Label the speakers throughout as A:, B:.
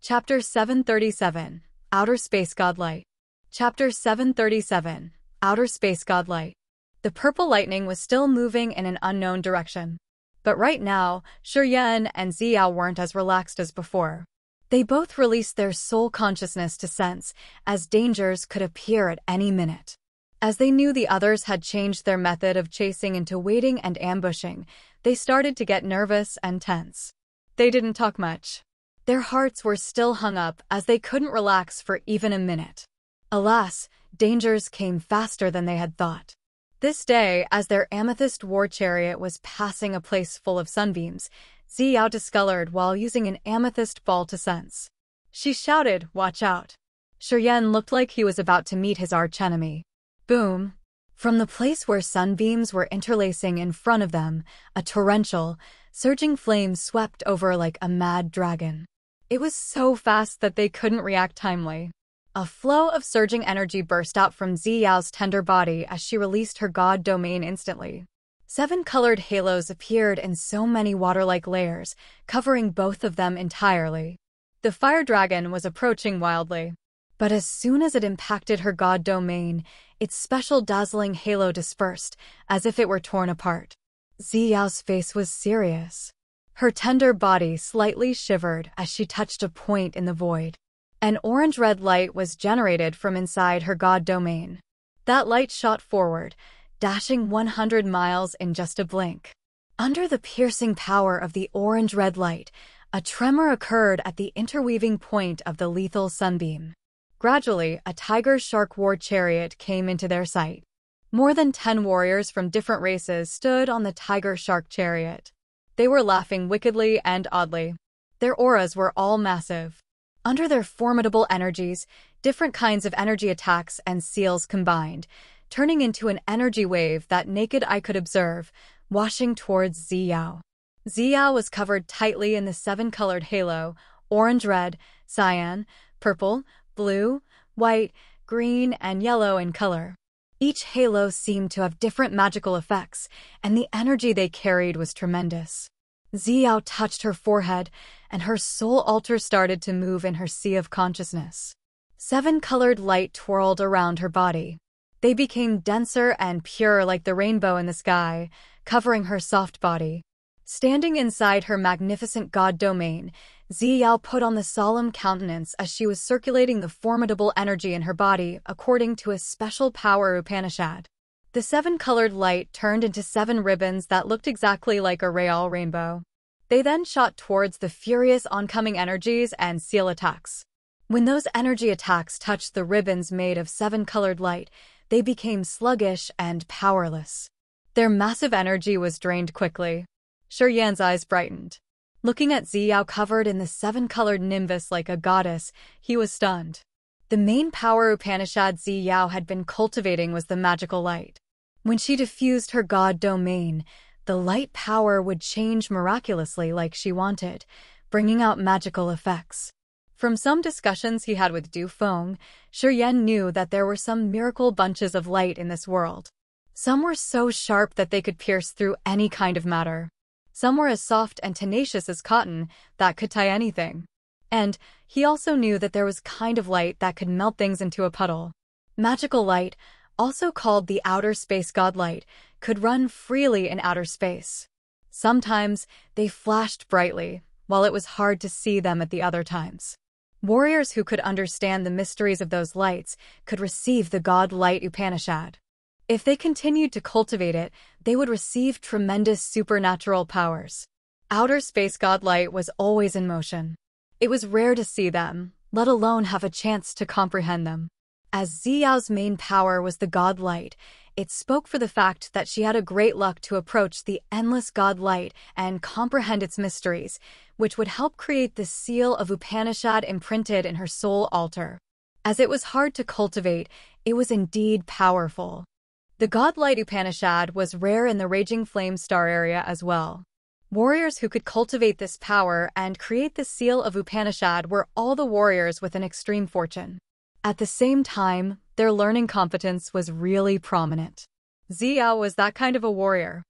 A: Chapter 737, Outer Space Godlight. Chapter 737, Outer Space Godlight. The purple lightning was still moving in an unknown direction. But right now, Shuryen and Xiao weren't as relaxed as before. They both released their soul consciousness to sense, as dangers could appear at any minute. As they knew the others had changed their method of chasing into waiting and ambushing, they started to get nervous and tense. They didn't talk much. Their hearts were still hung up as they couldn't relax for even a minute. Alas, dangers came faster than they had thought. This day, as their amethyst war chariot was passing a place full of sunbeams, Xiao discolored while using an amethyst ball to sense. She shouted, "Watch out!" Shuryen looked like he was about to meet his archenemy. Boom! From the place where sunbeams were interlacing in front of them, a torrential, surging flame swept over like a mad dragon. It was so fast that they couldn't react timely. A flow of surging energy burst out from Xiao's tender body as she released her god domain instantly. 7 colored halos appeared in so many water-like layers, covering both of them entirely. The fire dragon was approaching wildly. But as soon as it impacted her god domain, its special dazzling halo dispersed, as if it were torn apart. Xiao's face was serious. Her tender body slightly shivered as she touched a point in the void. An orange-red light was generated from inside her god domain. That light shot forward, dashing 100 miles in just a blink. Under the piercing power of the orange-red light, a tremor occurred at the interweaving point of the lethal sunbeam. Gradually, a tiger-shark war chariot came into their sight. More than 10 warriors from different races stood on the tiger-shark chariot. They were laughing wickedly and oddly. Their auras were all massive. Under their formidable energies, different kinds of energy attacks and seals combined, turning into an energy wave that naked eye could observe, washing towards Xiao. Xiao was covered tightly in the 7-colored halo, orange-red, cyan, purple, blue, white, green, and yellow in color. Each halo seemed to have different magical effects, and the energy they carried was tremendous. Xiao touched her forehead, and her soul altar started to move in her sea of consciousness. 7-colored light twirled around her body. They became denser and pure like the rainbow in the sky, covering her soft body. Standing inside her magnificent god domain, Xiao put on the solemn countenance as she was circulating the formidable energy in her body according to a special power Upanishad. The 7-colored light turned into 7 ribbons that looked exactly like a real rainbow. They then shot towards the furious oncoming energies and seal attacks. When those energy attacks touched the ribbons made of 7-colored light, they became sluggish and powerless. Their massive energy was drained quickly. Shuryen's eyes brightened. Looking at Xiao covered in the 7-colored nimbus like a goddess, he was stunned. The main power Upanishad Xiao had been cultivating was the magical light. When she diffused her god domain, the light power would change miraculously like she wanted, bringing out magical effects. From some discussions he had with Du Feng, Shuryen knew that there were some miracle bunches of light in this world. Some were so sharp that they could pierce through any kind of matter. Some were as soft and tenacious as cotton that could tie anything. And he also knew that there was kind of light that could melt things into a puddle. Magical light, also called the outer space godlight, could run freely in outer space. Sometimes they flashed brightly, while it was hard to see them at the other times. Warriors who could understand the mysteries of those lights could receive the god light Upanishad. If they continued to cultivate it, they would receive tremendous supernatural powers. Outer space godlight was always in motion. It was rare to see them, let alone have a chance to comprehend them. As Xiao's main power was the god light, it spoke for the fact that she had a great luck to approach the endless god light and comprehend its mysteries, which would help create the seal of Upanishad imprinted in her soul altar. As it was hard to cultivate, it was indeed powerful. The godlight Upanishad was rare in the Raging Flame Star area as well. Warriors who could cultivate this power and create the seal of Upanishad were all the warriors with an extreme fortune. At the same time, their learning competence was really prominent. Xiao was that kind of a warrior.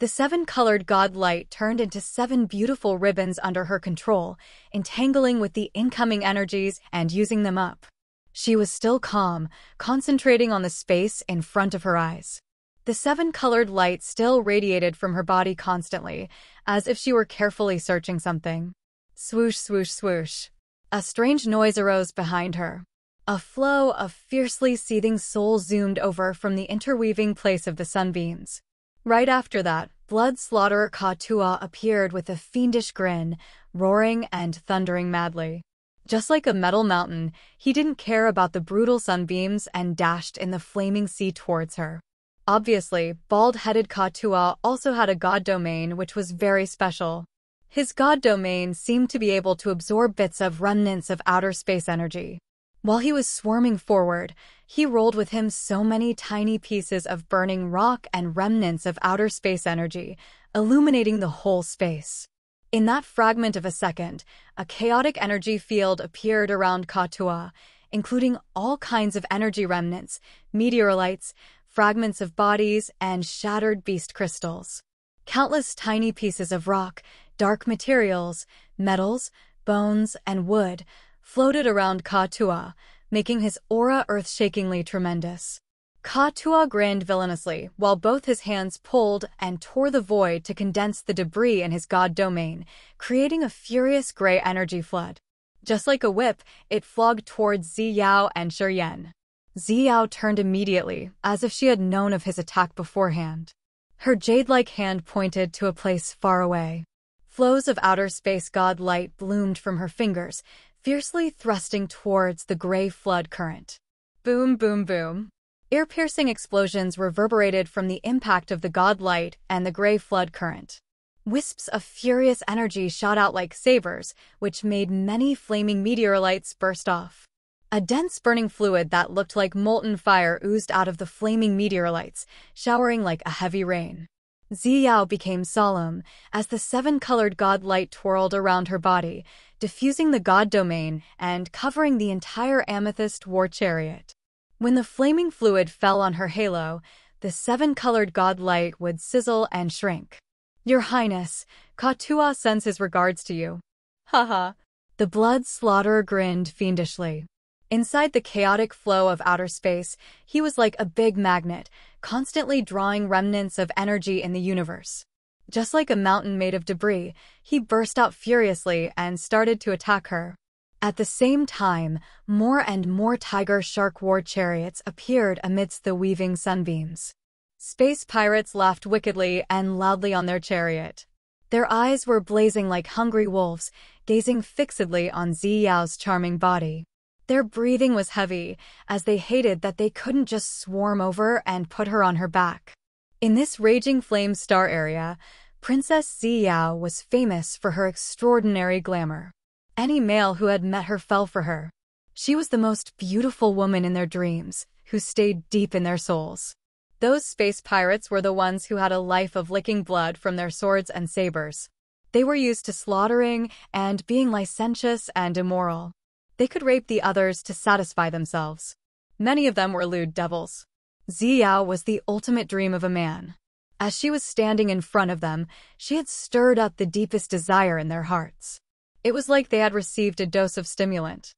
A: The seven-colored god light turned into 7 beautiful ribbons under her control, entangling with the incoming energies and using them up. She was still calm, concentrating on the space in front of her eyes. The 7-colored light still radiated from her body constantly, as if she were carefully searching something. Swoosh, swoosh, swoosh. A strange noise arose behind her. A flow of fiercely seething soul zoomed over from the interweaving place of the sunbeams. Right after that, Blood Slaughterer Ka-Tua appeared with a fiendish grin, roaring and thundering madly. Just like a metal mountain, he didn't care about the brutal sunbeams and dashed in the flaming sea towards her. Obviously, bald-headed Ka-Tua also had a god domain which was very special. His god domain seemed to be able to absorb bits of remnants of outer space energy. While he was swarming forward, he rolled with him so many tiny pieces of burning rock and remnants of outer space energy, illuminating the whole space. In that fragment of a second, a chaotic energy field appeared around Ka-Tua, including all kinds of energy remnants, meteorites, fragments of bodies, and shattered beast crystals. Countless tiny pieces of rock, dark materials, metals, bones, and wood floated around Ka-Tua, making his aura earth-shakingly tremendous. Ka-Tua grinned villainously while both his hands pulled and tore the void to condense the debris in his god domain, creating a furious gray energy flood. Just like a whip, it flogged towards Ziyao and Shuryen. Ziyao turned immediately, as if she had known of his attack beforehand. Her jade-like hand pointed to a place far away. Flows of outer space god light bloomed from her fingers, fiercely thrusting towards the gray flood current. Boom, boom, boom. Ear-piercing explosions reverberated from the impact of the god light and the gray flood current. Wisps of furious energy shot out like sabers, which made many flaming meteorites burst off. A dense burning fluid that looked like molten fire oozed out of the flaming meteorites, showering like a heavy rain. Ziyao became solemn as the 7-colored god light twirled around her body, diffusing the god domain and covering the entire amethyst war chariot. When the flaming fluid fell on her halo, the 7-colored god light would sizzle and shrink. Your Highness, Ka-Tua sends his regards to you. Haha. The blood slaughterer grinned fiendishly. Inside the chaotic flow of outer space, he was like a big magnet, constantly drawing remnants of energy in the universe. Just like a mountain made of debris, he burst out furiously and started to attack her. At the same time, more and more tiger-shark war chariots appeared amidst the weaving sunbeams. Space pirates laughed wickedly and loudly on their chariot. Their eyes were blazing like hungry wolves, gazing fixedly on Ziyao's charming body. Their breathing was heavy, as they hated that they couldn't just swarm over and put her on her back. In this raging flame star area, Princess Ziyao was famous for her extraordinary glamour. Any male who had met her fell for her. She was the most beautiful woman in their dreams, who stayed deep in their souls. Those space pirates were the ones who had a life of licking blood from their swords and sabers. They were used to slaughtering and being licentious and immoral. They could rape the others to satisfy themselves. Many of them were lewd devils. Ziyao was the ultimate dream of a man. As she was standing in front of them, she had stirred up the deepest desire in their hearts. It was like they had received a dose of stimulant.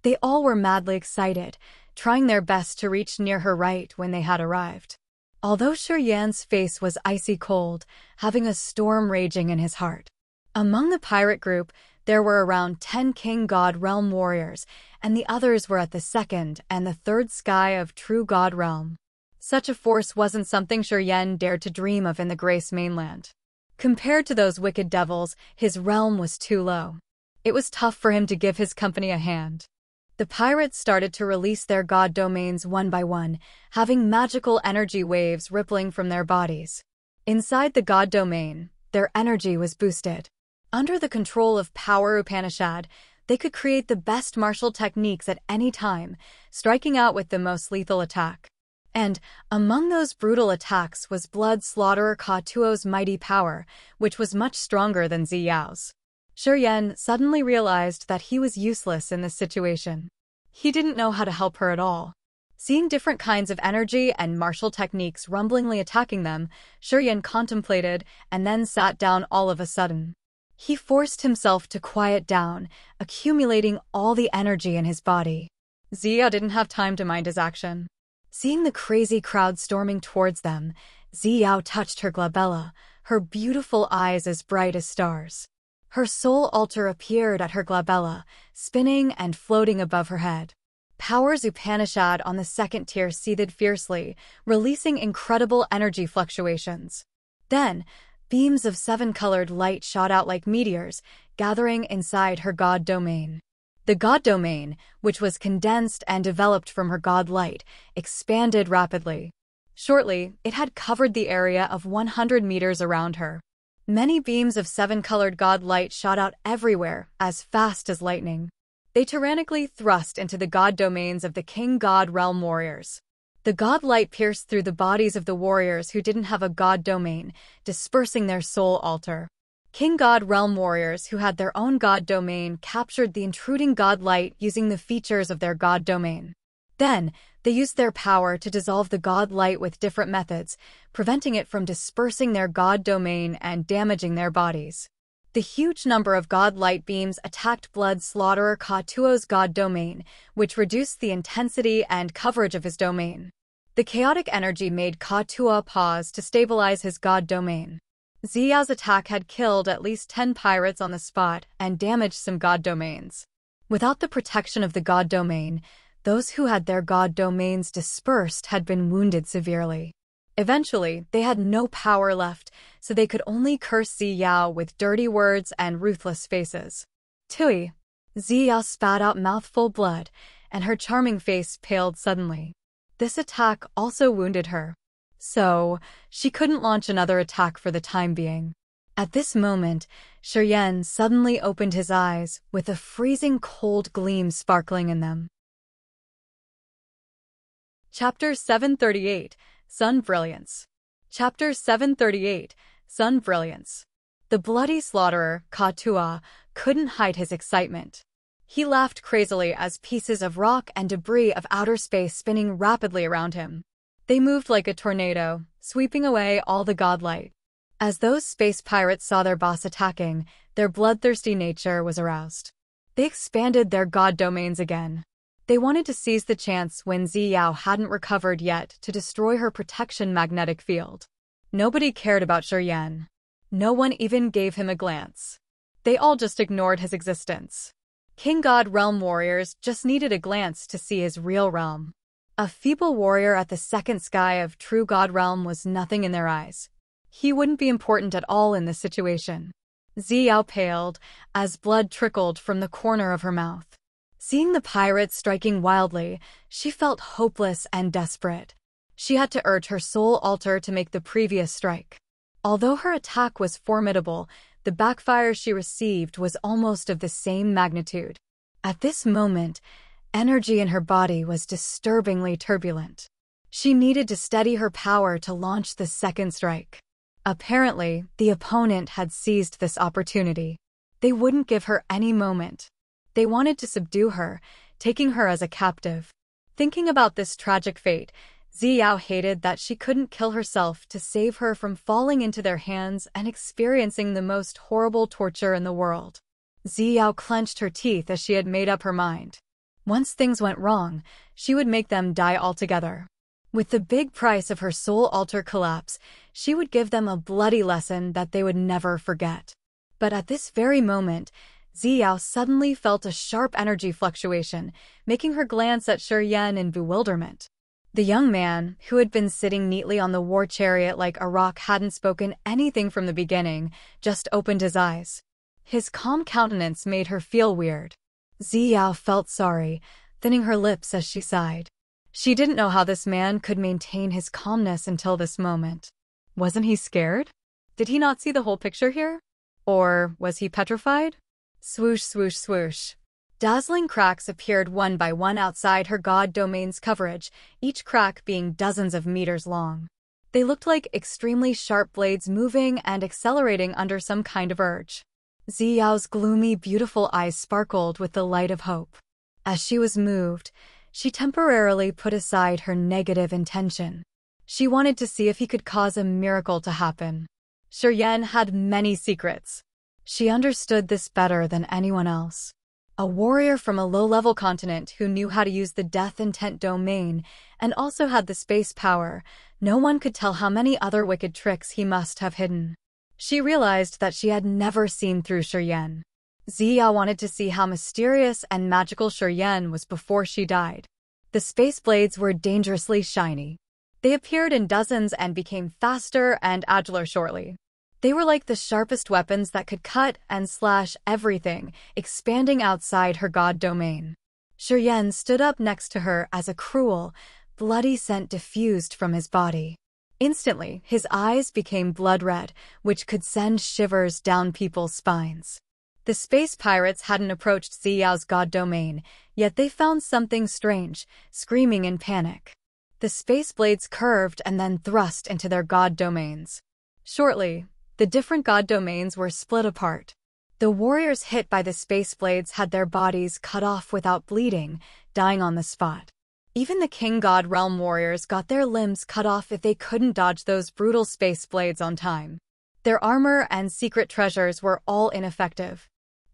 A: They all were madly excited, trying their best to reach near her right when they had arrived. Although Shuryen's face was icy cold, having a storm raging in his heart. Among the pirate group, there were around 10 King God Realm warriors, and the others were at the 2nd and the 3rd sky of True God Realm. Such a force wasn't something Shuryen dared to dream of in the Grace mainland. Compared to those wicked devils, his realm was too low. It was tough for him to give his company a hand. The pirates started to release their god domains one by one, having magical energy waves rippling from their bodies. Inside the god domain, their energy was boosted. Under the control of Power Upanishad, they could create the best martial techniques at any time, striking out with the most lethal attack. And among those brutal attacks was Blood Slaughterer Ka-Tua's mighty power, which was much stronger than Ziyao's. Shuryen suddenly realized that he was useless in this situation. He didn't know how to help her at all. Seeing different kinds of energy and martial techniques rumblingly attacking them, Shuryen contemplated and then sat down all of a sudden. He forced himself to quiet down, accumulating all the energy in his body. Ziyao didn't have time to mind his action. Seeing the crazy crowd storming towards them, Ziyao touched her glabella, her beautiful eyes as bright as stars. Her soul altar appeared at her glabella, spinning and floating above her head. Power's Upanishad on the second tier seethed fiercely, releasing incredible energy fluctuations. Then, beams of seven-colored light shot out like meteors, gathering inside her god domain. The god domain, which was condensed and developed from her god light, expanded rapidly. Shortly, it had covered the area of 100 meters around her. Many beams of seven-colored god light shot out everywhere, as fast as lightning. They tyrannically thrust into the god domains of the king god realm warriors. The god light pierced through the bodies of the warriors who didn't have a god domain, dispersing their soul altar. King god realm warriors who had their own god domain captured the intruding god light using the features of their god domain. Then, they used their power to dissolve the god light with different methods, preventing it from dispersing their god domain and damaging their bodies. The huge number of god light beams attacked Blood Slaughterer Ka-Tuo's god domain, which reduced the intensity and coverage of his domain. The chaotic energy made Ka-Tuo pause to stabilize his god domain. Ziyao's attack had killed at least 10 pirates on the spot and damaged some god domains. Without the protection of the god domain, those who had their god domains dispersed had been wounded severely. Eventually, they had no power left, so they could only curse Ziyao with dirty words and ruthless faces. Tui! Ziyao spat out mouthful blood, and her charming face paled suddenly. This attack also wounded her. So, she couldn't launch another attack for the time being. At this moment, Shuryen suddenly opened his eyes, with a freezing cold gleam sparkling in them. Chapter 738, Sun Brilliance. Chapter 738, Sun Brilliance. The bloody slaughterer, Ka-Tuo, couldn't hide his excitement. He laughed crazily as pieces of rock and debris of outer space spinning rapidly around him. They moved like a tornado, sweeping away all the godlight. As those space pirates saw their boss attacking, their bloodthirsty nature was aroused. They expanded their god domains again. They wanted to seize the chance when Ziyao hadn't recovered yet to destroy her protection magnetic field. Nobody cared about Shuryen. No one even gave him a glance. They all just ignored his existence. King God Realm warriors just needed a glance to see his real realm. A feeble warrior at the second sky of true God Realm was nothing in their eyes. He wouldn't be important at all in this situation. Ziyao paled, as blood trickled from the corner of her mouth. Seeing the pirates striking wildly, she felt hopeless and desperate. She had to urge her soul altar to make the previous strike. Although her attack was formidable, the backfire she received was almost of the same magnitude. At this moment, energy in her body was disturbingly turbulent. She needed to steady her power to launch the second strike. Apparently, the opponent had seized this opportunity. They wouldn't give her any moment. They wanted to subdue her, taking her as a captive. Thinking about this tragic fate, Ziyao hated that she couldn't kill herself to save her from falling into their hands and experiencing the most horrible torture in the world. Ziyao clenched her teeth as she had made up her mind. Once things went wrong, she would make them die altogether. With the big price of her soul altar collapse, she would give them a bloody lesson that they would never forget. But at this very moment, Ziyao suddenly felt a sharp energy fluctuation, making her glance at Shuryen in bewilderment. The young man, who had been sitting neatly on the war chariot like a rock, hadn't spoken anything from the beginning, just opened his eyes. His calm countenance made her feel weird. Ziyao felt sorry, thinning her lips as she sighed. She didn't know how this man could maintain his calmness until this moment. Wasn't he scared? Did he not see the whole picture here? Or was he petrified? Swoosh, swoosh, swoosh. Dazzling cracks appeared one by one outside her god domain's coverage, each crack being dozens of meters long. They looked like extremely sharp blades moving and accelerating under some kind of urge. Ziyao's gloomy, beautiful eyes sparkled with the light of hope. As she was moved, She temporarily put aside her negative intention. She wanted to see if he could cause a miracle to happen. Serene had many secrets. She understood this better than anyone else. A warrior from a low-level continent who knew how to use the death intent domain and also had the space power, no one could tell how many other wicked tricks he must have hidden. She realized that she had never seen through Serene. Ziya wanted to see how mysterious and magical Serene was before she died. The space blades were dangerously shiny. They appeared in dozens and became faster and agiler shortly. They were like the sharpest weapons that could cut and slash everything, expanding outside her god domain. Serene stood up next to her as a cruel, bloody scent diffused from his body. Instantly, his eyes became blood red, which could send shivers down people's spines. The space pirates hadn't approached Ziyao's god domain, yet they found something strange, screaming in panic. The space blades curved and then thrust into their god domains. Shortly, the different god domains were split apart. The warriors hit by the space blades had their bodies cut off without bleeding, dying on the spot. Even the King God Realm warriors got their limbs cut off if they couldn't dodge those brutal space blades on time. Their armor and secret treasures were all ineffective.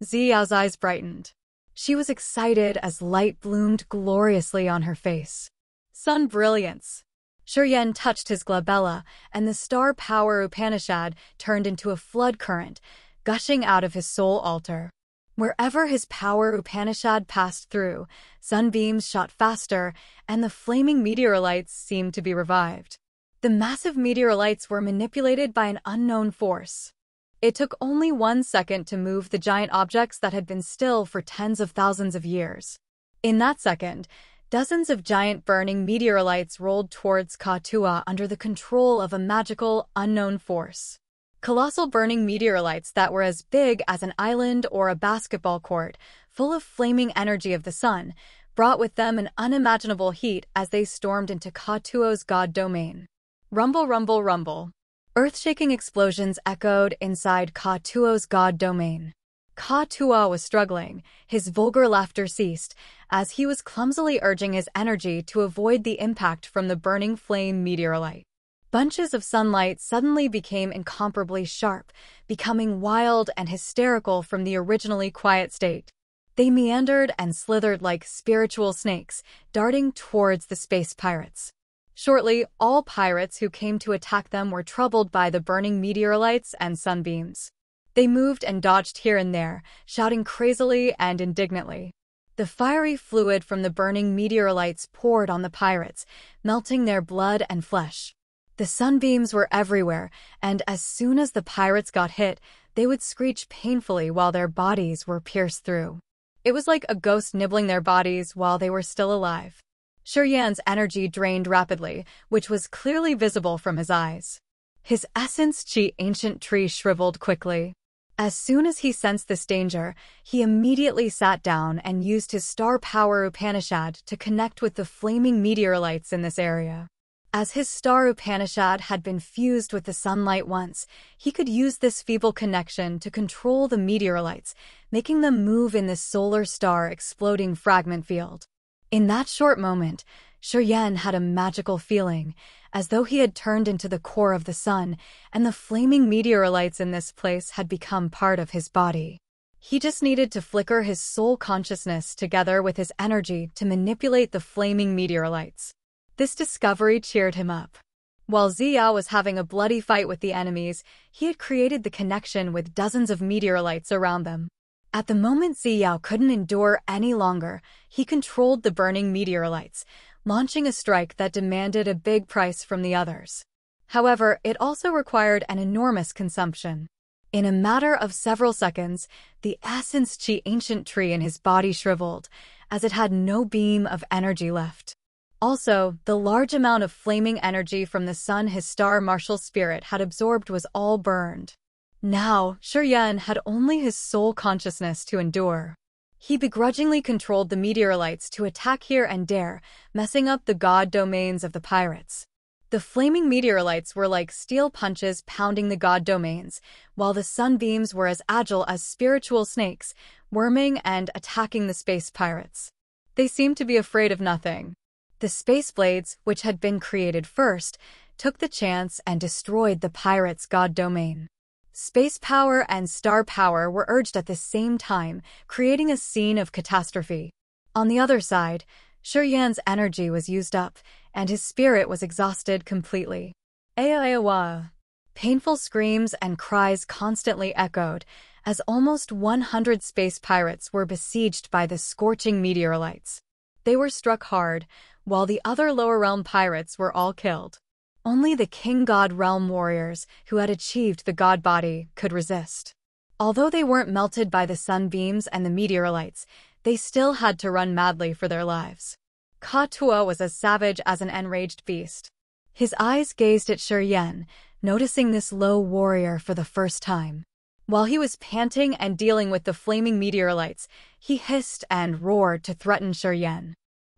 A: Ziyao's eyes brightened. She was excited as light bloomed gloriously on her face. Sun Brilliance. Serene touched his glabella, and the star power Upanishad turned into a flood current, gushing out of his soul altar. Wherever his power Upanishad passed through, sunbeams shot faster, and the flaming meteorites seemed to be revived. The massive meteorites were manipulated by an unknown force. It took only 1 second to move the giant objects that had been still for tens of thousands of years. In that second, dozens of giant burning meteorites rolled towards Ka-Tua under the control of a magical, unknown force. Colossal burning meteorites that were as big as an island or a basketball court, full of flaming energy of the sun, brought with them an unimaginable heat as they stormed into Ka-Tua's god domain. Rumble, rumble, rumble. Earth-shaking explosions echoed inside Ka-Tua's god domain. Ka-Tua was struggling. His vulgar laughter ceased, as he was clumsily urging his energy to avoid the impact from the burning flame meteorite. Bunches of sunlight suddenly became incomparably sharp, becoming wild and hysterical from the originally quiet state. They meandered and slithered like spiritual snakes, darting towards the space pirates. Shortly, all pirates who came to attack them were troubled by the burning meteorites and sunbeams. They moved and dodged here and there, shouting crazily and indignantly. The fiery fluid from the burning meteorites poured on the pirates, melting their blood and flesh. The sunbeams were everywhere, and as soon as the pirates got hit, they would screech painfully while their bodies were pierced through. It was like a ghost nibbling their bodies while they were still alive. Serene's energy drained rapidly, which was clearly visible from his eyes. His essence chi ancient tree shriveled quickly. As soon as he sensed this danger, he immediately sat down and used his star power Upanishad to connect with the flaming meteorites in this area. As his star Upanishad had been fused with the sunlight once, he could use this feeble connection to control the meteorites, making them move in this solar star exploding fragment field. In that short moment, Serene had a magical feeling, as though he had turned into the core of the sun, and the flaming meteorites in this place had become part of his body. He just needed to flicker his soul consciousness together with his energy to manipulate the flaming meteorites. This discovery cheered him up. While Ziya was having a bloody fight with the enemies, he had created the connection with dozens of meteorites around them. At the moment Ziya couldn't endure any longer, he controlled the burning meteorites, launching a strike that demanded a big price from the others. However, it also required an enormous consumption. In a matter of several seconds, the essence chi ancient tree in his body shriveled, as it had no beam of energy left. Also, the large amount of flaming energy from the sun his star martial spirit had absorbed was all burned. Now, Serene had only his soul consciousness to endure. He begrudgingly controlled the meteorites to attack here and there, messing up the god domains of the pirates. The flaming meteorites were like steel punches pounding the god domains, while the sunbeams were as agile as spiritual snakes, worming and attacking the space pirates. They seemed to be afraid of nothing. The space blades, which had been created first, took the chance and destroyed the pirates' god domain. Space power and star power were urged at the same time, creating a scene of catastrophe. On the other side, Shuriyan's energy was used up, and his spirit was exhausted completely. Aawa. Painful screams and cries constantly echoed, as almost 100 space pirates were besieged by the scorching meteorites. They were struck hard, while the other lower realm pirates were all killed. Only the King God Realm warriors, who had achieved the god body, could resist. Although they weren't melted by the sunbeams and the meteorites, they still had to run madly for their lives. Ka-Tua was as savage as an enraged beast. His eyes gazed at Shuriyan, noticing this low warrior for the first time. While he was panting and dealing with the flaming meteorites, he hissed and roared to threaten Shuriyan.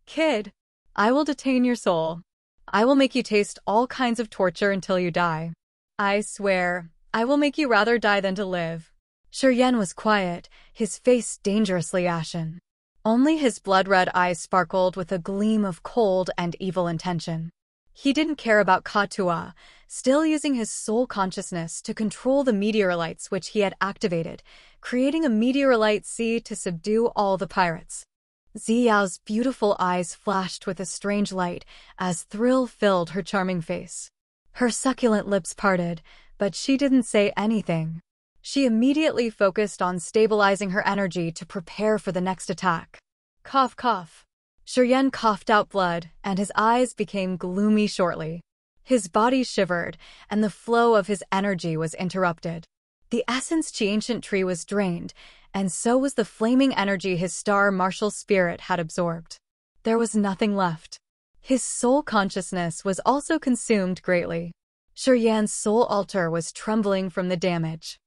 A: "Kid, I will detain your soul. I will make you taste all kinds of torture until you die. I swear, I will make you rather die than to live." Shuriyan was quiet, his face dangerously ashen. Only his blood-red eyes sparkled with a gleam of cold and evil intention. He didn't care about Ka-Tua, still using his soul consciousness to control the meteorites which he had activated, creating a meteorite sea to subdue all the pirates. Ziyao's beautiful eyes flashed with a strange light as thrill filled her charming face. Her succulent lips parted, but she didn't say anything. She immediately focused on stabilizing her energy to prepare for the next attack. Cough, cough. Shuriyan coughed out blood, and his eyes became gloomy shortly. His body shivered, and the flow of his energy was interrupted. The essence Chi ancient tree was drained, and so was the flaming energy his star martial spirit had absorbed. There was nothing left. His soul consciousness was also consumed greatly. Shuriyan's soul altar was trembling from the damage.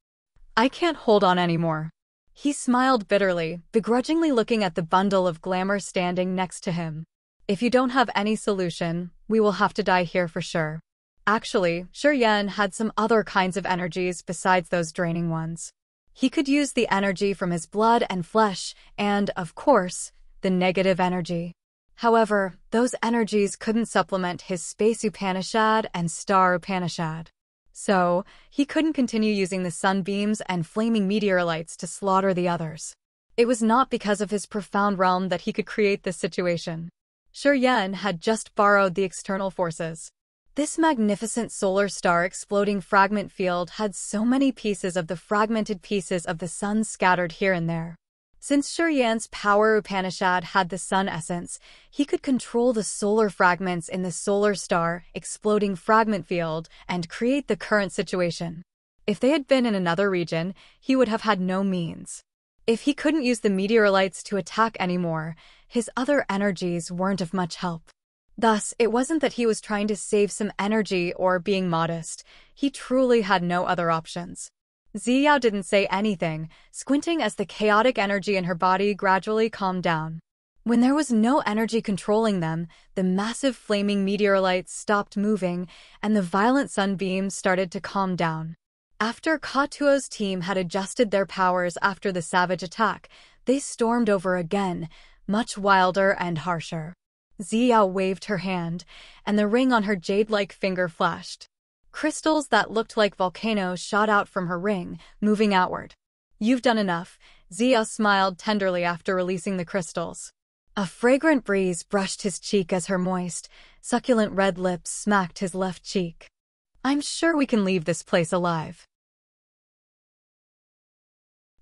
A: "I can't hold on anymore." He smiled bitterly, begrudgingly looking at the bundle of glamour standing next to him. "If you don't have any solution, we will have to die here for sure." Actually, Shuriyan had some other kinds of energies besides those draining ones. He could use the energy from his blood and flesh and, of course, the negative energy. However, those energies couldn't supplement his space Upanishad and star Upanishad. So, he couldn't continue using the sunbeams and flaming meteorites to slaughter the others. It was not because of his profound realm that he could create this situation. Shuriyan had just borrowed the external forces. This magnificent solar star exploding fragment field had so many pieces of the fragmented pieces of the sun scattered here and there. Since Shuriyan's power Upanishad had the sun essence, he could control the solar fragments in the solar star exploding fragment field and create the current situation. If they had been in another region, he would have had no means. If he couldn't use the meteorites to attack anymore, his other energies weren't of much help. Thus, it wasn't that he was trying to save some energy or being modest. He truly had no other options. Ziyao didn't say anything, squinting as the chaotic energy in her body gradually calmed down. When there was no energy controlling them, the massive flaming meteorites stopped moving, and the violent sunbeams started to calm down. After Ka-Tuo's team had adjusted their powers after the savage attack, they stormed over again, much wilder and harsher. Ziyao waved her hand, and the ring on her jade-like finger flashed. Crystals that looked like volcanoes shot out from her ring, moving outward. "You've done enough," Ziyao smiled tenderly after releasing the crystals. A fragrant breeze brushed his cheek as her moist, succulent red lips smacked his left cheek. "I'm sure we can leave this place alive."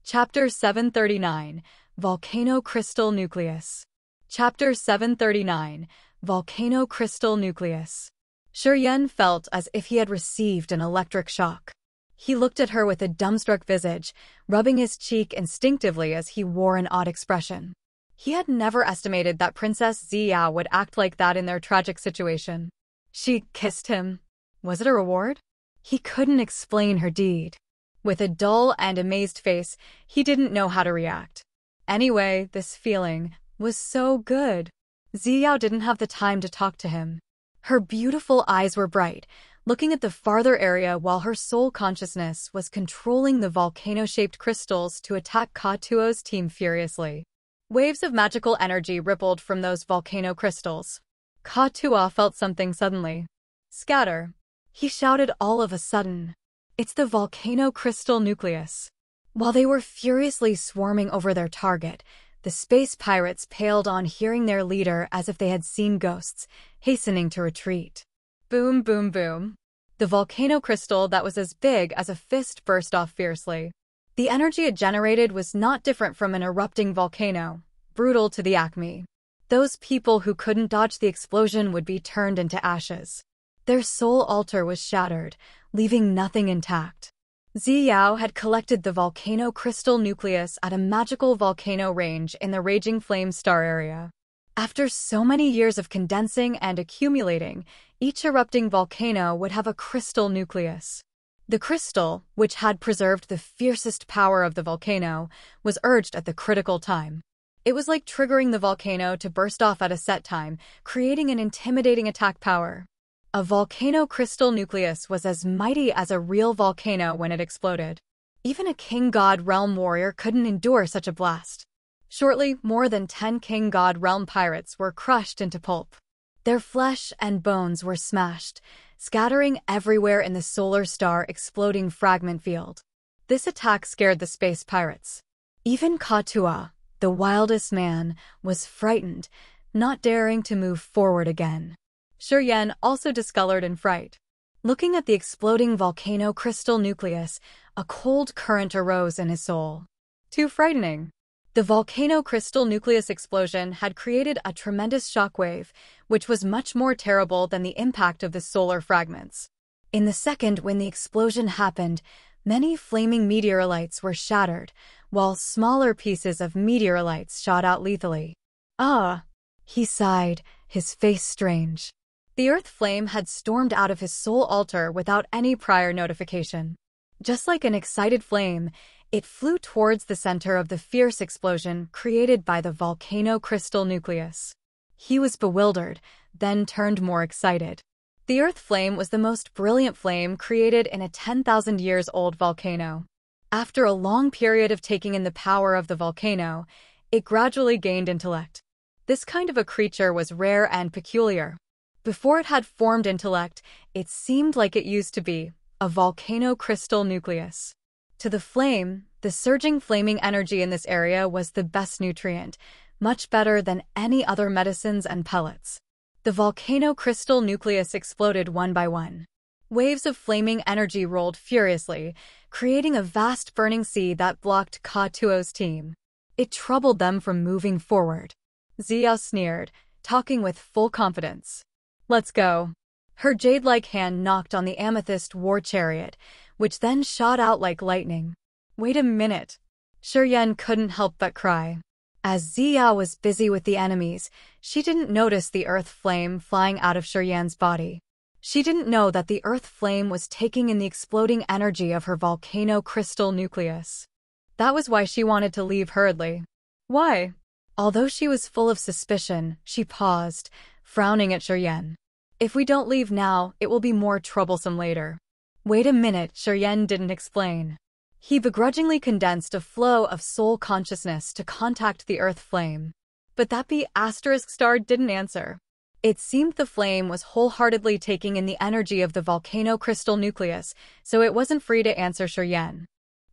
A: Chapter 739, Volcano Crystal Nucleus. Chapter 739, Volcano Crystal Nucleus. Shuriyan felt as if he had received an electric shock. He looked at her with a dumbstruck visage, rubbing his cheek instinctively as he wore an odd expression. He had never estimated that Princess Ziyao would act like that in their tragic situation. She kissed him. Was it a reward? He couldn't explain her deed. With a dull and amazed face, he didn't know how to react. Anyway, this feeling was so good. Ziyao didn't have the time to talk to him. Her beautiful eyes were bright, looking at the farther area while her soul consciousness was controlling the volcano-shaped crystals to attack Ka-Tuo's team furiously. Waves of magical energy rippled from those volcano crystals. Ka-Tua felt something suddenly. Scatter. He shouted all of a sudden. It's the volcano crystal nucleus. While they were furiously swarming over their target, the space pirates paled on hearing their leader as if they had seen ghosts, hastening to retreat. Boom, boom, boom. The volcano crystal that was as big as a fist burst off fiercely. The energy it generated was not different from an erupting volcano, brutal to the acme. Those people who couldn't dodge the explosion would be turned into ashes. Their soul altar was shattered, leaving nothing intact. Ziyao had collected the volcano crystal nucleus at a magical volcano range in the Raging Flame Star area. After so many years of condensing and accumulating, each erupting volcano would have a crystal nucleus. The crystal, which had preserved the fiercest power of the volcano, was urged at the critical time. It was like triggering the volcano to burst off at a set time, creating an intimidating attack power. A volcano crystal nucleus was as mighty as a real volcano when it exploded. Even a King God Realm warrior couldn't endure such a blast. Shortly, more than 10 King God Realm pirates were crushed into pulp. Their flesh and bones were smashed, scattering everywhere in the solar star exploding fragment field. This attack scared the space pirates. Even Ka-Tua, the wildest man, was frightened, not daring to move forward again. Shiryen also discolored in fright. Looking at the exploding volcano crystal nucleus, a cold current arose in his soul. Too frightening. The volcano crystal nucleus explosion had created a tremendous shockwave, which was much more terrible than the impact of the solar fragments. In the second when the explosion happened, many flaming meteorites were shattered, while smaller pieces of meteorites shot out lethally. Ah! He sighed, his face strange. The earth flame had stormed out of his soul altar without any prior notification. Just like an excited flame, it flew towards the center of the fierce explosion created by the volcano crystal nucleus. He was bewildered, then turned more excited. The earth flame was the most brilliant flame created in a 10,000 years old volcano. After a long period of taking in the power of the volcano, it gradually gained intellect. This kind of a creature was rare and peculiar. Before it had formed intellect, it seemed like it used to be a volcano crystal nucleus. To the flame, the surging flaming energy in this area was the best nutrient, much better than any other medicines and pellets. The volcano crystal nucleus exploded one by one. Waves of flaming energy rolled furiously, creating a vast burning sea that blocked Ka-Tua's team. It troubled them from moving forward. Ziyao sneered, talking with full confidence. Let's go. Her jade-like hand knocked on the amethyst war chariot, which then shot out like lightning. Wait a minute. Shiryen couldn't help but cry. As Ziyao was busy with the enemies, she didn't notice the earth flame flying out of Shiryen's body. She didn't know that the earth flame was taking in the exploding energy of her volcano crystal nucleus. That was why she wanted to leave hurriedly. Why? Although she was full of suspicion, she paused, frowning at Shiryen. If we don't leave now, it will be more troublesome later. Wait a minute, Shiryen didn't explain. He begrudgingly condensed a flow of soul consciousness to contact the earth flame. But that B***star didn't answer. It seemed the flame was wholeheartedly taking in the energy of the volcano crystal nucleus, so it wasn't free to answer Shiryen.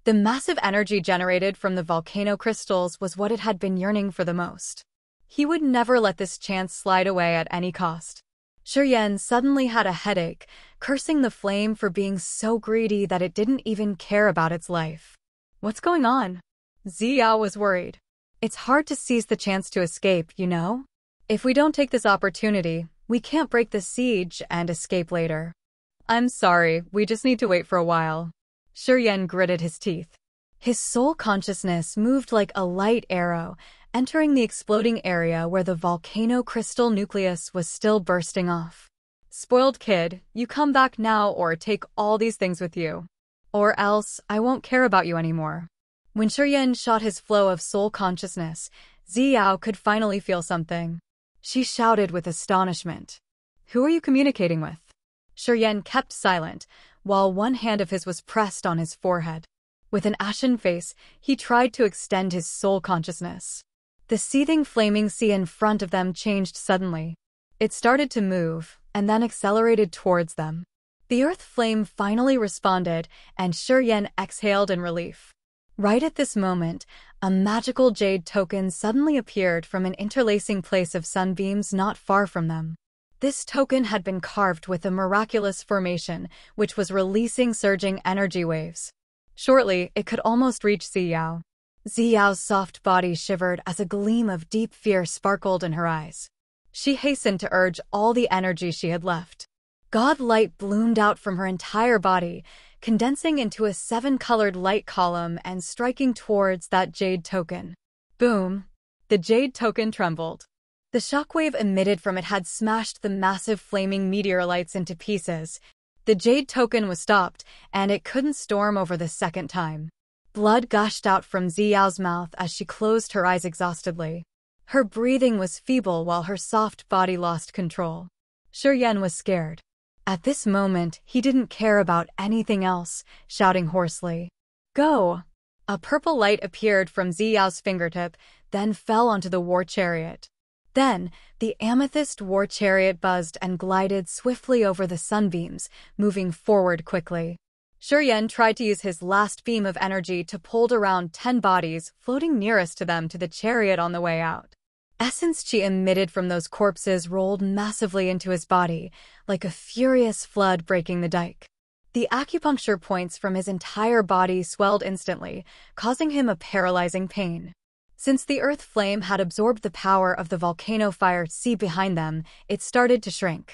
A: The massive energy generated from the volcano crystals was what it had been yearning for the most. He would never let this chance slide away at any cost. Shiryen suddenly had a headache, cursing the flame for being so greedy that it didn't even care about its life. What's going on? Ziyao was worried. It's hard to seize the chance to escape, you know? If we don't take this opportunity, we can't break the siege and escape later. I'm sorry, we just need to wait for a while. Shiryen gritted his teeth. His soul consciousness moved like a light arrow, entering the exploding area where the volcano crystal nucleus was still bursting off. Spoiled kid, you come back now or take all these things with you. Or else, I won't care about you anymore. When Shiryen shot his flow of soul consciousness, Ziyao could finally feel something. She shouted with astonishment. Who are you communicating with? Shiryen kept silent, while one hand of his was pressed on his forehead. With an ashen face, he tried to extend his soul consciousness. The seething flaming sea in front of them changed suddenly. It started to move, and then accelerated towards them. The earth flame finally responded, and Shuryen exhaled in relief. Right at this moment, a magical jade token suddenly appeared from an interlacing place of sunbeams not far from them. This token had been carved with a miraculous formation, which was releasing surging energy waves. Shortly, it could almost reach Ziyao. Ziyao's soft body shivered as a gleam of deep fear sparkled in her eyes. She hastened to urge all the energy she had left. God light bloomed out from her entire body, condensing into a 7-colored light column and striking towards that jade token. Boom! The jade token trembled. The shockwave emitted from it had smashed the massive flaming meteorites into pieces. The jade token was stopped, and it couldn't storm over the second time. Blood gushed out from Ziyao's mouth as she closed her eyes exhaustedly. Her breathing was feeble while her soft body lost control. Shuryen was scared. At this moment, he didn't care about anything else, shouting hoarsely, "Go!" A purple light appeared from Ziyao's fingertip, then fell onto the war chariot. Then, the amethyst war chariot buzzed and glided swiftly over the sunbeams, moving forward quickly. Shuryen tried to use his last beam of energy to pull around 10 bodies floating nearest to them to the chariot on the way out. Essence chi emitted from those corpses rolled massively into his body, like a furious flood breaking the dike. The acupuncture points from his entire body swelled instantly, causing him a paralyzing pain. Since the earth flame had absorbed the power of the volcano fire sea behind them, it started to shrink.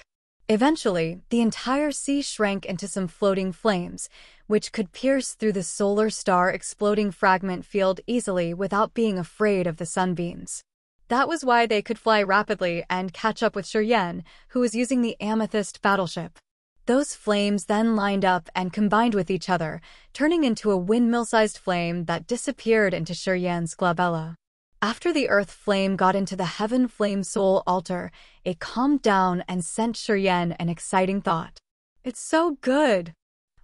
A: Eventually, the entire sea shrank into some floating flames, which could pierce through the solar star exploding fragment field easily without being afraid of the sunbeams. That was why they could fly rapidly and catch up with Shuryen, who was using the amethyst battleship. Those flames then lined up and combined with each other, turning into a windmill-sized flame that disappeared into Shuryen's glabella. After the earth flame got into the heaven flame soul altar, it calmed down and sent Shuryen an exciting thought. "It's so good!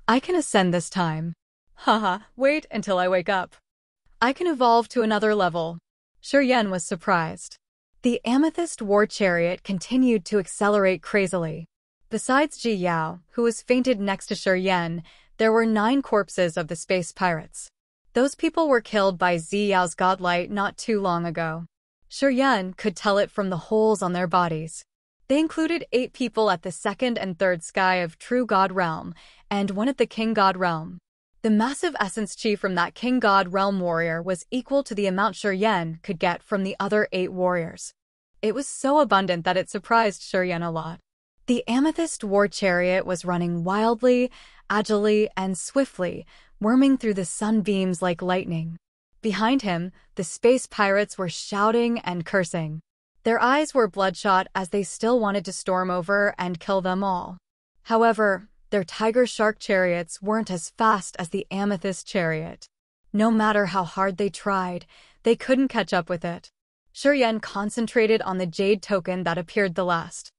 A: I can ascend this time. Haha, wait until I wake up. I can evolve to another level." Shuryen was surprised. The amethyst war chariot continued to accelerate crazily. Besides Ji Yao, who was fainted next to Shuryen, there were 9 corpses of the space pirates. Those people were killed by Ziyao's godlight not too long ago. Shuryen could tell it from the holes on their bodies. They included 8 people at the 2nd and 3rd sky of True God Realm, and 1 at the King God Realm. The massive essence chi from that King God Realm warrior was equal to the amount Shuryen could get from the other 8 warriors. It was so abundant that it surprised Shuryen a lot. The amethyst war chariot was running wildly, agilely, and swiftly, worming through the sunbeams like lightning. Behind him, the space pirates were shouting and cursing. Their eyes were bloodshot as they still wanted to storm over and kill them all. However, their tiger shark chariots weren't as fast as the amethyst chariot. No matter how hard they tried, they couldn't catch up with it. Shuryen concentrated on the jade token that appeared the last.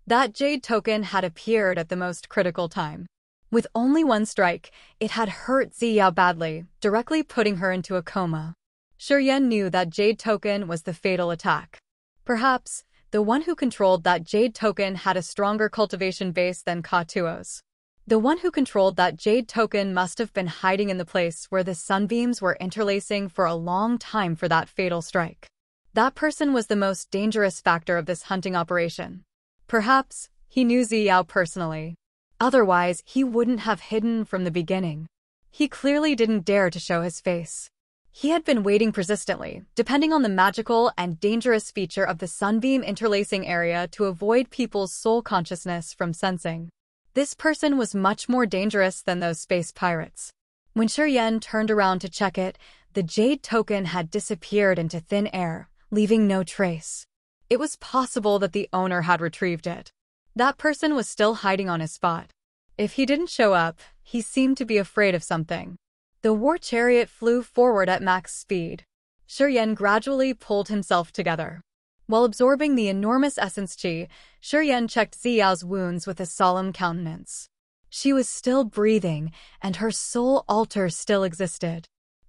A: That jade token had appeared at the most critical time. With only 1 strike, it had hurt Ziyao badly, directly putting her into a coma. Shuryen knew that jade token was the fatal attack. Perhaps, the one who controlled that jade token had a stronger cultivation base than Ka-Tuo's. The one who controlled that jade token must have been hiding in the place where the sunbeams were interlacing for a long time for that fatal strike. That person was the most dangerous factor of this hunting operation. Perhaps, he knew Ziyao personally. Otherwise, he wouldn't have hidden from the beginning. He clearly didn't dare to show his face. He had been waiting persistently, depending on the magical and dangerous feature of the sunbeam interlacing area to avoid people's soul consciousness from sensing. This person was much more dangerous than those space pirates. When Shuryen turned around to check it, the jade token had disappeared into thin air, leaving no trace. It was possible that the owner had retrieved it. That person was still hiding on his spot. If he didn't show up, he seemed to be afraid of something. The war chariot flew forward at max speed. Shuryen gradually pulled himself together. While absorbing the enormous essence chi, Shuryen checked Ziyao's wounds with a solemn countenance. She was still breathing, and her soul altar still existed.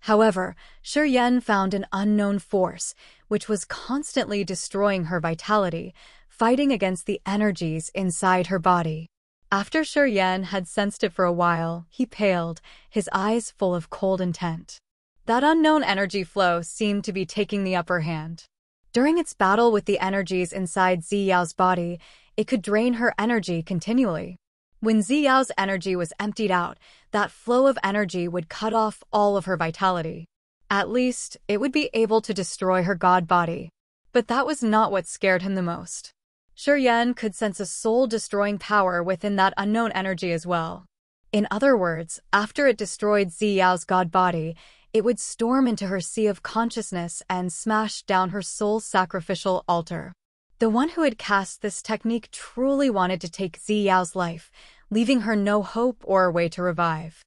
A: However, Yan found an unknown force, which was constantly destroying her vitality, fighting against the energies inside her body. After Yan had sensed it for a while, he paled, his eyes full of cold intent. That unknown energy flow seemed to be taking the upper hand. During its battle with the energies inside Ziyao's body, it could drain her energy continually. When Ziyao's energy was emptied out, that flow of energy would cut off all of her vitality. At least, it would be able to destroy her god body. But that was not what scared him the most. Yan could sense a soul-destroying power within that unknown energy as well. In other words, after it destroyed Ziyao's god body, it would storm into her sea of consciousness and smash down her soul's sacrificial altar. The one who had cast this technique truly wanted to take Ziyao's life, leaving her no hope or way to revive.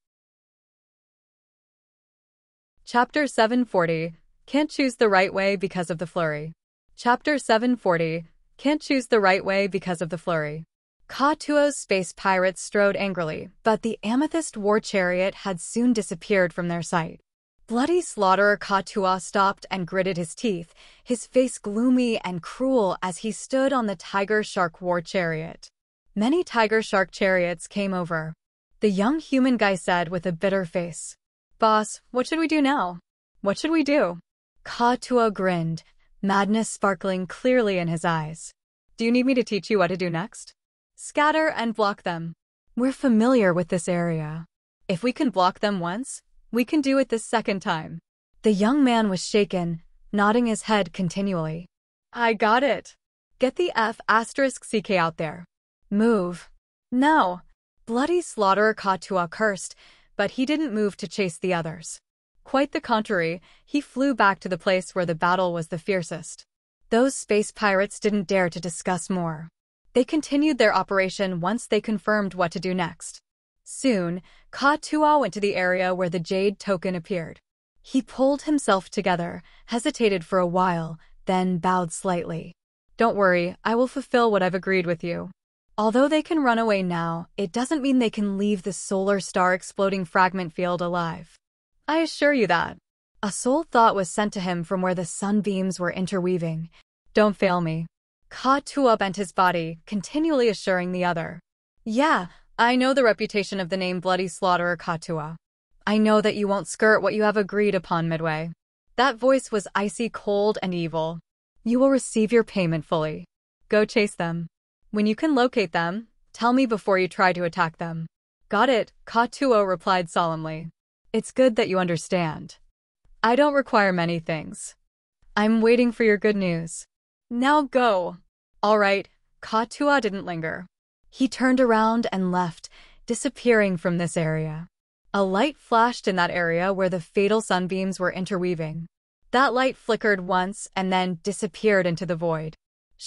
A: Chapter 740, Can't Choose the Right Way Because of the Flurry. Chapter 740, Can't Choose the Right Way Because of the Flurry. Ka-Tuo's space pirates strode angrily, but the amethyst war chariot had soon disappeared from their sight. Bloody slaughterer Ka-Tuo stopped and gritted his teeth, his face gloomy and cruel as he stood on the tiger-shark war chariot. Many tiger-shark chariots came over. The young human guy said with a bitter face, "Boss, what should we do now? What should we do?" Ka-Tuo grinned, madness sparkling clearly in his eyes. "Do you need me to teach you what to do next? Scatter and block them. We're familiar with this area. If we can block them once, we can do it the second time." The young man was shaken, nodding his head continually. "I got it. Get the F*CK out there. Move. Now." Bloody slaughterer Ka-Tuo cursed, but he didn't move to chase the others. Quite the contrary, he flew back to the place where the battle was the fiercest. Those space pirates didn't dare to discuss more. They continued their operation once they confirmed what to do next. Soon, Ka-Tuo went to the area where the jade token appeared. He pulled himself together, hesitated for a while, then bowed slightly. "Don't worry, I will fulfill what I've agreed with you. Although they can run away now, it doesn't mean they can leave the solar star exploding fragment field alive. I assure you that." A soul thought was sent to him from where the sunbeams were interweaving. "Don't fail me." Ka-Tuo bent his body, continually assuring the other. "Yeah, I know the reputation of the name Bloody Slaughterer Ka-Tuo. I know that you won't skirt what you have agreed upon midway." That voice was icy cold and evil. "You will receive your payment fully. Go chase them. When you can locate them, tell me before you try to attack them." "Got it," Ka-Tuo replied solemnly. "It's good that you understand. I don't require many things. I'm waiting for your good news. Now go." "All right." Ka-Tuo didn't linger. He turned around and left, disappearing from this area. A light flashed in that area where the fatal sunbeams were interweaving. That light flickered once and then disappeared into the void.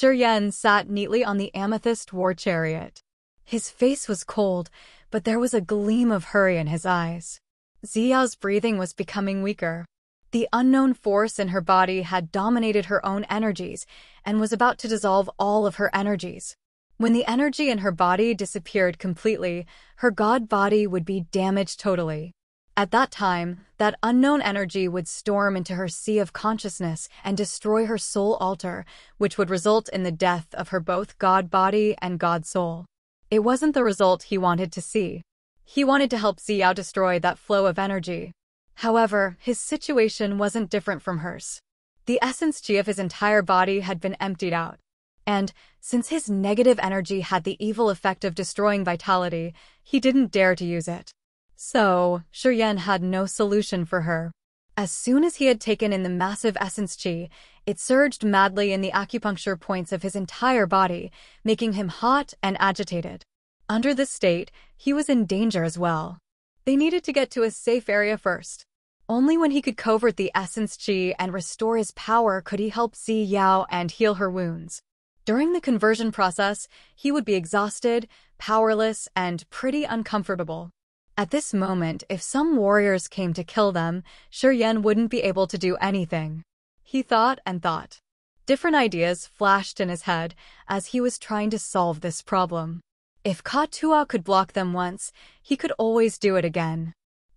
A: Yan sat neatly on the amethyst war chariot. His face was cold, but there was a gleam of hurry in his eyes. Ziyao's breathing was becoming weaker. The unknown force in her body had dominated her own energies and was about to dissolve all of her energies. When the energy in her body disappeared completely, her god body would be damaged totally. At that time, that unknown energy would storm into her sea of consciousness and destroy her soul altar, which would result in the death of her both god body and god soul. It wasn't the result he wanted to see. He wanted to help Ziyao destroy that flow of energy. However, his situation wasn't different from hers. The essence chi of his entire body had been emptied out. And, since his negative energy had the evil effect of destroying vitality, he didn't dare to use it. So, Yan had no solution for her. As soon as he had taken in the massive essence chi, it surged madly in the acupuncture points of his entire body, making him hot and agitated. Under this state, he was in danger as well. They needed to get to a safe area first. Only when he could covert the essence chi and restore his power could he help Ziyao and heal her wounds. During the conversion process, he would be exhausted, powerless, and pretty uncomfortable. At this moment, if some warriors came to kill them, Yan wouldn't be able to do anything. He thought and thought. Different ideas flashed in his head as he was trying to solve this problem. If Ka-Tuo could block them once, he could always do it again.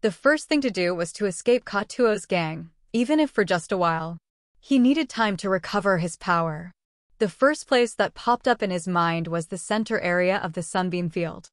A: The first thing to do was to escape Katuo's gang, even if for just a while. He needed time to recover his power. The first place that popped up in his mind was the center area of the sunbeam field.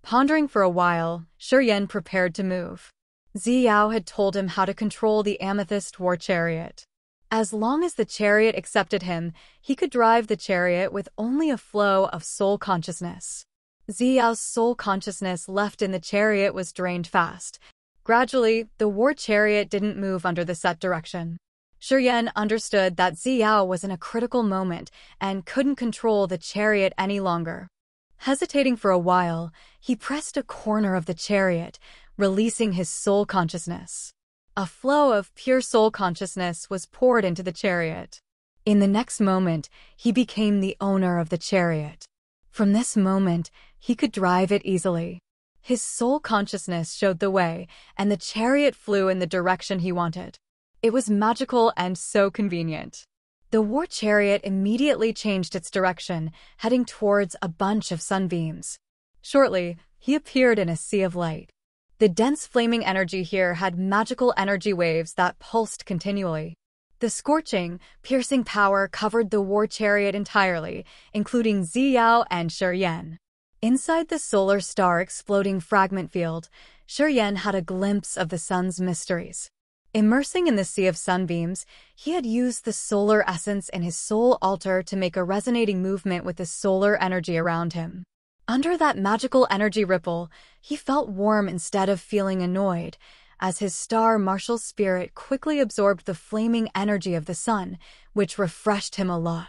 A: Pondering for a while, Shuryen prepared to move. Ziyao had told him how to control the amethyst war chariot. As long as the chariot accepted him, he could drive the chariot with only a flow of soul consciousness. Ziyao's soul consciousness left in the chariot was drained fast. Gradually, the war chariot didn't move under the set direction. Shuryen understood that Ziyao was in a critical moment and couldn't control the chariot any longer. Hesitating for a while, he pressed a corner of the chariot, releasing his soul consciousness. A flow of pure soul consciousness was poured into the chariot. In the next moment, he became the owner of the chariot. From this moment, he could drive it easily. His soul consciousness showed the way, and the chariot flew in the direction he wanted. It was magical and so convenient. The war chariot immediately changed its direction, heading towards a bunch of sunbeams. Shortly, he appeared in a sea of light. The dense flaming energy here had magical energy waves that pulsed continually. The scorching, piercing power covered the war chariot entirely, including Ziyao and Shuryen. Inside the solar star exploding fragment field, Shuryen had a glimpse of the sun's mysteries. Immersing in the sea of sunbeams, he had used the solar essence in his soul altar to make a resonating movement with the solar energy around him. Under that magical energy ripple, he felt warm instead of feeling annoyed, as his star martial spirit quickly absorbed the flaming energy of the sun, which refreshed him a lot.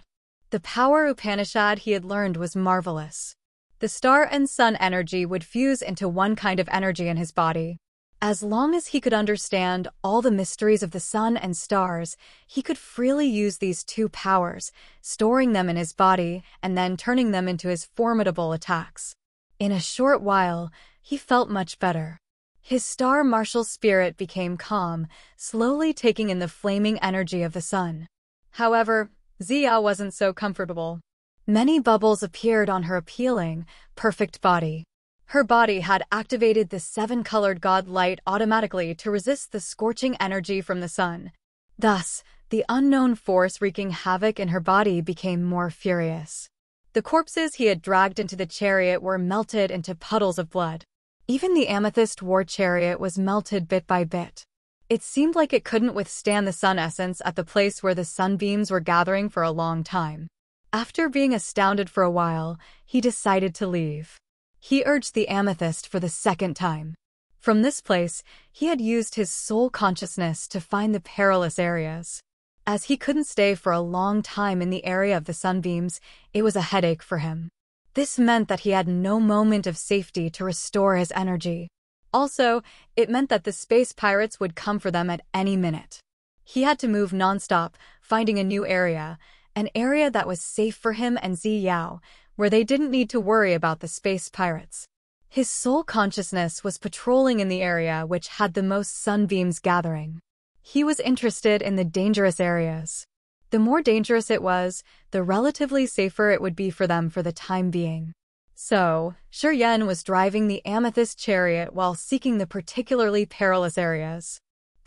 A: The power Upanishad he had learned was marvelous. The star and sun energy would fuse into one kind of energy in his body. As long as he could understand all the mysteries of the sun and stars, he could freely use these two powers, storing them in his body and then turning them into his formidable attacks. In a short while, he felt much better. His star martial spirit became calm, slowly taking in the flaming energy of the sun. However, Ziyao wasn't so comfortable. Many bubbles appeared on her appealing, perfect body. Her body had activated the seven-colored god light automatically to resist the scorching energy from the sun. Thus, the unknown force wreaking havoc in her body became more furious. The corpses he had dragged into the chariot were melted into puddles of blood. Even the amethyst war chariot was melted bit by bit. It seemed like it couldn't withstand the sun essence at the place where the sunbeams were gathering for a long time. After being astounded for a while, he decided to leave. He urged the amethyst for the second time. From this place, he had used his soul consciousness to find the perilous areas. As he couldn't stay for a long time in the area of the sunbeams, it was a headache for him. This meant that he had no moment of safety to restore his energy. Also, it meant that the space pirates would come for them at any minute. He had to move nonstop, finding a new area, an area that was safe for him and Ziyao, where they didn't need to worry about the space pirates. His soul consciousness was patrolling in the area which had the most sunbeams gathering. He was interested in the dangerous areas. The more dangerous it was, the relatively safer it would be for them for the time being. So, Shuryen was driving the amethyst chariot while seeking the particularly perilous areas.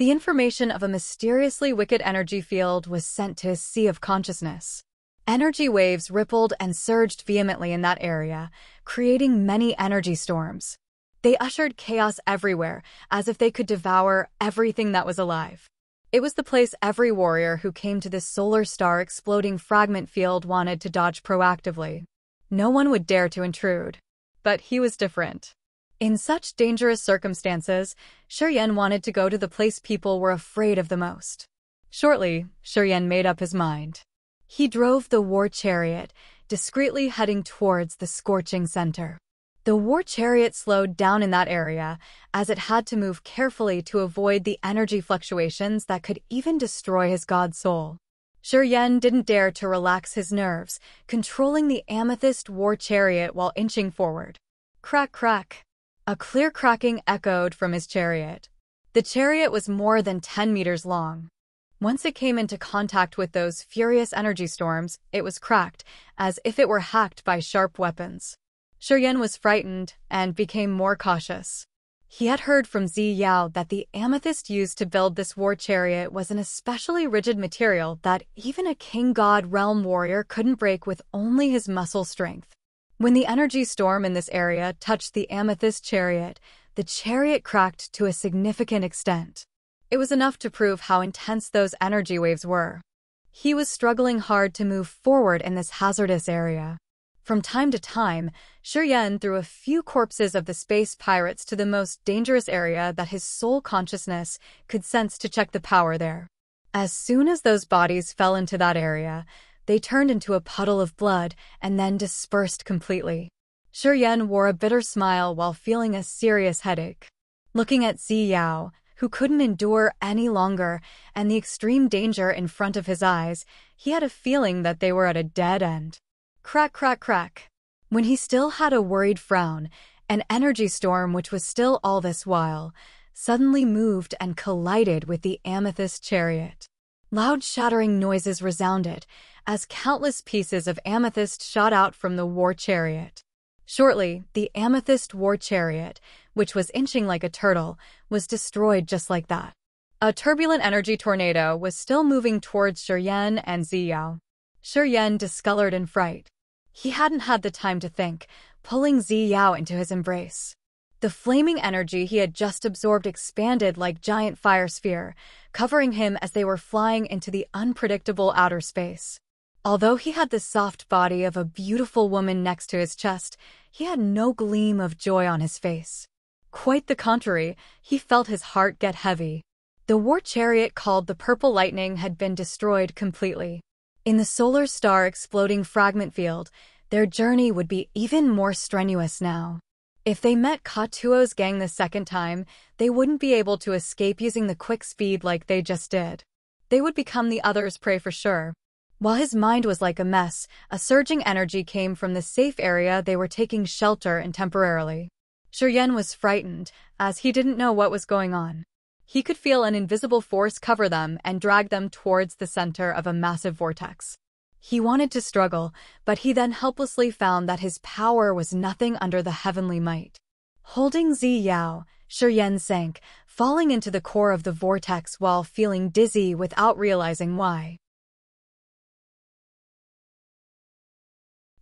A: The information of a mysteriously wicked energy field was sent to his sea of consciousness. Energy waves rippled and surged vehemently in that area, creating many energy storms. They ushered chaos everywhere, as if they could devour everything that was alive. It was the place every warrior who came to this solar star exploding fragment field wanted to dodge proactively. No one would dare to intrude. But he was different. In such dangerous circumstances, Shuryen wanted to go to the place people were afraid of the most. Shortly, Shuryen made up his mind. He drove the war chariot, discreetly heading towards the scorching center. The war chariot slowed down in that area, as it had to move carefully to avoid the energy fluctuations that could even destroy his god soul. Shuryen didn't dare to relax his nerves, controlling the amethyst war chariot while inching forward. Crack, crack. A clear cracking echoed from his chariot. The chariot was more than 10 meters long. Once it came into contact with those furious energy storms, it was cracked, as if it were hacked by sharp weapons. Shuryen was frightened and became more cautious. He had heard from Ziyao that the amethyst used to build this war chariot was an especially rigid material that even a king god realm warrior couldn't break with only his muscle strength. When the energy storm in this area touched the amethyst chariot, the chariot cracked to a significant extent. It was enough to prove how intense those energy waves were. He was struggling hard to move forward in this hazardous area. From time to time, Shiryen threw a few corpses of the space pirates to the most dangerous area that his soul consciousness could sense to check the power there. As soon as those bodies fell into that area, they turned into a puddle of blood and then dispersed completely. Shiryen wore a bitter smile while feeling a serious headache. Looking at Ziyao, who couldn't endure any longer, and the extreme danger in front of his eyes, he had a feeling that they were at a dead end. Crack, crack, crack. When he still had a worried frown, an energy storm, which was still all this while, suddenly moved and collided with the amethyst chariot. Loud shattering noises resounded as countless pieces of amethyst shot out from the war chariot. Shortly, the amethyst war chariot, which was inching like a turtle, was destroyed just like that. A turbulent energy tornado was still moving towards Shiryen and Ziyao. Shiryen discolored in fright. He hadn't had the time to think, pulling Ziyao into his embrace. The flaming energy he had just absorbed expanded like giant fire sphere, covering him as they were flying into the unpredictable outer space. Although he had the soft body of a beautiful woman next to his chest, he had no gleam of joy on his face. Quite the contrary, he felt his heart get heavy. The war chariot called the Purple Lightning had been destroyed completely. In the solar star exploding fragment field, their journey would be even more strenuous now. If they met Katuo's gang the second time, they wouldn't be able to escape using the quick speed like they just did. They would become the others' prey for sure. While his mind was like a mess, a surging energy came from the safe area they were taking shelter in temporarily. Shiryen was frightened, as he didn't know what was going on. He could feel an invisible force cover them and drag them towards the center of a massive vortex. He wanted to struggle, but he then helplessly found that his power was nothing under the heavenly might. Holding Ziyao, Shiryen sank, falling into the core of the vortex while feeling dizzy without realizing why.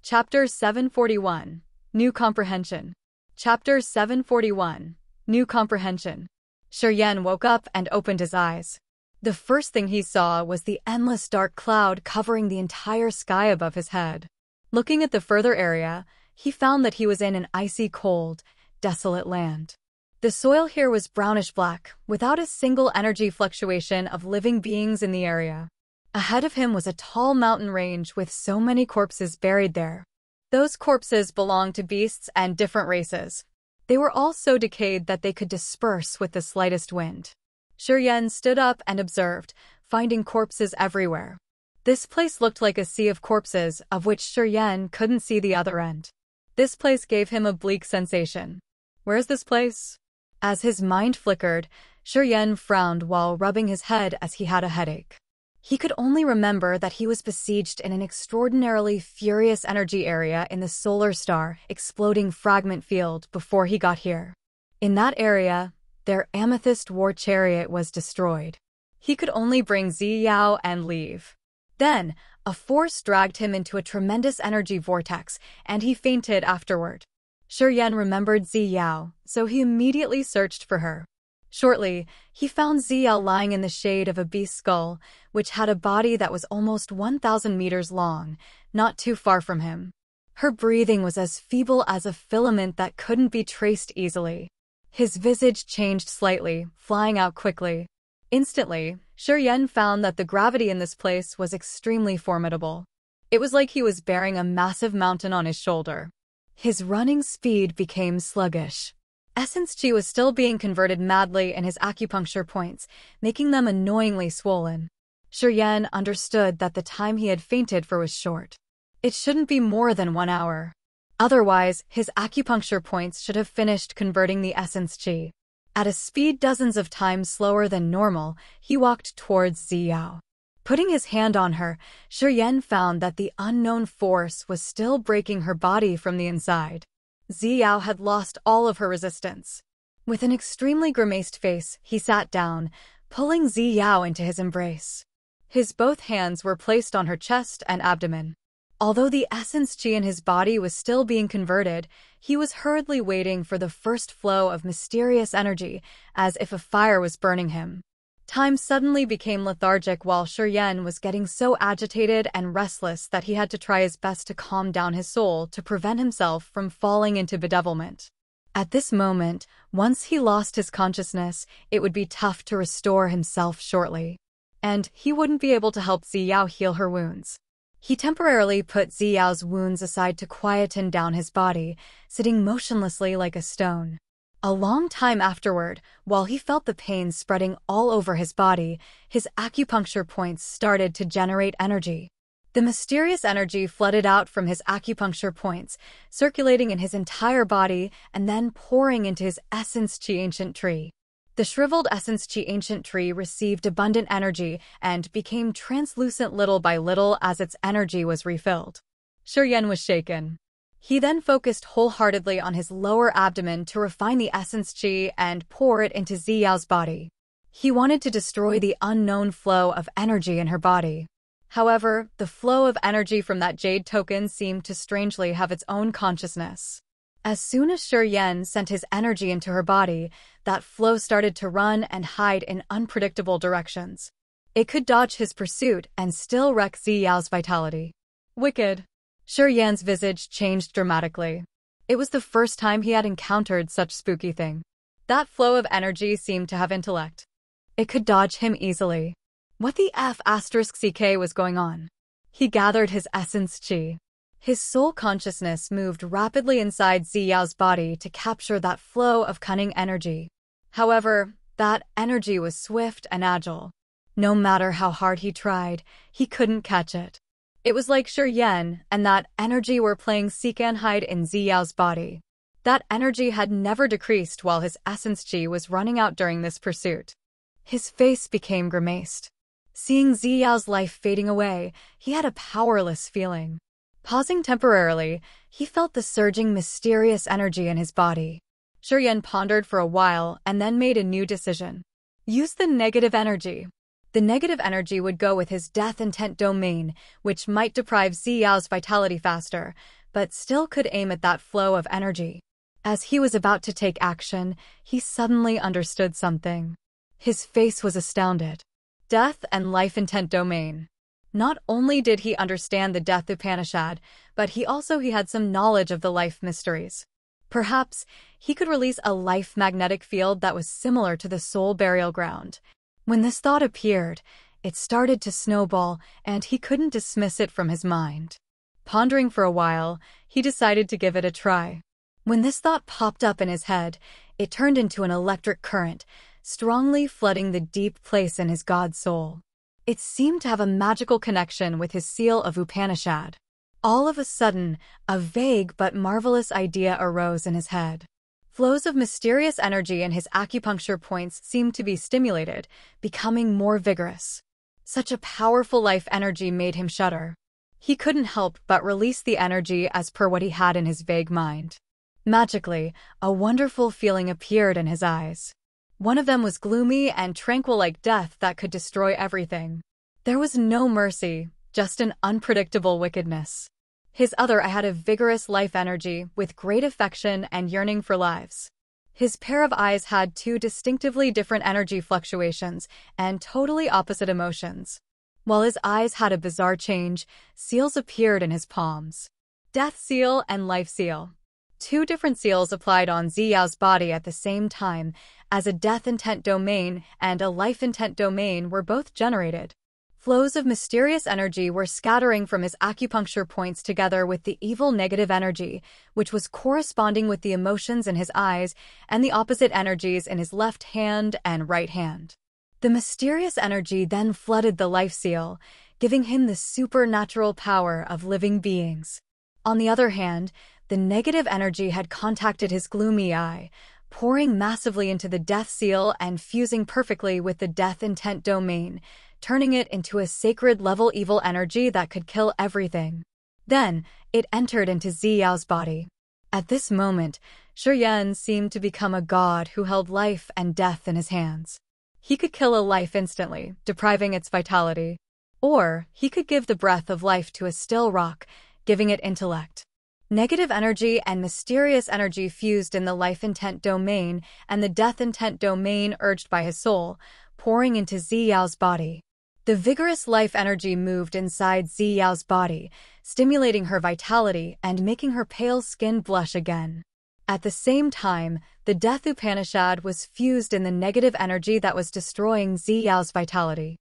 A: Chapter 741. New Comprehension. Chapter 741. New Comprehension. Shiryen woke up and opened his eyes. The first thing he saw was the endless dark cloud covering the entire sky above his head. Looking at the further area, he found that he was in an icy cold, desolate land. The soil here was brownish-black, without a single energy fluctuation of living beings in the area. Ahead of him was a tall mountain range with so many corpses buried there. Those corpses belonged to beasts and different races. They were all so decayed that they could disperse with the slightest wind. Shiryen stood up and observed, finding corpses everywhere. This place looked like a sea of corpses, of which Shiryen couldn't see the other end. This place gave him a bleak sensation. Where's this place? As his mind flickered, Shiryen frowned while rubbing his head as he had a headache. He could only remember that he was besieged in an extraordinarily furious energy area in the solar star exploding fragment field before he got here. In that area, their amethyst war chariot was destroyed. He could only bring Ziyao and leave. Then, a force dragged him into a tremendous energy vortex, and he fainted afterward. Shiryen remembered Ziyao, so he immediately searched for her. Shortly, he found Ziyao lying in the shade of a beast's skull, which had a body that was almost 1,000 meters long, not too far from him. Her breathing was as feeble as a filament that couldn't be traced easily. His visage changed slightly, flying out quickly. Instantly, Shiryen found that the gravity in this place was extremely formidable. It was like he was bearing a massive mountain on his shoulder. His running speed became sluggish. Essence Chi was still being converted madly in his acupuncture points, making them annoyingly swollen. Shiryen understood that the time he had fainted for was short. It shouldn't be more than 1 hour. Otherwise, his acupuncture points should have finished converting the Essence Chi. At a speed dozens of times slower than normal, he walked towards Ziyao. Putting his hand on her, Shiryen found that the unknown force was still breaking her body from the inside. Ziyao had lost all of her resistance. With an extremely grimaced face, he sat down, pulling Ziyao into his embrace. His both hands were placed on her chest and abdomen. Although the essence chi in his body was still being converted, he was hurriedly waiting for the first flow of mysterious energy, as if a fire was burning him. Time suddenly became lethargic while Shuryen was getting so agitated and restless that he had to try his best to calm down his soul to prevent himself from falling into bedevilment. At this moment, once he lost his consciousness, it would be tough to restore himself shortly. And he wouldn't be able to help Ziyao heal her wounds. He temporarily put Ziyao's wounds aside to quieten down his body, sitting motionlessly like a stone. A long time afterward, while he felt the pain spreading all over his body, his acupuncture points started to generate energy. The mysterious energy flooded out from his acupuncture points, circulating in his entire body and then pouring into his essence chi ancient tree. The shriveled essence chi ancient tree received abundant energy and became translucent little by little as its energy was refilled. Shuryen was shaken. He then focused wholeheartedly on his lower abdomen to refine the essence chi and pour it into Ziyao's body. He wanted to destroy the unknown flow of energy in her body. However, the flow of energy from that jade token seemed to strangely have its own consciousness. As soon as Shuryen sent his energy into her body, that flow started to run and hide in unpredictable directions. It could dodge his pursuit and still wreck Ziyao's vitality. Wicked. Shuryen's visage changed dramatically. It was the first time he had encountered such spooky thing. That flow of energy seemed to have intellect. It could dodge him easily. What the F***ck was going on? He gathered his essence chi. His soul consciousness moved rapidly inside Ziyao's body to capture that flow of cunning energy. However, that energy was swift and agile. No matter how hard he tried, he couldn't catch it. It was like Shuryen and that energy were playing seek and hide in Ziyao's body. That energy had never decreased while his essence chi was running out during this pursuit. His face became grimaced. Seeing Ziyao's life fading away, he had a powerless feeling. Pausing temporarily, he felt the surging mysterious energy in his body. Shuryen pondered for a while and then made a new decision. Use the negative energy. The negative energy would go with his death intent domain, which might deprive Ziyao's vitality faster, but still could aim at that flow of energy. As he was about to take action, he suddenly understood something. His face was astounded. Death and life intent domain. Not only did he understand the death Upanishad, but he had some knowledge of the life mysteries. Perhaps he could release a life magnetic field that was similar to the soul burial ground. When this thought appeared, it started to snowball, and he couldn't dismiss it from his mind. Pondering for a while, he decided to give it a try. When this thought popped up in his head, it turned into an electric current, strongly flooding the deep place in his god soul. It seemed to have a magical connection with his seal of Upanishad. All of a sudden, a vague but marvelous idea arose in his head. Flows of mysterious energy in his acupuncture points seemed to be stimulated, becoming more vigorous. Such a powerful life energy made him shudder. He couldn't help but release the energy as per what he had in his vague mind. Magically, a wonderful feeling appeared in his eyes. One of them was gloomy and tranquil like death that could destroy everything. There was no mercy, just an unpredictable wickedness. His other eye had a vigorous life energy with great affection and yearning for lives. His pair of eyes had two distinctively different energy fluctuations and totally opposite emotions. While his eyes had a bizarre change, seals appeared in his palms. Death seal and life seal. Two different seals applied on Ziyao's body at the same time, as a death intent domain and a life intent domain were both generated. Flows of mysterious energy were scattering from his acupuncture points together with the evil negative energy, which was corresponding with the emotions in his eyes and the opposite energies in his left hand and right hand. The mysterious energy then flooded the life seal, giving him the supernatural power of living beings. On the other hand, the negative energy had contacted his gloomy eye, pouring massively into the death seal and fusing perfectly with the death intent domain, turning it into a sacred level evil energy that could kill everything. Then, it entered into Ziyao's body. At this moment, Yan seemed to become a god who held life and death in his hands. He could kill a life instantly, depriving its vitality. Or he could give the breath of life to a still rock, giving it intellect. Negative energy and mysterious energy fused in the life intent domain and the death intent domain urged by his soul, pouring into Ziyao's body. The vigorous life energy moved inside Ziyao's body, stimulating her vitality and making her pale skin blush again. At the same time, the death Upanishad was fused in the negative energy that was destroying Ziyao's vitality.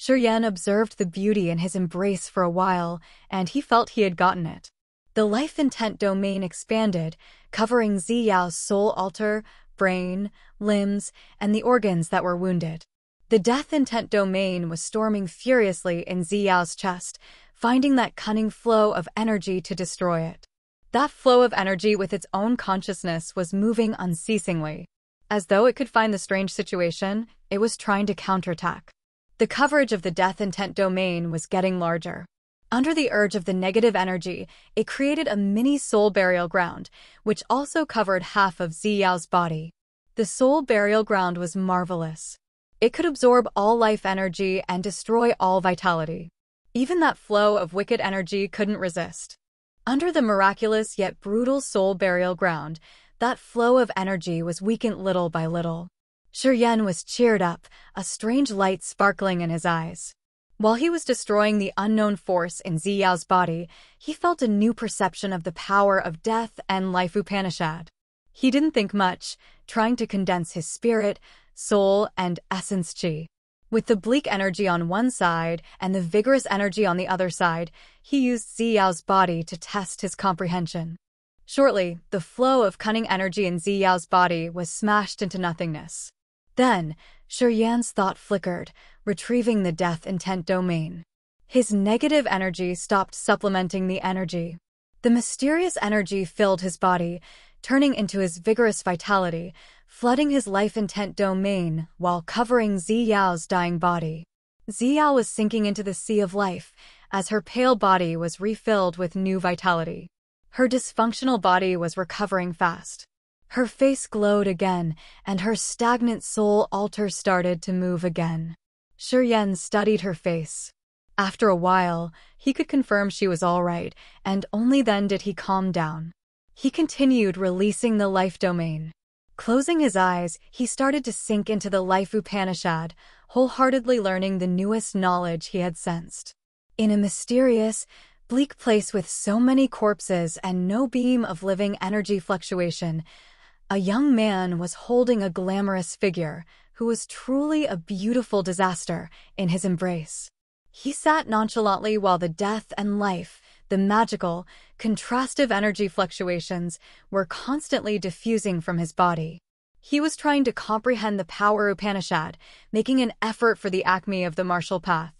A: Yan observed the beauty in his embrace for a while, and he felt he had gotten it. The life intent domain expanded, covering Ziyao's soul altar, brain, limbs, and the organs that were wounded. The death intent domain was storming furiously in Ziyao's chest, finding that cunning flow of energy to destroy it. That flow of energy with its own consciousness was moving unceasingly. As though it could find the strange situation, it was trying to counterattack. The coverage of the death intent domain was getting larger. Under the urge of the negative energy, it created a mini soul burial ground, which also covered half of Ziyao's body. The soul burial ground was marvelous. It could absorb all life energy and destroy all vitality. Even that flow of wicked energy couldn't resist. Under the miraculous yet brutal soul burial ground, that flow of energy was weakened little by little. Yan was cheered up, a strange light sparkling in his eyes. While he was destroying the unknown force in Ziyao's body, he felt a new perception of the power of death and life Upanishad. He didn't think much, trying to condense his spirit, soul, and essence chi. With the bleak energy on one side and the vigorous energy on the other side, he used Ziyao's body to test his comprehension. Shortly, the flow of cunning energy in Ziyao's body was smashed into nothingness. Then, Yan's thought flickered, retrieving the death intent domain. His negative energy stopped supplementing the energy. The mysterious energy filled his body, turning into his vigorous vitality, flooding his life intent domain while covering Ziyao's dying body. Ziyao was sinking into the sea of life as her pale body was refilled with new vitality. Her dysfunctional body was recovering fast. Her face glowed again, and her stagnant soul altar started to move again. Yan studied her face. After a while, he could confirm she was all right, and only then did he calm down. He continued releasing the life domain. Closing his eyes, he started to sink into the life Upanishad, wholeheartedly learning the newest knowledge he had sensed. In a mysterious, bleak place with so many corpses and no beam of living energy fluctuation, a young man was holding a glamorous figure who was truly a beautiful disaster in his embrace. He sat nonchalantly while the death and life, the magical, contrastive energy fluctuations, were constantly diffusing from his body. He was trying to comprehend the power Upanishad, making an effort for the acme of the martial path.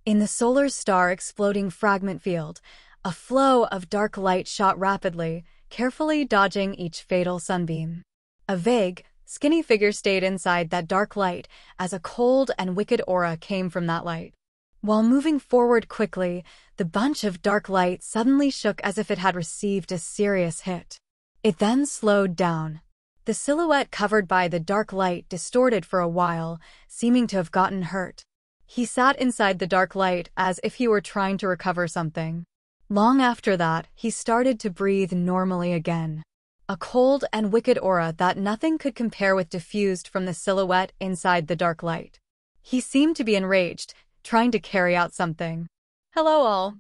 A: In the solar star exploding fragment field, a flow of dark light shot rapidly, carefully dodging each fatal sunbeam. A vague, skinny figure stayed inside that dark light as a cold and wicked aura came from that light. While moving forward quickly, the bunch of dark light suddenly shook as if it had received a serious hit. It then slowed down. The silhouette covered by the dark light distorted for a while, seeming to have gotten hurt. He sat inside the dark light as if he were trying to recover something. Long after that, he started to breathe normally again. A cold and wicked aura that nothing could compare with diffused from the silhouette inside the dark light. He seemed to be enraged, trying to carry out something. Hello all.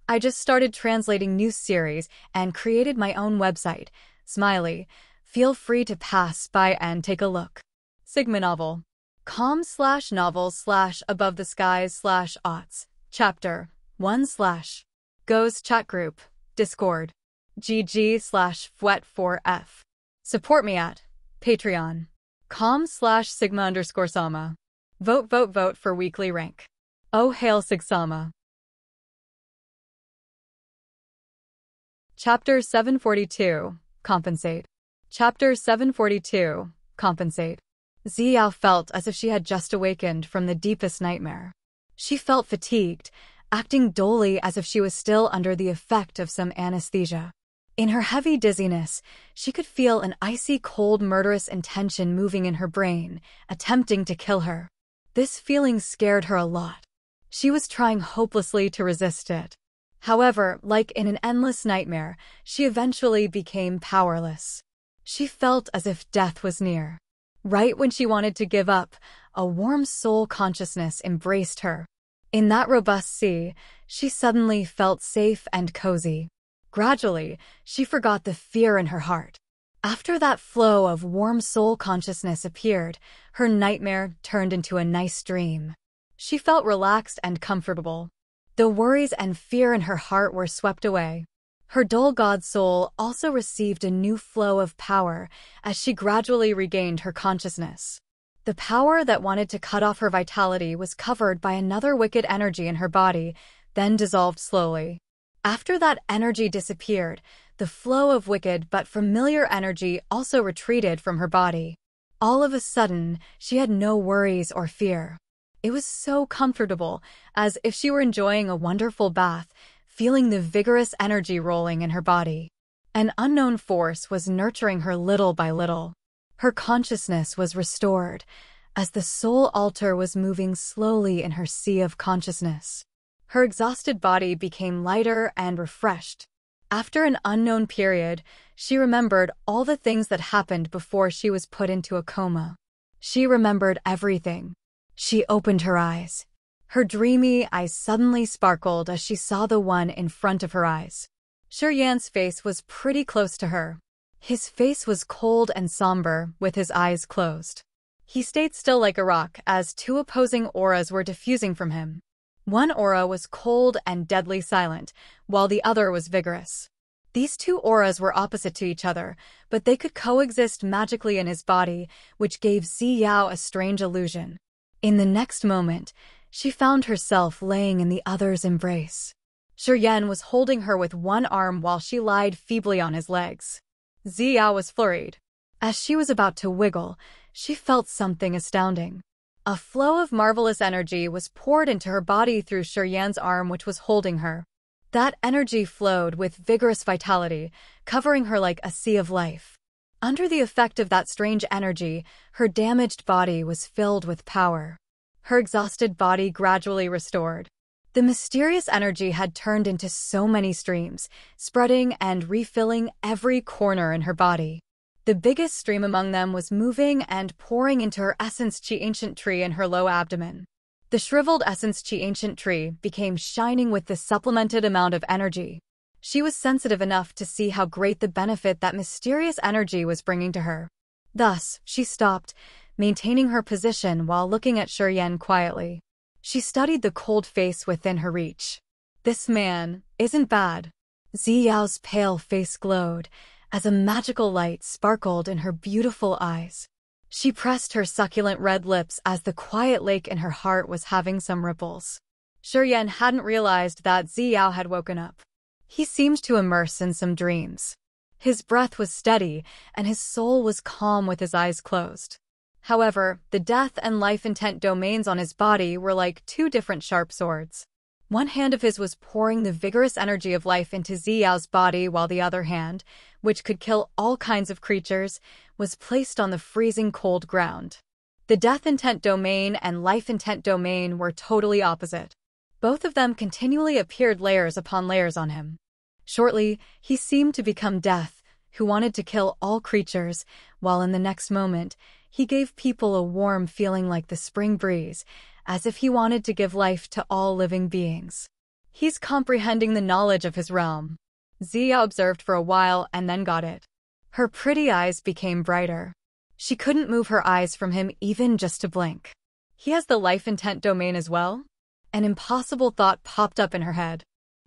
A: I just started translating new series and created my own website, Smiley. Feel free to pass by and take a look. Sigma novel. com/novel/above the skies/aughts. Chapter 1/ Goes chat group. Discord. GG/Fwet4F. Support me at Patreon. com/Sigma_Sama. Vote for weekly rank. Oh hail Sig Sama. Chapter 742. Compensate. Chapter 742. Compensate. Ziyao felt as if she had just awakened from the deepest nightmare. She felt fatigued, acting dully as if she was still under the effect of some anesthesia. In her heavy dizziness, she could feel an icy cold murderous intention moving in her brain, attempting to kill her. This feeling scared her a lot. She was trying hopelessly to resist it. However, like in an endless nightmare, she eventually became powerless. She felt as if death was near. Right when she wanted to give up, a warm soul consciousness embraced her. In that robust sea, she suddenly felt safe and cozy. Gradually, she forgot the fear in her heart. After that flow of warm soul consciousness appeared, her nightmare turned into a nice dream. She felt relaxed and comfortable. The worries and fear in her heart were swept away. Her dull god soul also received a new flow of power as she gradually regained her consciousness. The power that wanted to cut off her vitality was covered by another wicked energy in her body, then dissolved slowly. After that energy disappeared, the flow of wicked but familiar energy also retreated from her body. All of a sudden, she had no worries or fear. It was so comfortable, as if she were enjoying a wonderful bath, feeling the vigorous energy rolling in her body. An unknown force was nurturing her little by little. Her consciousness was restored, as the soul altar was moving slowly in her sea of consciousness. Her exhausted body became lighter and refreshed. After an unknown period, she remembered all the things that happened before she was put into a coma. She remembered everything. She opened her eyes. Her dreamy eyes suddenly sparkled as she saw the one in front of her eyes. Shiryan's face was pretty close to her. His face was cold and somber, with his eyes closed. He stayed still like a rock as two opposing auras were diffusing from him. One aura was cold and deadly silent, while the other was vigorous. These two auras were opposite to each other, but they could coexist magically in his body, which gave Ziyao a strange illusion. In the next moment, she found herself laying in the other's embrace. Shiryan was holding her with one arm while she lied feebly on his legs. Ziyao was flurried. As she was about to wiggle, she felt something astounding. A flow of marvelous energy was poured into her body through Shiryan's arm, which was holding her. That energy flowed with vigorous vitality, covering her like a sea of life. Under the effect of that strange energy, her damaged body was filled with power. Her exhausted body gradually restored. The mysterious energy had turned into so many streams, spreading and refilling every corner in her body. The biggest stream among them was moving and pouring into her essence chi ancient tree in her low abdomen. The shriveled essence chi ancient tree became shining with the supplemented amount of energy. She was sensitive enough to see how great the benefit that mysterious energy was bringing to her. Thus, she stopped, maintaining her position while looking at Shiryan quietly. She studied the cold face within her reach. This man isn't bad. Ziyao's pale face glowed, as a magical light sparkled in her beautiful eyes. She pressed her succulent red lips as the quiet lake in her heart was having some ripples. Shiryan hadn't realized that Ziyao had woken up. He seemed to immerse in some dreams. His breath was steady, and his soul was calm with his eyes closed. However, the death and life intent domains on his body were like two different sharp swords. One hand of his was pouring the vigorous energy of life into Ziyao's body, while the other hand, which could kill all kinds of creatures, was placed on the freezing cold ground. The death intent domain and life intent domain were totally opposite. Both of them continually appeared layers upon layers on him. Shortly, he seemed to become death, who wanted to kill all creatures, while in the next moment, he gave people a warm feeling like the spring breeze, as if he wanted to give life to all living beings. He's comprehending the knowledge of his realm. Ziyao observed for a while and then got it. Her pretty eyes became brighter. She couldn't move her eyes from him even just to blink. He has the life intent domain as well? An impossible thought popped up in her head.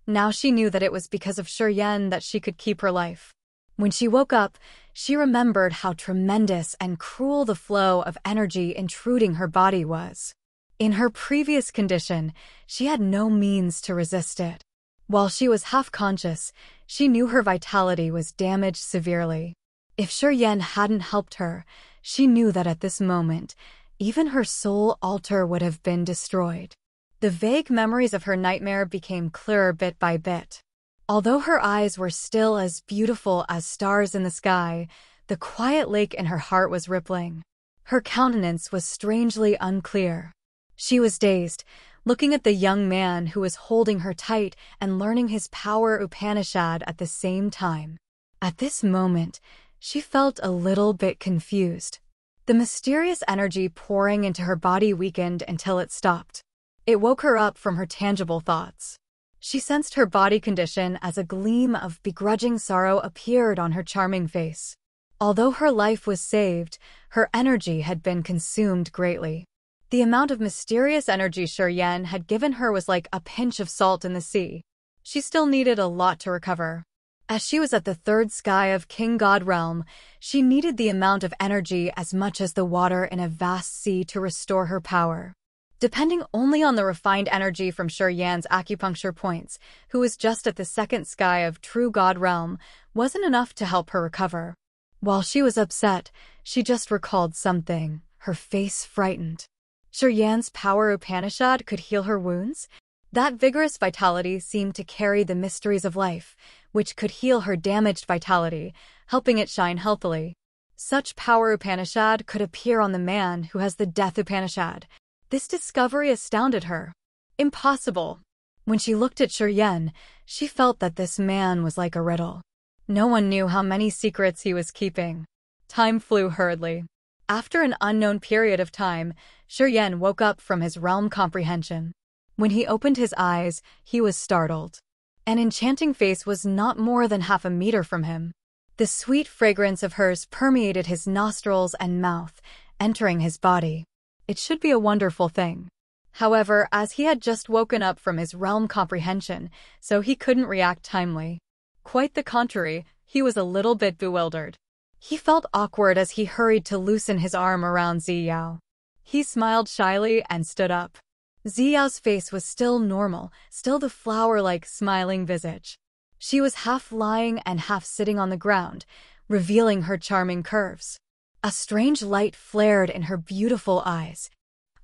A: Now she knew that it was because of Shiryan that she could keep her life. When she woke up, she remembered how tremendous and cruel the flow of energy intruding her body was. In her previous condition, she had no means to resist it. While she was half-conscious, she knew her vitality was damaged severely. If Shiryan hadn't helped her, she knew that at this moment, even her soul altar would have been destroyed. The vague memories of her nightmare became clearer bit by bit. Although her eyes were still as beautiful as stars in the sky, the quiet lake in her heart was rippling. Her countenance was strangely unclear. She was dazed, looking at the young man who was holding her tight and learning his power Upanishad at the same time. At this moment, she felt a little bit confused. The mysterious energy pouring into her body weakened until it stopped. It woke her up from her tangible thoughts. She sensed her body condition as a gleam of begrudging sorrow appeared on her charming face. Although her life was saved, her energy had been consumed greatly. The amount of mysterious energy Serene had given her was like a pinch of salt in the sea. She still needed a lot to recover. As she was at the third sky of King God realm, she needed the amount of energy as much as the water in a vast sea to restore her power. Depending only on the refined energy from Serene's acupuncture points, who was just at the second sky of True God realm, wasn't enough to help her recover. While she was upset, she just recalled something, her face frightened. Serene's power Upanishad could heal her wounds? That vigorous vitality seemed to carry the mysteries of life, which could heal her damaged vitality, helping it shine healthily. Such power Upanishad could appear on the man who has the death Upanishad. This discovery astounded her. Impossible. When she looked at Serene, she felt that this man was like a riddle. No one knew how many secrets he was keeping. Time flew hurriedly. After an unknown period of time, Serene woke up from his realm comprehension. When he opened his eyes, he was startled. An enchanting face was not more than half a meter from him. The sweet fragrance of hers permeated his nostrils and mouth, entering his body. It should be a wonderful thing. However, as he had just woken up from his realm comprehension, so he couldn't react timely. Quite the contrary, he was a little bit bewildered. He felt awkward as he hurried to loosen his arm around Ziyao. He smiled shyly and stood up. Ziyao's face was still normal, still the flower-like smiling visage. She was half lying and half sitting on the ground, revealing her charming curves. A strange light flared in her beautiful eyes.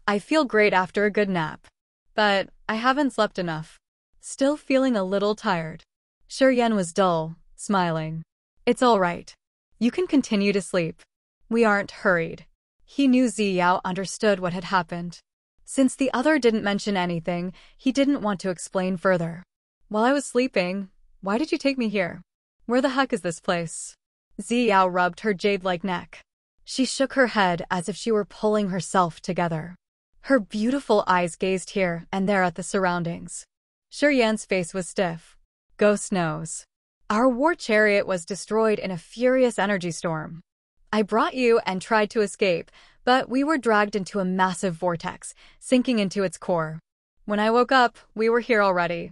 A: I feel great after a good nap. But I haven't slept enough. Still feeling a little tired. Serene was dull, smiling. It's all right. You can continue to sleep. We aren't hurried. He knew Ziyao understood what had happened. Since the other didn't mention anything, he didn't want to explain further. While I was sleeping, why did you take me here? Where the heck is this place? Ziyao rubbed her jade-like neck. She shook her head as if she were pulling herself together. Her beautiful eyes gazed here and there at the surroundings. Serene's face was stiff. Ghost knows. Our war chariot was destroyed in a furious energy storm. I brought you and tried to escape, but we were dragged into a massive vortex, sinking into its core. When I woke up, we were here already.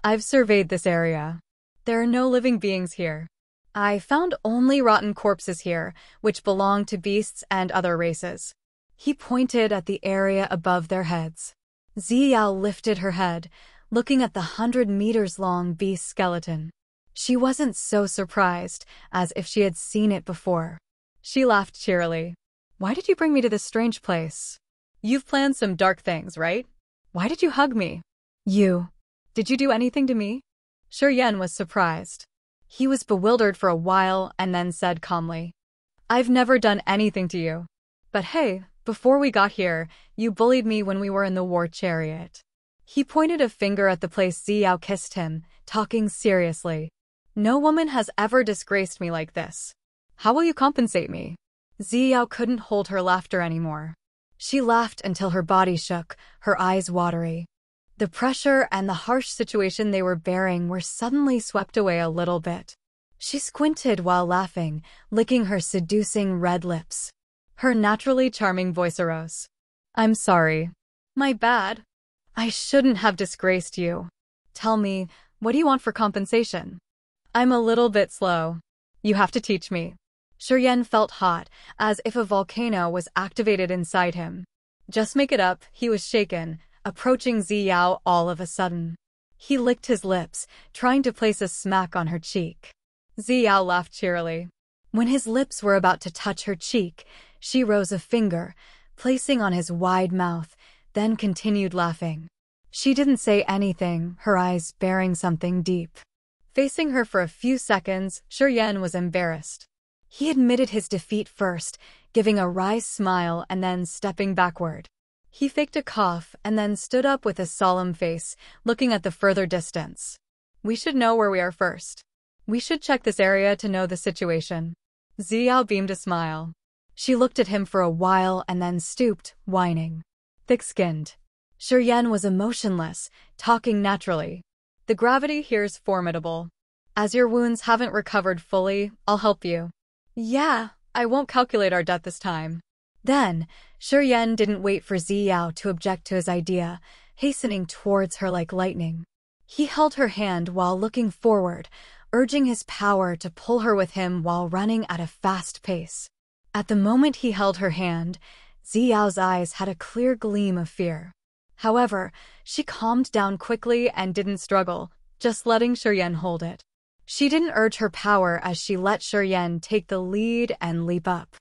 A: I've surveyed this area. There are no living beings here. I found only rotten corpses here, which belong to beasts and other races. He pointed at the area above their heads. Ziyao lifted her head, looking at the 100-meters-long beast skeleton. She wasn't so surprised, as if she had seen it before. She laughed cheerily. Why did you bring me to this strange place? You've planned some dark things, right? Why did you hug me? Did you do anything to me? Serene was surprised. He was bewildered for a while and then said calmly, I've never done anything to you. But hey, before we got here, you bullied me when we were in the war chariot. He pointed a finger at the place Ziyao kissed him, talking seriously. No woman has ever disgraced me like this. How will you compensate me? Ziyao couldn't hold her laughter anymore. She laughed until her body shook, her eyes watery. The pressure and the harsh situation they were bearing were suddenly swept away a little bit. She squinted while laughing, licking her seducing red lips. Her naturally charming voice arose. I'm sorry. My bad. I shouldn't have disgraced you. Tell me, what do you want for compensation? I'm a little bit slow. You have to teach me. Serene felt hot, as if a volcano was activated inside him. Just make it up, he was shaken, approaching Ziyao all of a sudden. He licked his lips, trying to place a smack on her cheek. Ziyao laughed cheerily. When his lips were about to touch her cheek, she rose a finger, placing on his wide mouth, then continued laughing. She didn't say anything, her eyes bearing something deep. Facing her for a few seconds, Shuryen was embarrassed. He admitted his defeat first, giving a wry smile and then stepping backward. He faked a cough and then stood up with a solemn face, looking at the further distance. We should know where we are first. We should check this area to know the situation. Ziyao beamed a smile. She looked at him for a while and then stooped, whining. Thick-skinned. Shuryen was emotionless, talking naturally. The gravity here's formidable. As your wounds haven't recovered fully, I'll help you. Yeah, I won't calculate our debt this time. Then, Shuryen didn't wait for Ziyao to object to his idea, hastening towards her like lightning. He held her hand while looking forward, urging his power to pull her with him while running at a fast pace. At the moment he held her hand, Ziyao's eyes had a clear gleam of fear. However, she calmed down quickly and didn't struggle, just letting Shuryen hold it. She didn't urge her power as she let Shuryen take the lead and leap up.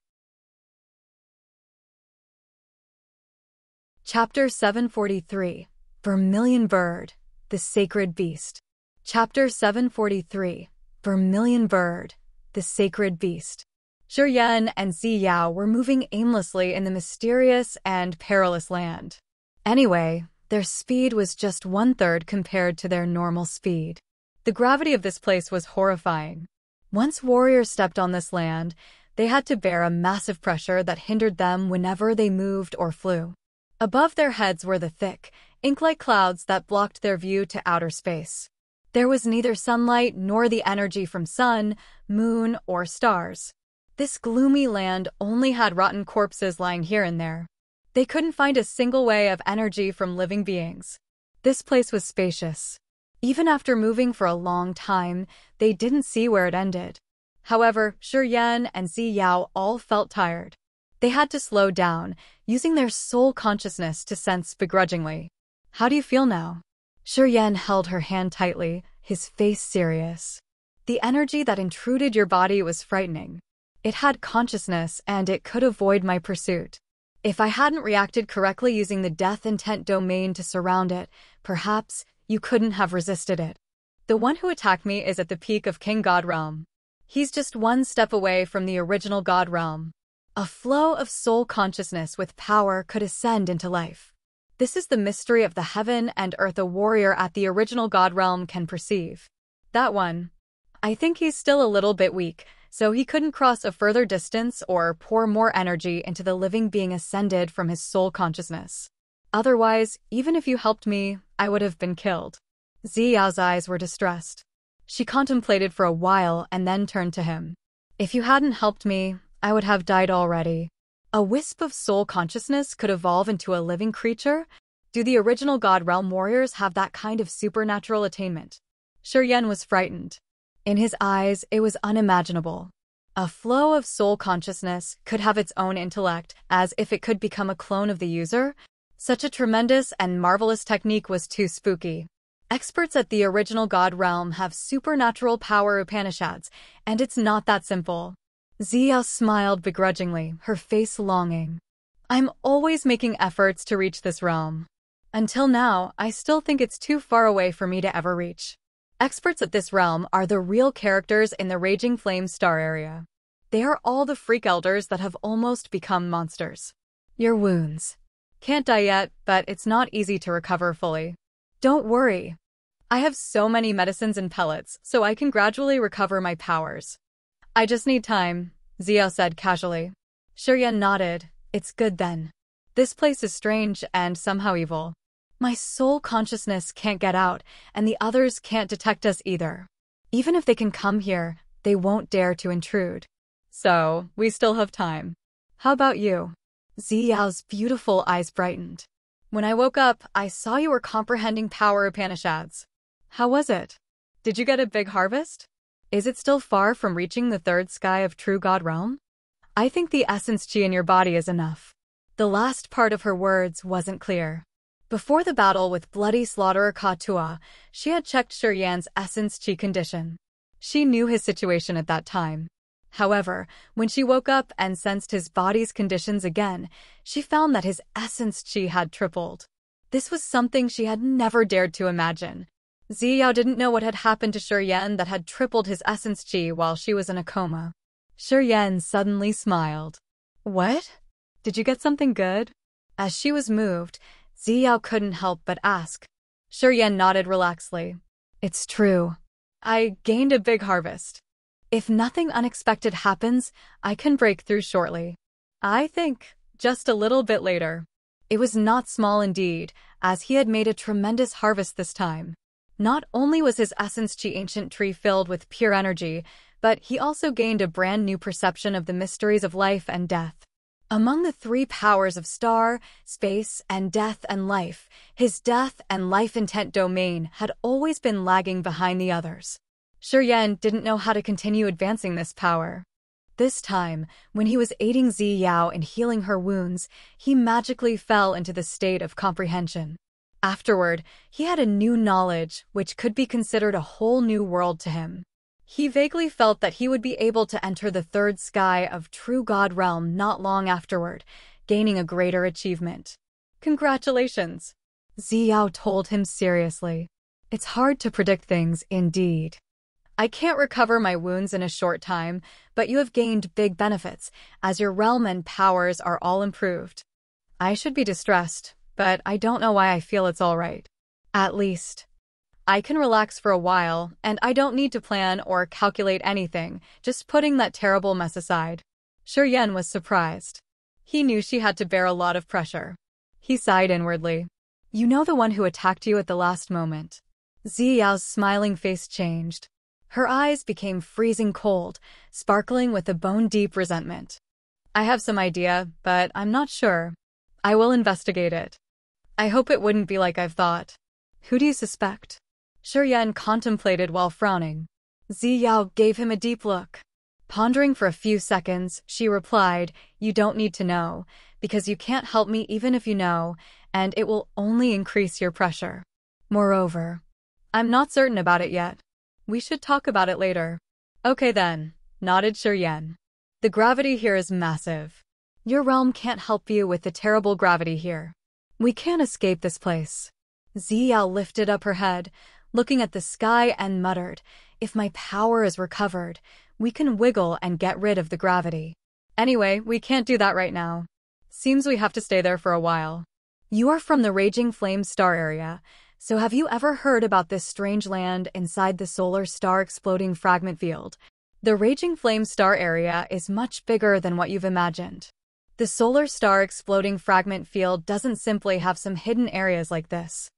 A: Chapter 743, Vermilion Bird, the Sacred Beast. Chapter 743, Vermilion Bird, the Sacred Beast. Shuryen and Ziyao were moving aimlessly in the mysterious and perilous land. Anyway, their speed was just 1/3 compared to their normal speed. The gravity of this place was horrifying. Once warriors stepped on this land, they had to bear a massive pressure that hindered them whenever they moved or flew. Above their heads were the thick, ink-like clouds that blocked their view to outer space. There was neither sunlight nor the energy from sun, moon, or stars. This gloomy land only had rotten corpses lying here and there. They couldn't find a single way of energy from living beings. This place was spacious. Even after moving for a long time, they didn't see where it ended. However, Shuryen and Ziyao all felt tired. They had to slow down, using their soul consciousness to sense begrudgingly. How do you feel now? Shuryen held her hand tightly, his face serious. The energy that intruded your body was frightening. It had consciousness and it could avoid my pursuit. If I hadn't reacted correctly using the death intent domain to surround it, perhaps you couldn't have resisted it. The one who attacked me is at the peak of King God Realm. He's just one step away from the original God Realm. A flow of soul consciousness with power could ascend into life. This is the mystery of the heaven and earth a warrior at the original God Realm can perceive. That one. I think he's still a little bit weak, so he couldn't cross a further distance or pour more energy into the living being ascended from his soul consciousness. Otherwise, even if you helped me, I would have been killed. Ziyao's eyes were distressed. She contemplated for a while and then turned to him. If you hadn't helped me, I would have died already. A wisp of soul consciousness could evolve into a living creature? Do the original God Realm warriors have that kind of supernatural attainment? Shuryen was frightened. In his eyes, it was unimaginable. A flow of soul consciousness could have its own intellect, as if it could become a clone of the user. Such a tremendous and marvelous technique was too spooky. Experts at the original God Realm have supernatural power Upanishads, and it's not that simple. Ziyao smiled begrudgingly, her face longing. I'm always making efforts to reach this realm. Until now, I still think it's too far away for me to ever reach. Experts at this realm are the real characters in the Raging Flame Star area. They are all the freak elders that have almost become monsters. Your wounds. Can't die yet, but it's not easy to recover fully. Don't worry. I have so many medicines and pellets, so I can gradually recover my powers. I just need time, Ziyao said casually. Shuryen nodded. It's good then. This place is strange and somehow evil. My soul consciousness can't get out, and the others can't detect us either. Even if they can come here, they won't dare to intrude. So, we still have time. How about you? Ziyao's beautiful eyes brightened. When I woke up, I saw you were comprehending power Upanishads. How was it? Did you get a big harvest? Is it still far from reaching the third sky of true God Realm? I think the essence chi in your body is enough. The last part of her words wasn't clear. Before the battle with bloody slaughterer Katua, she had checked Shuryen's essence chi condition. She knew his situation at that time. However, when she woke up and sensed his body's conditions again, she found that his essence chi had tripled. This was something she had never dared to imagine. Ziyao didn't know what had happened to Shi Yan that had tripled his essence chi while she was in a coma. Shi Yan suddenly smiled. What? Did you get something good? As she was moved, Ziyao couldn't help but ask. Shi Yan nodded relaxedly. It's true. I gained a big harvest. If nothing unexpected happens, I can break through shortly. I think, just a little bit later. It was not small indeed, as he had made a tremendous harvest this time. Not only was his essence chi ancient tree filled with pure energy, but he also gained a brand new perception of the mysteries of life and death. Among the three powers of star, space, and death and life, his death and life intent domain had always been lagging behind the others. Shi Yan didn't know how to continue advancing this power. This time, when he was aiding Ziyao in healing her wounds, he magically fell into the state of comprehension. Afterward, he had a new knowledge which could be considered a whole new world to him. He vaguely felt that he would be able to enter the third sky of true God realm not long afterward, gaining a greater achievement. Congratulations, Ziyao told him seriously. It's hard to predict things, indeed. I can't recover my wounds in a short time, but you have gained big benefits, as your realm and powers are all improved. I should be distressed, but I don't know why I feel it's all right. At least, I can relax for a while, and I don't need to plan or calculate anything, just putting that terrible mess aside. Shi Yan was surprised. He knew she had to bear a lot of pressure. He sighed inwardly. You know the one who attacked you at the last moment. Ziyao's smiling face changed. Her eyes became freezing cold, sparkling with a bone-deep resentment. I have some idea, but I'm not sure. I will investigate it. I hope it wouldn't be like I've thought. Who do you suspect? Shi Yan contemplated while frowning. Ziyao gave him a deep look. Pondering for a few seconds, she replied, You don't need to know, because you can't help me even if you know, and it will only increase your pressure. Moreover, I'm not certain about it yet. We should talk about it later. Okay then, nodded Shi Yan. The gravity here is massive. Your realm can't help you with the terrible gravity here. We can't escape this place. Ziyao lifted up her head, looking at the sky and muttered, If my power is recovered, we can wiggle and get rid of the gravity. Anyway, we can't do that right now. Seems we have to stay there for a while. You are from the Raging Flame Star area, so have you ever heard about this strange land inside the solar star exploding fragment field? The Raging Flame Star area is much bigger than what you've imagined. The solar star exploding fragment field doesn't simply have some hidden areas like this.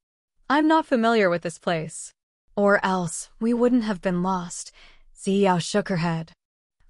A: I'm not familiar with this place. Or else, we wouldn't have been lost. Ziyao shook her head.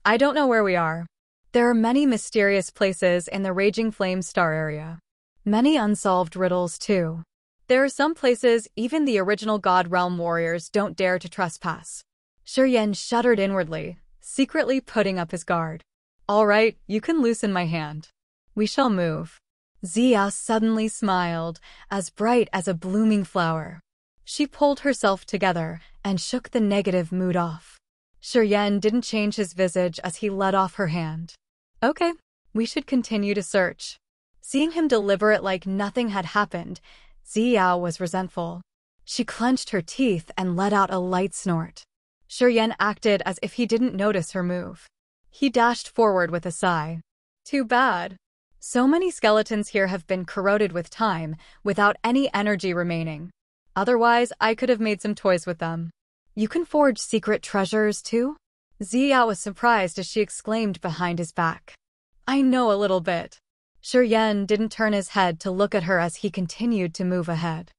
A: I don't know where we are. There are many mysterious places in the Raging Flame Star area. Many unsolved riddles, too. There are some places even the original God Realm warriors don't dare to trespass. Shi Yan shuddered inwardly, secretly putting up his guard. All right, you can loosen my hand. We shall move. Ziyao suddenly smiled, as bright as a blooming flower. She pulled herself together and shook the negative mood off. Shi Yan didn't change his visage as he let off her hand. Okay, we should continue to search. Seeing him deliver it like nothing had happened, Ziyao was resentful. She clenched her teeth and let out a light snort. Shi Yan acted as if he didn't notice her move. He dashed forward with a sigh. Too bad. So many skeletons here have been corroded with time, without any energy remaining. Otherwise, I could have made some toys with them. You can forge secret treasures, too? Ziyao was surprised as she exclaimed behind his back. I know a little bit. Shi Yan didn't turn his head to look at her as he continued to move ahead.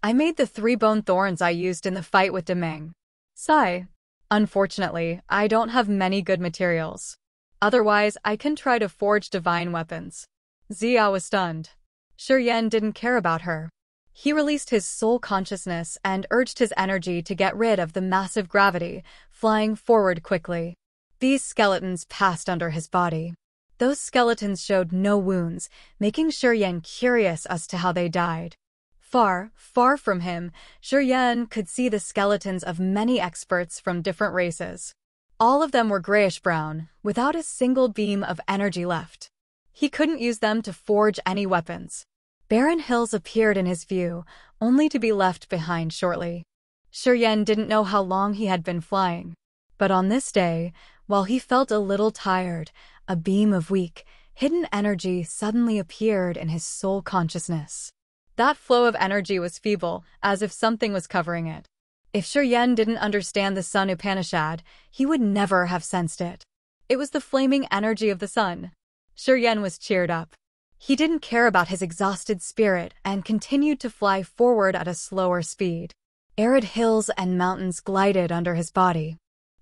A: I made the 3 bone thorns I used in the fight with Demeng. Sigh. Unfortunately, I don't have many good materials. Otherwise, I can try to forge divine weapons. Ziyao was stunned. Shi Yan didn't care about her. He released his soul consciousness and urged his energy to get rid of the massive gravity, flying forward quickly. These skeletons passed under his body. Those skeletons showed no wounds, making Shi Yan curious as to how they died. Far, far from him, Shi Yan could see the skeletons of many experts from different races. All of them were grayish-brown, without a single beam of energy left. He couldn't use them to forge any weapons. Barren hills appeared in his view, only to be left behind shortly. Yen didn't know how long he had been flying. But on this day, while he felt a little tired, a beam of weak, hidden energy suddenly appeared in his soul consciousness. That flow of energy was feeble, as if something was covering it. If Yen didn't understand the sun Upanishad, he would never have sensed it. It was the flaming energy of the sun. Yen was cheered up. He didn't care about his exhausted spirit and continued to fly forward at a slower speed. Arid hills and mountains glided under his body.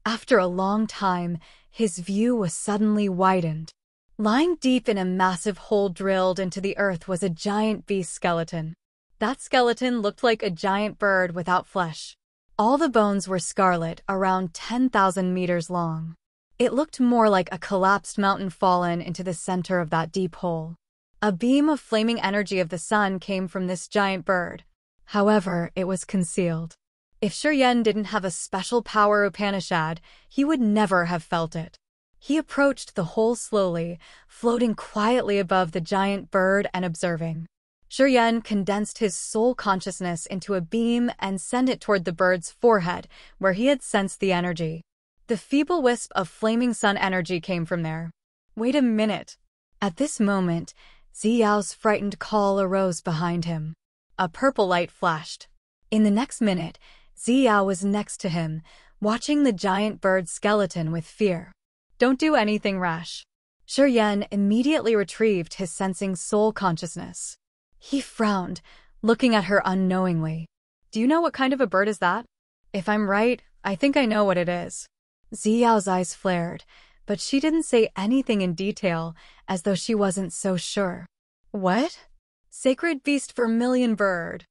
A: After a long time, his view was suddenly widened. Lying deep in a massive hole drilled into the earth was a giant beast skeleton. That skeleton looked like a giant bird without flesh. All the bones were scarlet, around 10,000 meters long. It looked more like a collapsed mountain fallen into the center of that deep hole. A beam of flaming energy of the sun came from this giant bird. However, it was concealed. If Yen didn't have a special power Upanishad, he would never have felt it. He approached the hole slowly, floating quietly above the giant bird and observing. Yen condensed his soul consciousness into a beam and sent it toward the bird's forehead, where he had sensed the energy. The feeble wisp of flaming sun energy came from there. Wait a minute. At this moment, Ziyao's frightened call arose behind him. A purple light flashed. In the next minute, Ziyao was next to him, watching the giant bird skeleton with fear. Don't do anything rash. Yen immediately retrieved his sensing soul consciousness. He frowned, looking at her unknowingly. Do you know what kind of a bird is that? If I'm right, I think I know what it is. Ziyao's eyes flared, but she didn't say anything in detail, as though she wasn't so sure. What? Sacred beast Vermilion bird.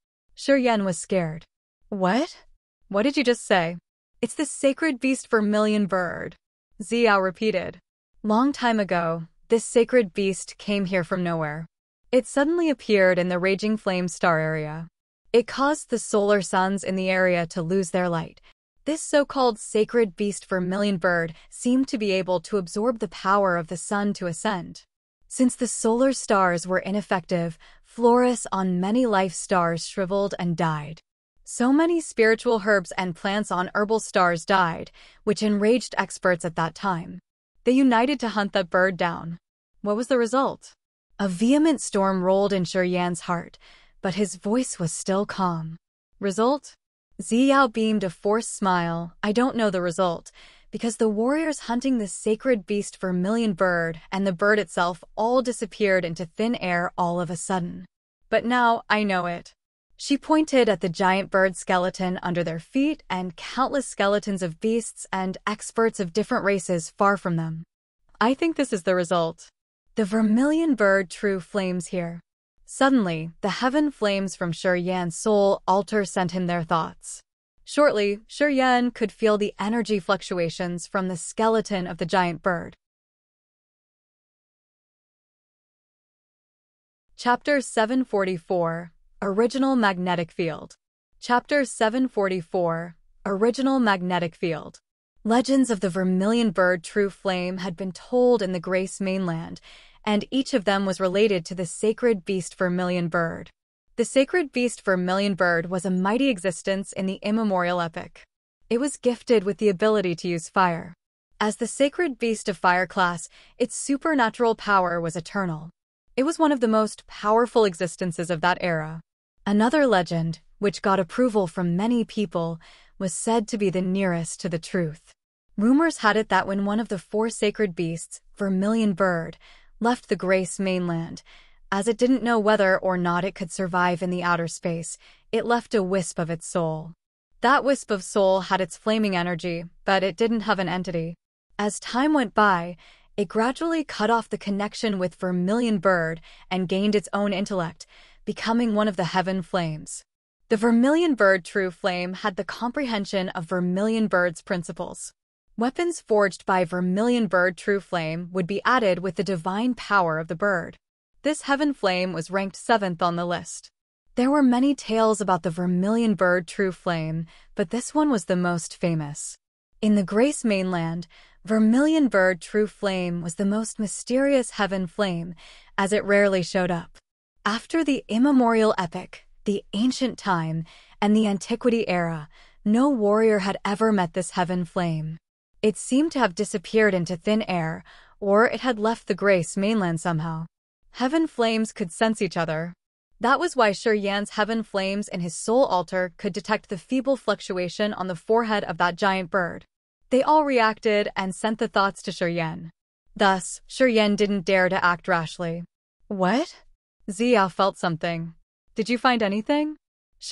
A: Yen was scared. What? What did you just say? It's the sacred beast Vermilion bird. Ziyao repeated. Long time ago, this sacred beast came here from nowhere. It suddenly appeared in the raging flame star area. It caused the solar suns in the area to lose their light. This so-called sacred beast Vermilion bird seemed to be able to absorb the power of the sun to ascend. Since the solar stars were ineffective, florists on many life stars shriveled and died. So many spiritual herbs and plants on herbal stars died, which enraged experts at that time. They united to hunt that bird down. What was the result? A vehement storm rolled in Yen's heart, but his voice was still calm. Result? Ziyao beamed a forced smile. I don't know the result, because the warriors hunting the sacred beast Vermilion bird and the bird itself all disappeared into thin air all of a sudden. But now I know it. She pointed at the giant bird skeleton under their feet and countless skeletons of beasts and experts of different races far from them. I think this is the result. The Vermilion bird true flames here. Suddenly, the heaven flames from Yan's soul altar sent him their thoughts. Shortly, Yan could feel the energy fluctuations from the skeleton of the giant bird. Chapter 744, Original Magnetic Field. Chapter 744, Original Magnetic Field. Legends of the Vermilion bird true flame had been told in the Grace mainland, and each of them was related to the sacred beast Vermilion bird. The sacred beast Vermilion bird was a mighty existence in the immemorial epic. It was gifted with the ability to use fire. As the sacred beast of fire class, its supernatural power was eternal. It was one of the most powerful existences of that era. Another legend, which got approval from many people, was said to be the nearest to the truth. Rumors had it that when one of the four sacred beasts, Vermilion bird, left the Grace mainland, as it didn't know whether or not it could survive in the outer space, it left a wisp of its soul. That wisp of soul had its flaming energy, but it didn't have an entity. As time went by, it gradually cut off the connection with Vermilion bird and gained its own intellect, becoming one of the heaven flames. The Vermilion bird true flame had the comprehension of Vermilion bird's principles. Weapons forged by Vermilion bird true flame would be added with the divine power of the bird. This heaven flame was ranked 7th on the list. There were many tales about the Vermilion bird true flame, but this one was the most famous. In the Grace mainland, Vermilion bird true flame was the most mysterious heaven flame, as it rarely showed up. After the immemorial epic, the ancient time, and the antiquity era, No warrior had ever met this heaven flame. It seemed to have disappeared into thin air, or it had left the Grace mainland somehow. Heaven flames could sense each other. That was why Yan's heaven flames in his soul altar could detect the feeble fluctuation on the forehead of that giant bird. They all reacted and sent the thoughts to Yan. Thus, Yan didn't dare to act rashly. What? Xiao felt something. Did you find anything?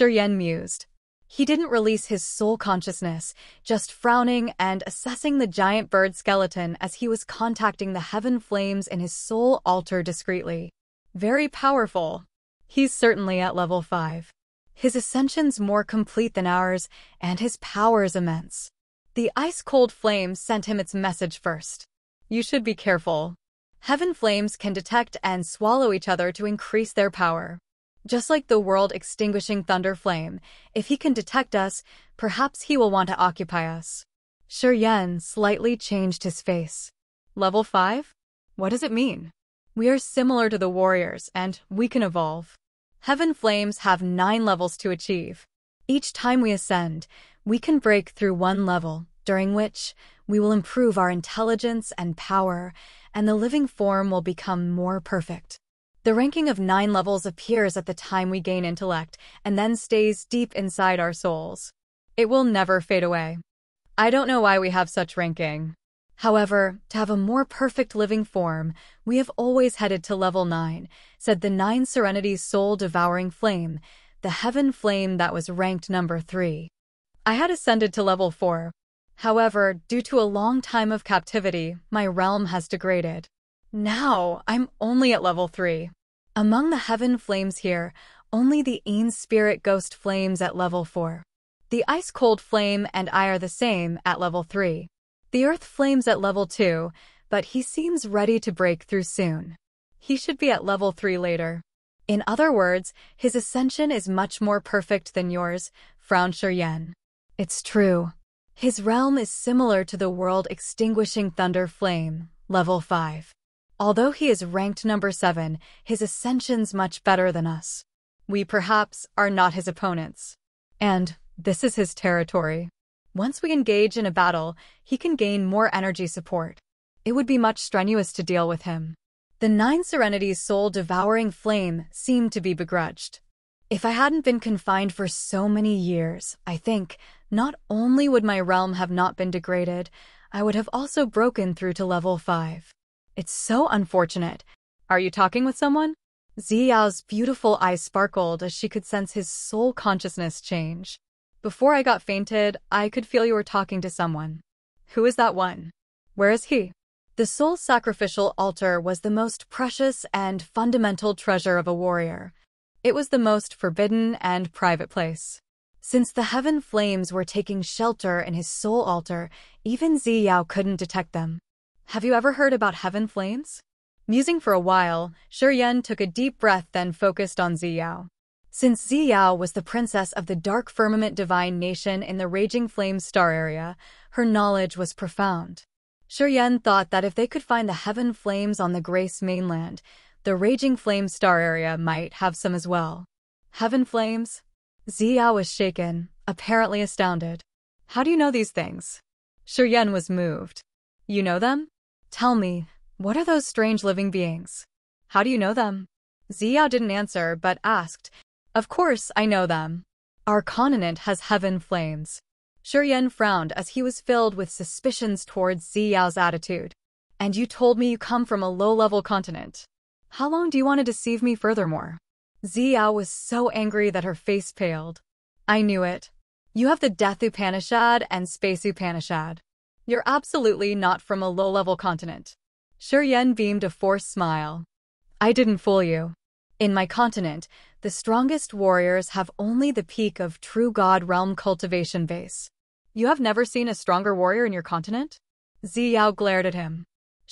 A: Yan mused. He didn't release his soul consciousness, just frowning and assessing the giant bird skeleton as he was contacting the heaven flames in his soul altar discreetly. Very powerful. He's certainly at level 5. His ascension's more complete than ours, and his power is immense. The ice-cold flame sent him its message first. You should be careful. Heaven flames can detect and swallow each other to increase their power. Just like the world-extinguishing thunder flame, if he can detect us, perhaps he will want to occupy us. Yan slightly changed his face. Level 5? What does it mean? We are similar to the warriors, and we can evolve. Heaven flames have 9 levels to achieve. Each time we ascend, we can break through one level, during which we will improve our intelligence and power, and the living form will become more perfect. The ranking of 9 levels appears at the time we gain intellect, and then stays deep inside our souls. It will never fade away. I don't know why we have such ranking. However, to have a more perfect living form, we have always headed to level 9, said the 9 Serenity's soul-devouring flame, the heaven flame that was ranked number 3. I had ascended to level 4. However, due to a long time of captivity, my realm has degraded. Now, I'm only at level 3. Among the heaven flames here, only the Een spirit ghost flames at level 4. The ice-cold flame and I are the same at level 3. The earth flames at level 2, but he seems ready to break through soon. He should be at level 3 later. In other words, his ascension is much more perfect than yours, frowned Yan. It's true. His realm is similar to the world-extinguishing thunder flame, level 5. Although he is ranked number 7, his ascension's much better than us. We perhaps are not his opponents. And this is his territory. Once we engage in a battle, he can gain more energy support. It would be much strenuous to deal with him. The 9 Serenity's soul-devouring flame seemed to be begrudged. If I hadn't been confined for so many years, I think, not only would my realm have not been degraded, I would have also broken through to level 5. It's so unfortunate. Are you talking with someone? Xiao's beautiful eyes sparkled as she could sense his soul consciousness change. Before I got fainted, I could feel you were talking to someone. Who is that one? Where is he? The soul sacrificial altar was the most precious and fundamental treasure of a warrior. It was the most forbidden and private place. Since the heaven flames were taking shelter in his soul altar, even Xiao couldn't detect them. Have you ever heard about heaven flames? Musing for a while, Yan took a deep breath then focused on Xiao. Since Xiao was the princess of the dark firmament divine nation in the Raging Flame star area, her knowledge was profound. Yan thought that if they could find the heaven flames on the Grace mainland, the Raging Flame star area might have some as well. Heaven flames? Xiao was shaken, apparently astounded. How do you know these things? Yan was moved. You know them? Tell me, what are those strange living beings? How do you know them? Xiao didn't answer but asked, Of course I know them. Our continent has heaven flames. Yan frowned as he was filled with suspicions towards Xiao's attitude. And you told me you come from a low-level continent. How long do you want to deceive me furthermore? Xiao was so angry that her face paled. I knew it. You have the Death Upanishad and Space Upanishad. You're absolutely not from a low-level continent. Yan beamed a forced smile. I didn't fool you. In my continent, the strongest warriors have only the peak of true God realm cultivation base. You have never seen a stronger warrior in your continent? Xiao glared at him.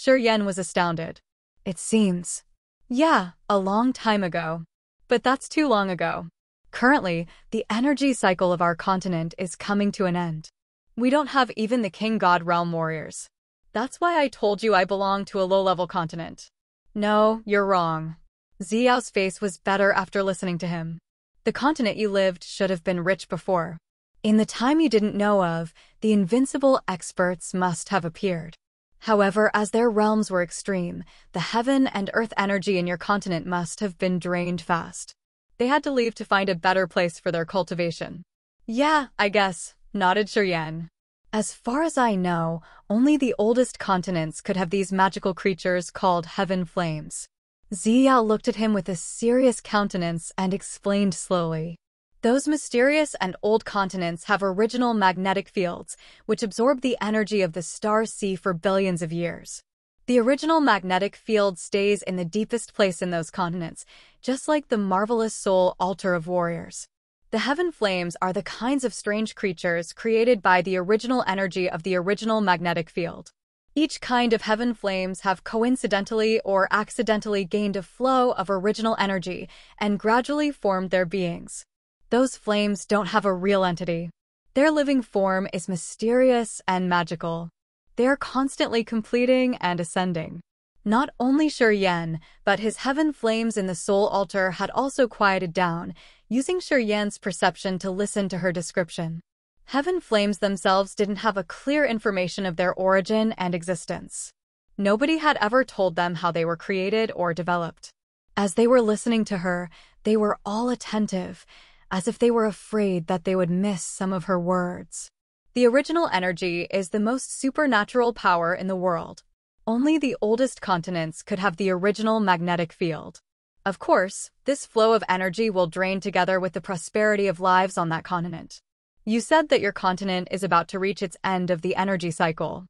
A: Yan was astounded. It seems. Yeah, a long time ago. But that's too long ago. Currently, the energy cycle of our continent is coming to an end. We don't have even the King God realm warriors. That's why I told you I belong to a low-level continent. No, you're wrong. Xiao's face was better after listening to him. The continent you lived should have been rich before. In the time you didn't know of, the invincible experts must have appeared. However, as their realms were extreme, the heaven and earth energy in your continent must have been drained fast. They had to leave to find a better place for their cultivation. Yeah, I guess, nodded Shiryan. As far as I know, only the oldest continents could have these magical creatures called heaven flames. Ziyao looked at him with a serious countenance and explained slowly. Those mysterious and old continents have original magnetic fields, which absorb the energy of the star sea for billions of years. The original magnetic field stays in the deepest place in those continents, just like the marvelous soul altar of warriors. The heaven flames are the kinds of strange creatures created by the original energy of the original magnetic field. Each kind of heaven flames have coincidentally or accidentally gained a flow of original energy and gradually formed their beings. Those flames don't have a real entity. Their living form is mysterious and magical. They are constantly completing and ascending. Not only Shiryan, but his heaven flames in the soul altar had also quieted down, using Shiryan's perception to listen to her description. Heaven flames themselves didn't have a clear information of their origin and existence. Nobody had ever told them how they were created or developed. As they were listening to her, they were all attentive, as if they were afraid that they would miss some of her words. The original energy is the most supernatural power in the world. Only the oldest continents could have the original magnetic field. Of course, this flow of energy will drain together with the prosperity of lives on that continent. You said that your continent is about to reach its end of the energy cycle.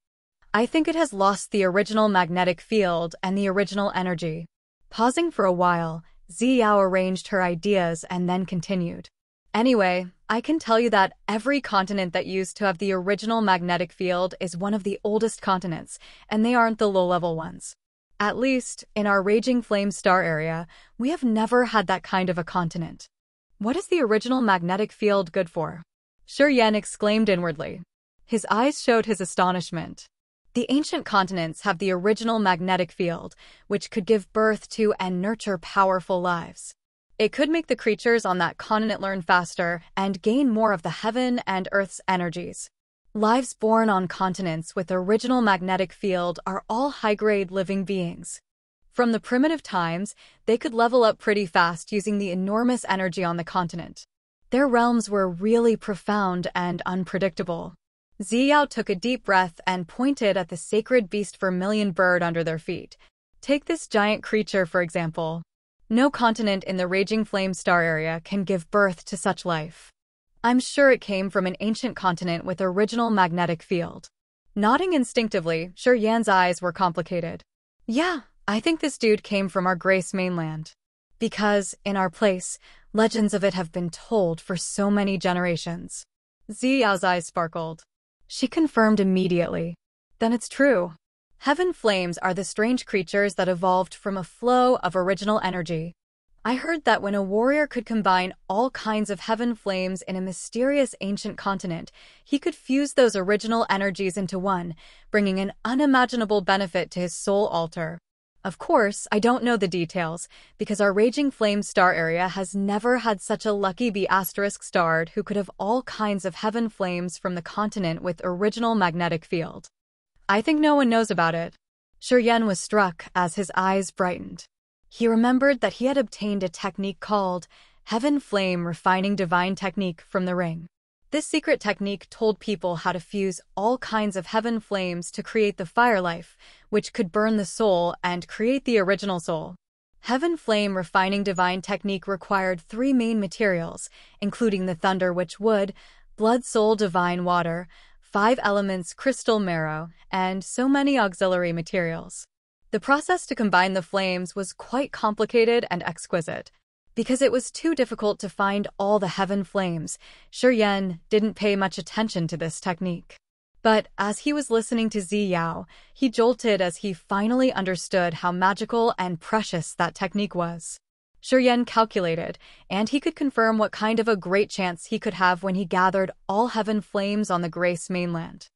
A: I think it has lost the original magnetic field and the original energy. Pausing for a while, Ziyao arranged her ideas and then continued. Anyway, I can tell you that every continent that used to have the original magnetic field is one of the oldest continents, and they aren't the low-level ones. At least, in our Raging Flame star area, we have never had that kind of a continent. What is the original magnetic field good for? Shiryan exclaimed inwardly. His eyes showed his astonishment. The ancient continents have the original magnetic field, which could give birth to and nurture powerful lives. It could make the creatures on that continent learn faster and gain more of the heaven and earth's energies. Lives born on continents with original magnetic field are all high-grade living beings. From the primitive times, they could level up pretty fast using the enormous energy on the continent. Their realms were really profound and unpredictable. Ziyao took a deep breath and pointed at the sacred beast Vermilion bird under their feet. Take this giant creature, for example. No continent in the Raging Flame star area can give birth to such life. I'm sure it came from an ancient continent with original magnetic field. Nodding instinctively, Shiryan's eyes were complicated. Yeah, I think this dude came from our Grace mainland. Because, in our place, legends of it have been told for so many generations. Ziyao's eyes sparkled. She confirmed immediately. Then it's true. Heaven flames are the strange creatures that evolved from a flow of original energy. I heard that when a warrior could combine all kinds of heaven flames in a mysterious ancient continent, he could fuse those original energies into one, bringing an unimaginable benefit to his soul altar. Of course, I don't know the details, because our Raging Flame star area has never had such a lucky B***starred who could have all kinds of heaven flames from the continent with original magnetic field. I think no one knows about it. Shiryan was struck as his eyes brightened. He remembered that he had obtained a technique called Heaven Flame Refining Divine Technique from the ring. This secret technique told people how to fuse all kinds of heaven flames to create the fire life, which could burn the soul and create the original soul. Heaven Flame Refining Divine Technique required 3 main materials, including the thunder witch wood, blood soul divine water, 5 elements crystal marrow, and so many auxiliary materials. The process to combine the flames was quite complicated and exquisite. Because it was too difficult to find all the heaven flames, Shiryan didn't pay much attention to this technique. But as he was listening to Ziyao, he jolted as he finally understood how magical and precious that technique was. Shiryan calculated, and he could confirm what kind of a great chance he could have when he gathered all heaven flames on the Grace mainland.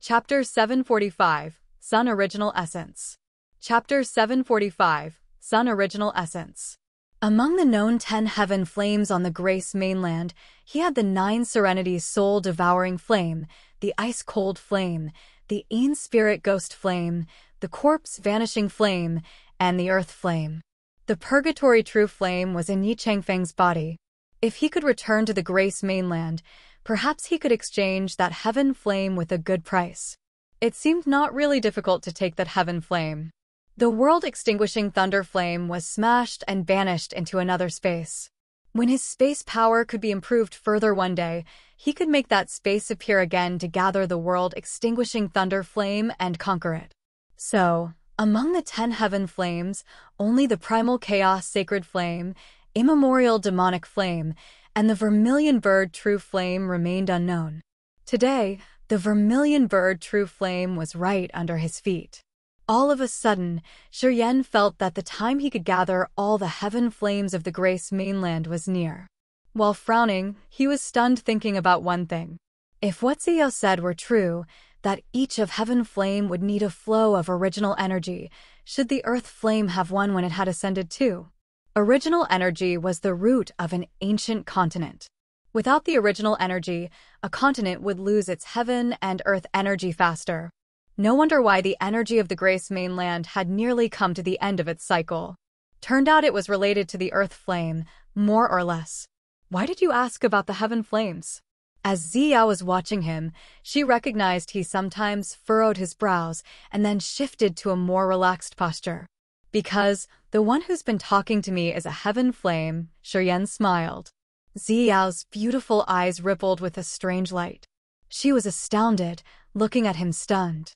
A: Chapter 745, Sun Original Essence. Chapter 745, Sun Original Essence. Among the known 10 heaven flames on the Grace mainland, he had the 9 serenities soul-devouring flame, the ice-cold flame, the in-spirit ghost flame, the corpse-vanishing flame, and the earth flame. The purgatory true flame was in Yi Changfeng's body. If he could return to the Grace mainland, perhaps he could exchange that heaven flame with a good price. It seemed not really difficult to take that heaven flame. The world-extinguishing thunder flame was smashed and banished into another space. When his space power could be improved further one day, he could make that space appear again to gather the world-extinguishing thunder flame and conquer it. So, among the 10 heaven flames, only the primal chaos sacred flame, immemorial demonic flame, and the vermilion bird true flame remained unknown. Today, the vermilion bird true flame was right under his feet. All of a sudden, Shiryen felt that the time he could gather all the heaven flames of the Grace mainland was near. While frowning, he was stunned thinking about one thing. If what Ziyao said were true, that each of heaven flame would need a flow of original energy, should the earth flame have one when it had ascended too? Original energy was the root of an ancient continent. Without the original energy, a continent would lose its heaven and earth energy faster. No wonder why the energy of the Grace mainland had nearly come to the end of its cycle. Turned out it was related to the earth flame, more or less. Why did you ask about the heaven flames? As Ziyao was watching him, she recognized he sometimes furrowed his brows and then shifted to a more relaxed posture. Because the one who's been talking to me is a heaven flame, Shiryen smiled. Ziyao's beautiful eyes rippled with a strange light. She was astounded, looking at him stunned.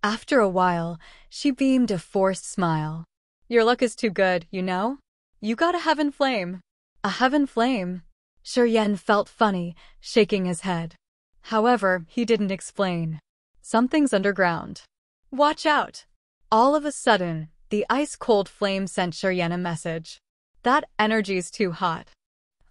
A: After a while, she beamed a forced smile. Your luck is too good, you know? You got a heaven flame. A heaven flame? Shiryen felt funny, shaking his head. However, he didn't explain. Something's underground. Watch out! All of a sudden, the ice-cold flame sent Shiryen a message. That energy's too hot.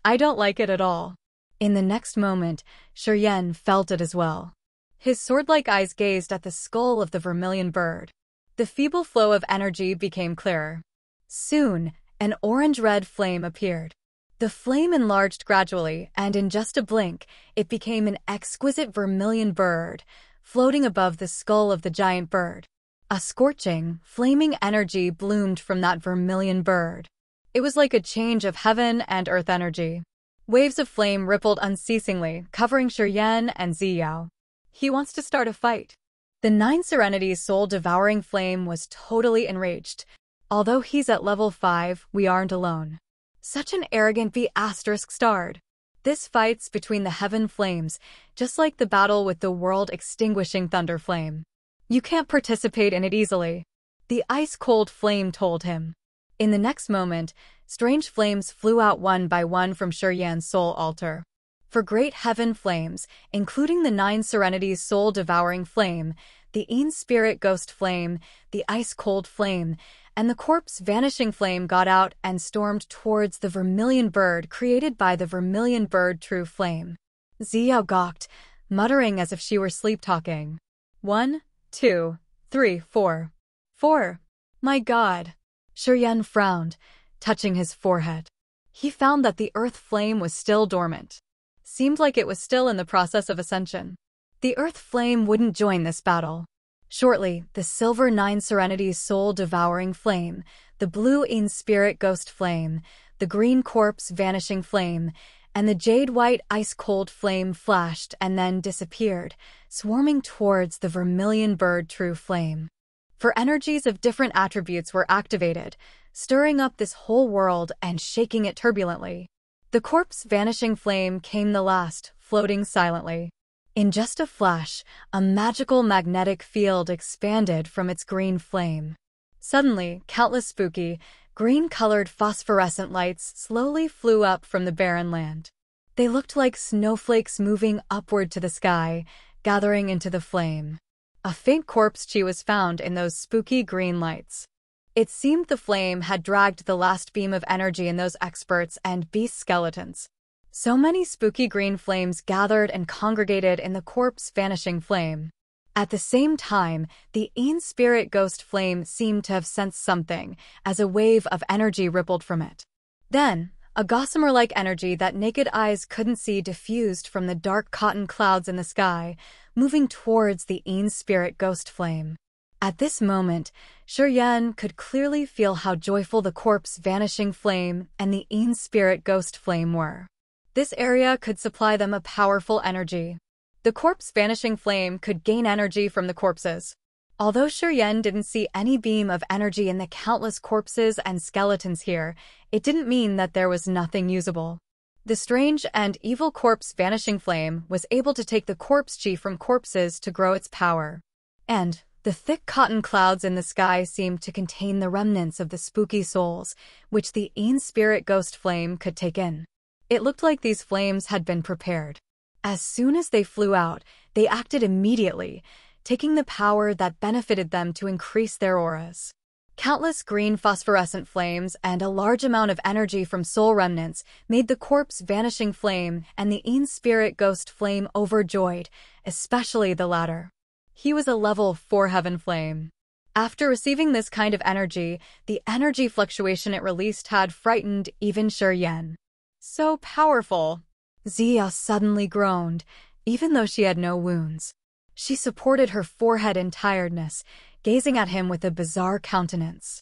A: I don't like it at all. In the next moment, Shiryen felt it as well. His sword-like eyes gazed at the skull of the vermilion bird. The feeble flow of energy became clearer. Soon, an orange-red flame appeared. The flame enlarged gradually, and in just a blink, it became an exquisite vermilion bird, floating above the skull of the giant bird. A scorching, flaming energy bloomed from that vermilion bird. It was like a change of heaven and earth energy. Waves of flame rippled unceasingly, covering Shiryen and Ziyao. He wants to start a fight. The 9 Serenity's soul-devouring flame was totally enraged. Although he's at level 5, we aren't alone. Such an arrogant B***starred. This fight's between the heaven flames, just like the battle with the world-extinguishing thunder flame. You can't participate in it easily. The ice-cold flame told him. In the next moment, strange flames flew out one by one from Shiryen's soul altar. For great heaven flames, including the 9 Serenity's soul-devouring flame, the in-spirit ghost flame, the ice-cold flame, and the corpse-vanishing flame got out and stormed towards the vermilion bird created by the vermilion bird true flame. Ziyao gawked, muttering as if she were sleep-talking. 1, 2, 3, 4. 4. My God! Shiryen frowned, touching his forehead. He found that the earth flame was still dormant. Seemed like it was still in the process of ascension. The earth flame wouldn't join this battle. Shortly, the silver 9 Serenity's soul-devouring flame, the blue in-spirit ghost flame, the green corpse-vanishing flame, and the jade-white ice-cold flame flashed and then disappeared, swarming towards the vermilion bird true flame. For energies of different attributes were activated, stirring up this whole world and shaking it turbulently. The corpse-vanishing flame came the last, floating silently. In just a flash, a magical magnetic field expanded from its green flame. Suddenly, countless spooky, green-colored phosphorescent lights slowly flew up from the barren land. They looked like snowflakes moving upward to the sky, gathering into the flame. A faint corpse chi was found in those spooky green lights. It seemed the flame had dragged the last beam of energy in those experts and beast skeletons. So many spooky green flames gathered and congregated in the corpse-vanishing flame. At the same time, the in-spirit ghost flame seemed to have sensed something, as a wave of energy rippled from it. Then, a gossamer-like energy that naked eyes couldn't see diffused from the dark cotton clouds in the sky, moving towards the Een spirit ghost flame. At this moment, Shiryen could clearly feel how joyful the corpse vanishing flame and the Een spirit ghost flame were. This area could supply them a powerful energy. The corpse vanishing flame could gain energy from the corpses. Although Shiryen didn't see any beam of energy in the countless corpses and skeletons here, it didn't mean that there was nothing usable. The strange and evil corpse vanishing flame was able to take the corpse chi from corpses to grow its power. And the thick cotton clouds in the sky seemed to contain the remnants of the spooky souls, which the Een spirit ghost flame could take in. It looked like these flames had been prepared. As soon as they flew out, they acted immediately, taking the power that benefited them to increase their auras. Countless green phosphorescent flames and a large amount of energy from soul remnants made the corpse vanishing flame and the Een spirit ghost flame overjoyed, especially the latter. He was a level 4 heaven flame. After receiving this kind of energy, the energy fluctuation it released had frightened even Shiryen. So powerful! Zia suddenly groaned, even though she had no wounds. She supported her forehead in tiredness, gazing at him with a bizarre countenance.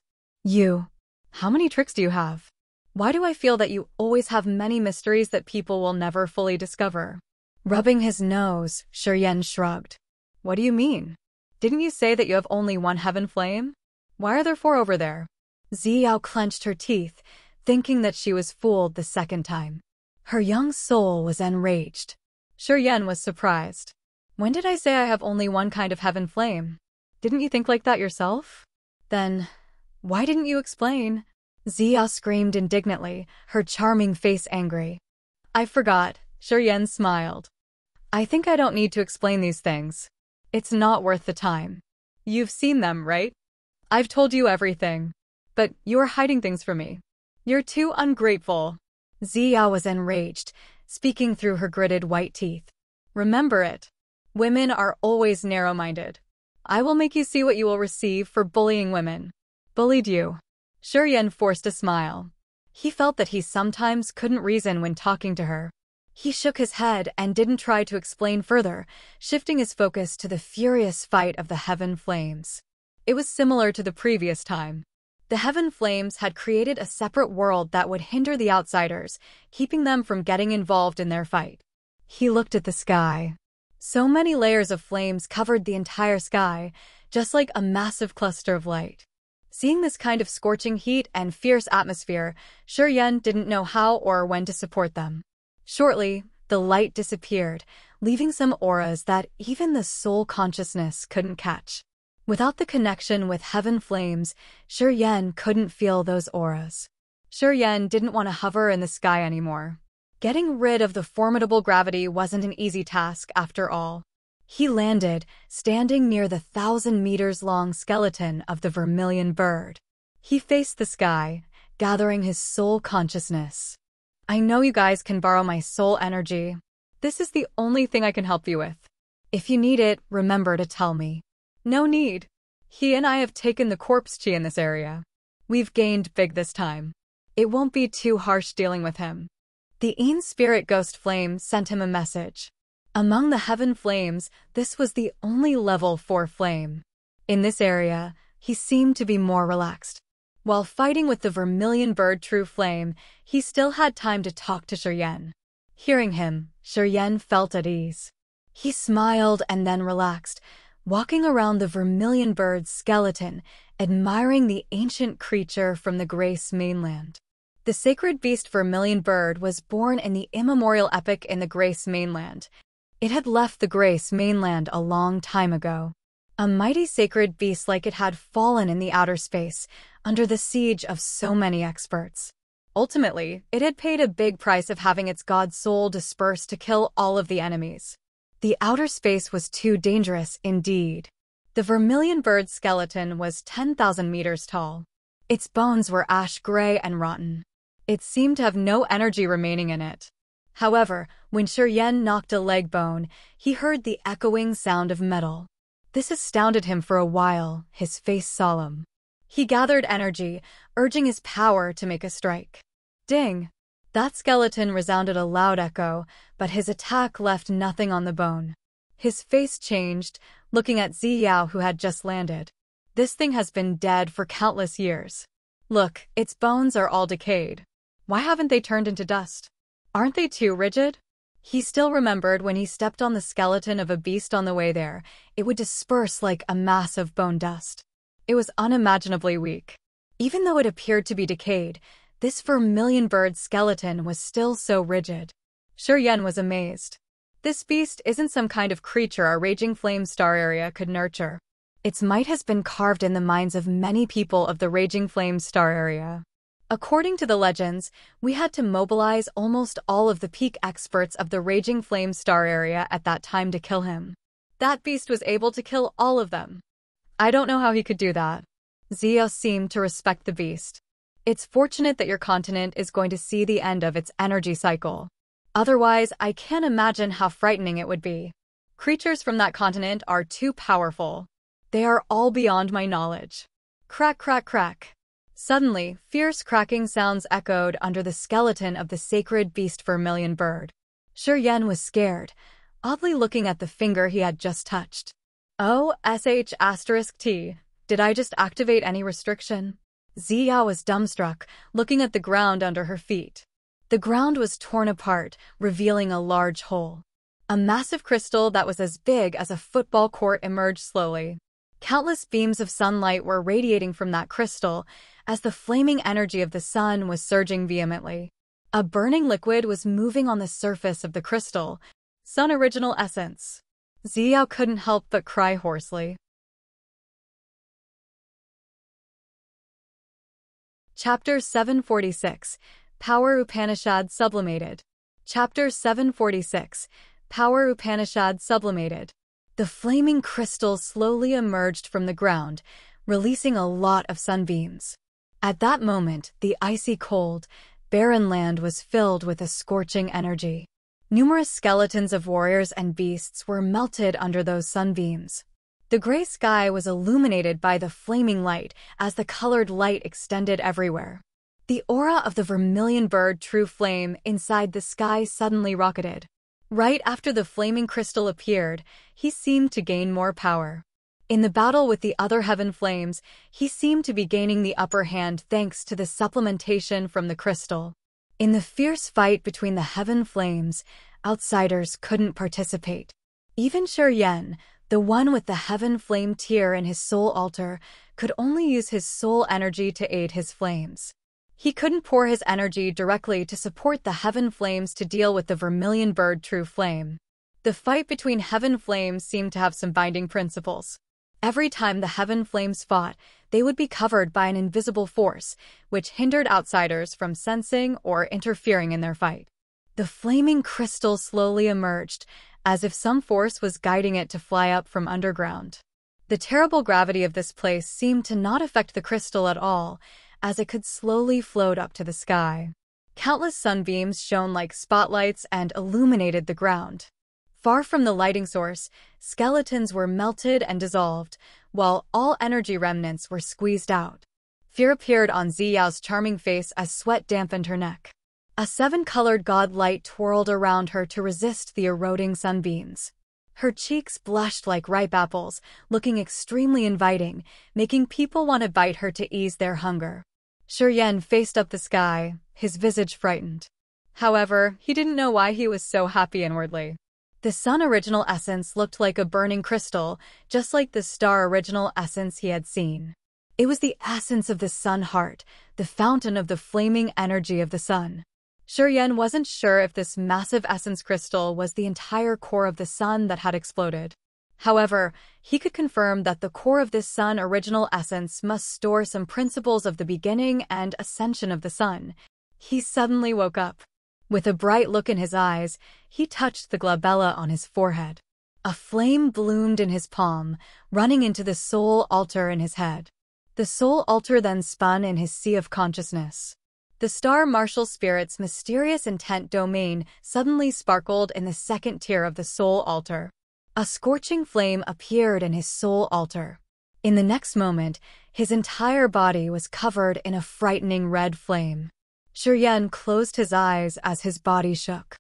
A: How many tricks do you have? Why do I feel that you always have many mysteries that people will never fully discover? Rubbing his nose, Shiryen shrugged. What do you mean? Didn't you say that you have only one heaven flame? Why are there 4 over there? Ziyao clenched her teeth, thinking that she was fooled the second time. Her young soul was enraged. Shiryen was surprised. When did I say I have only one kind of heaven flame? Didn't you think like that yourself? Then, why didn't you explain? Zia screamed indignantly, her charming face angry. I forgot, Shiryen smiled. I think I don't need to explain these things. It's not worth the time. You've seen them, right? I've told you everything. But you are hiding things from me. You're too ungrateful. Zia was enraged, speaking through her gritted white teeth. Remember it. Women are always narrow-minded. I will make you see what you will receive for bullying women. Bullied you. Shiryen forced a smile. He felt that he sometimes couldn't reason when talking to her. He shook his head and didn't try to explain further, shifting his focus to the furious fight of the heaven flames. It was similar to the previous time. The heaven flames had created a separate world that would hinder the outsiders, keeping them from getting involved in their fight. He looked at the sky. So many layers of flames covered the entire sky, just like a massive cluster of light. Seeing this kind of scorching heat and fierce atmosphere, Shiryen didn't know how or when to support them. Shortly, the light disappeared, leaving some auras that even the soul consciousness couldn't catch. Without the connection with heaven flames, Shiryen couldn't feel those auras. Shiryen didn't want to hover in the sky anymore. Getting rid of the formidable gravity wasn't an easy task after all. He landed, standing near the 1,000-meters-long skeleton of the Vermilion bird. He faced the sky, gathering his soul consciousness. I know you guys can borrow my soul energy. This is the only thing I can help you with. If you need it, remember to tell me. No need. He and I have taken the corpse chi in this area. We've gained big this time. It won't be too harsh dealing with him. The Een spirit ghost flame sent him a message. Among the heaven flames, this was the only level 4 flame. In this area, he seemed to be more relaxed. While fighting with the Vermilion bird true flame, he still had time to talk to Shiryen. Hearing him, Shiryen felt at ease. He smiled and then relaxed, walking around the Vermilion bird's skeleton, admiring the ancient creature from the Grace mainland. The sacred beast Vermilion bird was born in the immemorial epoch in the Grace mainland. It had left the Grace mainland a long time ago. A mighty sacred beast like it had fallen in the outer space, under the siege of so many experts. Ultimately, it had paid a big price of having its god soul dispersed to kill all of the enemies. The outer space was too dangerous indeed. The Vermilion bird's skeleton was 10,000 meters tall. Its bones were ash gray and rotten. It seemed to have no energy remaining in it. However, when Shiryen knocked a leg bone, he heard the echoing sound of metal. This astounded him for a while, his face solemn. He gathered energy, urging his power to make a strike. Ding! That skeleton resounded a loud echo, but his attack left nothing on the bone. His face changed, looking at Ziyao who had just landed. This thing has been dead for countless years. Look, its bones are all decayed. Why haven't they turned into dust? Aren't they too rigid? He still remembered when he stepped on the skeleton of a beast on the way there, it would disperse like a mass of bone dust. It was unimaginably weak. Even though it appeared to be decayed, this vermilion bird skeleton was still so rigid. Yan was amazed. This beast isn't some kind of creature a raging flame star area could nurture. Its might has been carved in the minds of many people of the raging flame star area. According to the legends, we had to mobilize almost all of the peak experts of the raging flame star area at that time to kill him. That beast was able to kill all of them. I don't know how he could do that. Ziyao seemed to respect the beast. It's fortunate that your continent is going to see the end of its energy cycle. Otherwise, I can't imagine how frightening it would be. Creatures from that continent are too powerful. They are all beyond my knowledge. Crack, crack, crack. Suddenly, fierce cracking sounds echoed under the skeleton of the sacred beast Vermilion bird. Yan was scared, oddly looking at the finger he had just touched. Oh, **T. Did I just activate any restriction? Ziyao was dumbstruck, looking at the ground under her feet. The ground was torn apart, revealing a large hole. A massive crystal that was as big as a football court emerged slowly. Countless beams of sunlight were radiating from that crystal as the flaming energy of the sun was surging vehemently. A burning liquid was moving on the surface of the crystal. Sun original essence. Ziyao couldn't help but cry hoarsely. Chapter 746, Power Upanishad Sublimated. Chapter 746, Power Upanishad Sublimated. The flaming crystal slowly emerged from the ground, releasing a lot of sunbeams. At that moment, the icy cold, barren land was filled with a scorching energy. Numerous skeletons of warriors and beasts were melted under those sunbeams. The gray sky was illuminated by the flaming light as the colored light extended everywhere. The aura of the vermilion bird true flame inside the sky suddenly rocketed. Right after the flaming crystal appeared, he seemed to gain more power. In the battle with the other heaven flames, he seemed to be gaining the upper hand thanks to the supplementation from the crystal. In the fierce fight between the heaven flames, outsiders couldn't participate. Even Yan, the one with the heaven flame tear in his soul altar, could only use his soul energy to aid his flames. He couldn't pour his energy directly to support the heaven flames to deal with the vermilion bird true flame. The fight between heaven flames seemed to have some binding principles. Every time the heaven flames fought, they would be covered by an invisible force, which hindered outsiders from sensing or interfering in their fight. The flaming crystal slowly emerged, as if some force was guiding it to fly up from underground. The terrible gravity of this place seemed to not affect the crystal at all, as it could slowly float up to the sky. Countless sunbeams shone like spotlights and illuminated the ground. Far from the lighting source, skeletons were melted and dissolved, while all energy remnants were squeezed out. Fear appeared on Ziyao's charming face as sweat dampened her neck. A seven-colored god light twirled around her to resist the eroding sunbeams. Her cheeks blushed like ripe apples, looking extremely inviting, making people want to bite her to ease their hunger. Yan faced up the sky, his visage frightened. However, he didn't know why he was so happy inwardly. The sun original essence looked like a burning crystal, just like the star original essence he had seen. It was the essence of the sun heart, the fountain of the flaming energy of the sun. Yan wasn't sure if this massive essence crystal was the entire core of the sun that had exploded. However, he could confirm that the core of this sun original essence must store some principles of the beginning and ascension of the sun. He suddenly woke up. With a bright look in his eyes, he touched the glabella on his forehead. A flame bloomed in his palm, running into the soul altar in his head. The soul altar then spun in his sea of consciousness. The star martial spirit's mysterious intent domain suddenly sparkled in the second tier of the soul altar. A scorching flame appeared in his soul altar. In the next moment, his entire body was covered in a frightening red flame. Yan closed his eyes as his body shook.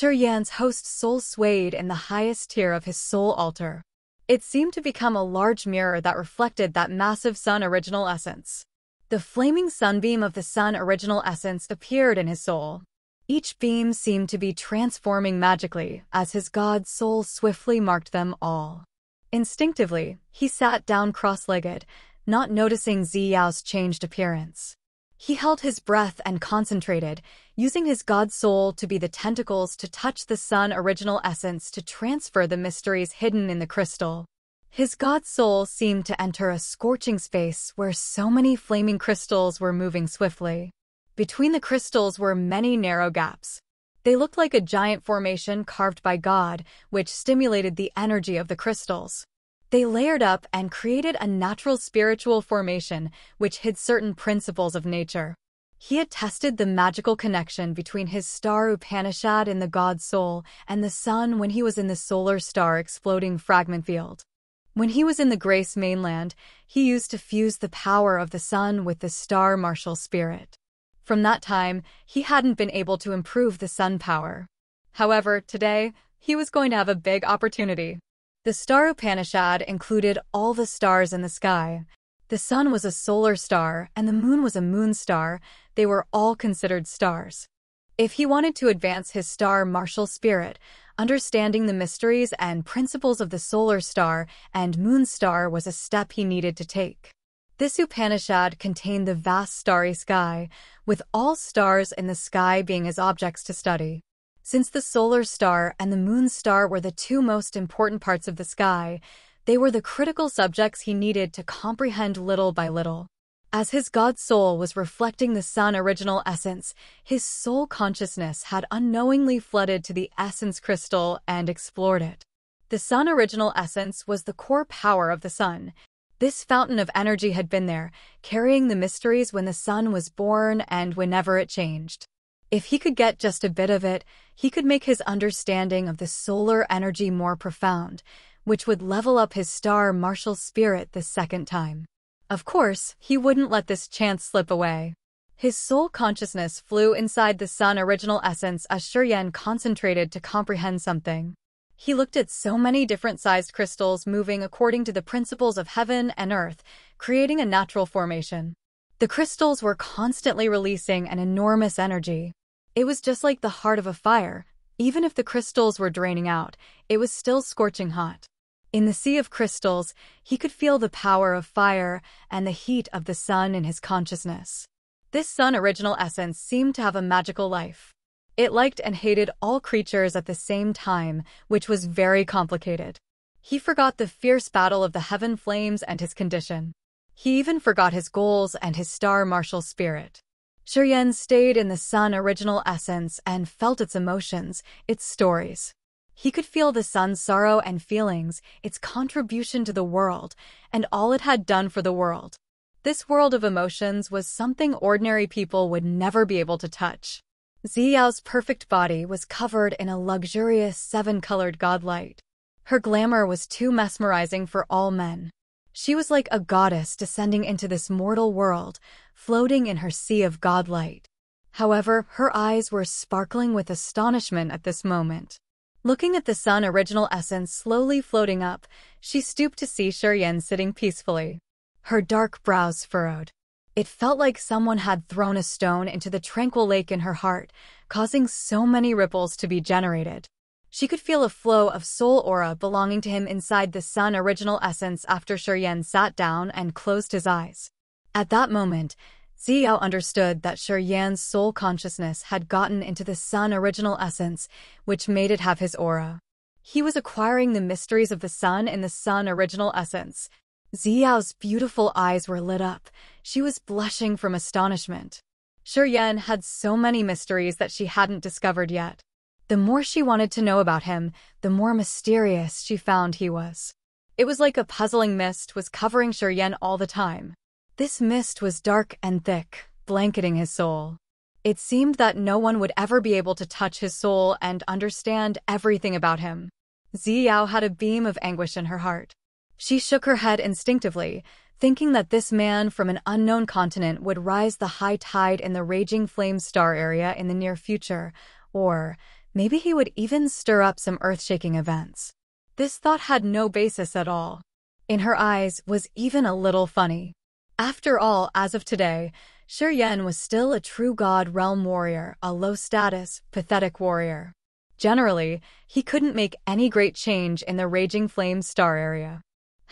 A: Yan's host soul swayed in the highest tier of his soul altar. It seemed to become a large mirror that reflected that massive sun original essence. The flaming sunbeam of the sun original essence appeared in his soul. Each beam seemed to be transforming magically as his god soul swiftly marked them all. Instinctively, he sat down cross-legged, not noticing Ziyao's changed appearance. He held his breath and concentrated, using his god soul to be the tentacles to touch the sun original essence to transfer the mysteries hidden in the crystal. His god soul seemed to enter a scorching space where so many flaming crystals were moving swiftly. Between the crystals were many narrow gaps. They looked like a giant formation carved by God, which stimulated the energy of the crystals. They layered up and created a natural spiritual formation which hid certain principles of nature. He had tested the magical connection between his star Upanishad in the god soul and the sun when he was in the solar star exploding fragment field. When he was in the Grace mainland, he used to fuse the power of the sun with the star martial spirit. From that time, he hadn't been able to improve the sun power. However, today, he was going to have a big opportunity. The star Upanishad included all the stars in the sky. The sun was a solar star and the moon was a moon star. They were all considered stars. If he wanted to advance his star martial spirit, understanding the mysteries and principles of the solar star and moon star was a step he needed to take. This Upanishad contained the vast starry sky, with all stars in the sky being his objects to study. Since the solar star and the moon star were the two most important parts of the sky, they were the critical subjects he needed to comprehend little by little. As his god soul was reflecting the sun original essence, his soul consciousness had unknowingly flooded to the essence crystal and explored it. The sun original essence was the core power of the sun. This fountain of energy had been there, carrying the mysteries when the sun was born and whenever it changed. If he could get just a bit of it, he could make his understanding of the solar energy more profound, which would level up his star martial spirit the second time. Of course, he wouldn't let this chance slip away. His soul consciousness flew inside the sun original essence as Yan concentrated to comprehend something. He looked at so many different sized crystals moving according to the principles of heaven and earth, creating a natural formation. The crystals were constantly releasing an enormous energy. It was just like the heart of a fire. Even if the crystals were draining out, it was still scorching hot. In the sea of crystals, he could feel the power of fire and the heat of the sun in his consciousness. This sun original essence seemed to have a magical life. It liked and hated all creatures at the same time, which was very complicated. He forgot the fierce battle of the heaven flames and his condition. He even forgot his goals and his star martial spirit. Yan stayed in the sun original essence and felt its emotions, its stories. He could feel the sun's sorrow and feelings, its contribution to the world, and all it had done for the world. This world of emotions was something ordinary people would never be able to touch. Ziyao's perfect body was covered in a luxurious seven-colored godlight. Her glamour was too mesmerizing for all men. She was like a goddess descending into this mortal world, floating in her sea of godlight. However, her eyes were sparkling with astonishment at this moment. Looking at the sun original essence slowly floating up, she stooped to see Yan sitting peacefully. Her dark brows furrowed. It felt like someone had thrown a stone into the tranquil lake in her heart, causing so many ripples to be generated. She could feel a flow of soul aura belonging to him inside the sun original essence after Yan sat down and closed his eyes. At that moment, Ziyao understood that Yan's soul consciousness had gotten into the sun original essence, which made it have his aura. He was acquiring the mysteries of the sun in the sun original essence. Ziyao's beautiful eyes were lit up. She was blushing from astonishment. Yan had so many mysteries that she hadn't discovered yet. The more she wanted to know about him, the more mysterious she found he was. It was like a puzzling mist was covering Yan all the time. This mist was dark and thick, blanketing his soul. It seemed that no one would ever be able to touch his soul and understand everything about him. Ziyao had a beam of anguish in her heart. She shook her head instinctively, thinking that this man from an unknown continent would rise the high tide in the raging flame star area in the near future, or maybe he would even stir up some earth-shaking events. This thought had no basis at all. In her eyes was even a little funny. After all, as of today, Serene was still a true god realm warrior, a low-status, pathetic warrior. Generally, he couldn't make any great change in the raging flame star area.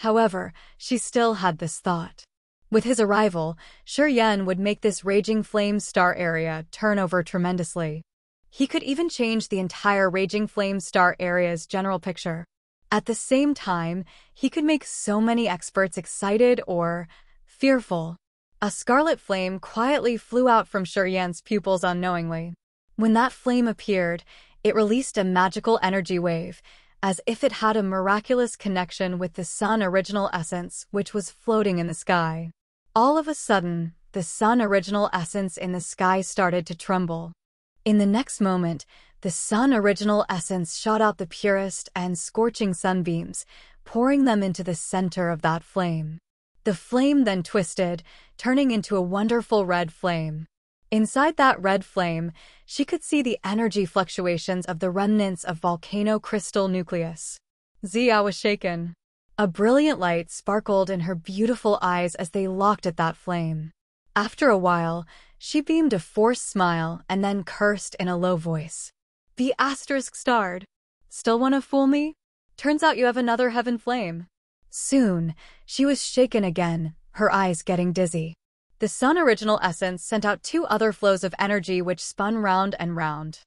A: However, she still had this thought. With his arrival, Serene would make this raging flame star area turn over tremendously. He could even change the entire raging flame star area's general picture. At the same time, he could make so many experts excited or fearful. A scarlet flame quietly flew out from Serene's pupils unknowingly. When that flame appeared, it released a magical energy wave, as if it had a miraculous connection with the sun original essence which was floating in the sky. All of a sudden, the sun original essence in the sky started to tremble. In the next moment, the sun original essence shot out the purest and scorching sunbeams, pouring them into the center of that flame. The flame then twisted, turning into a wonderful red flame. Inside that red flame, she could see the energy fluctuations of the remnants of Volcano crystal nucleus. Xiao was shaken. A brilliant light sparkled in her beautiful eyes as they locked at that flame. After a while, she beamed a forced smile and then cursed in a low voice. "The asterisk starred. Still wanna fool me? Turns out you have another heaven flame." Soon, she was shaken again, her eyes getting dizzy. The sun original essence sent out two other flows of energy which spun round and round.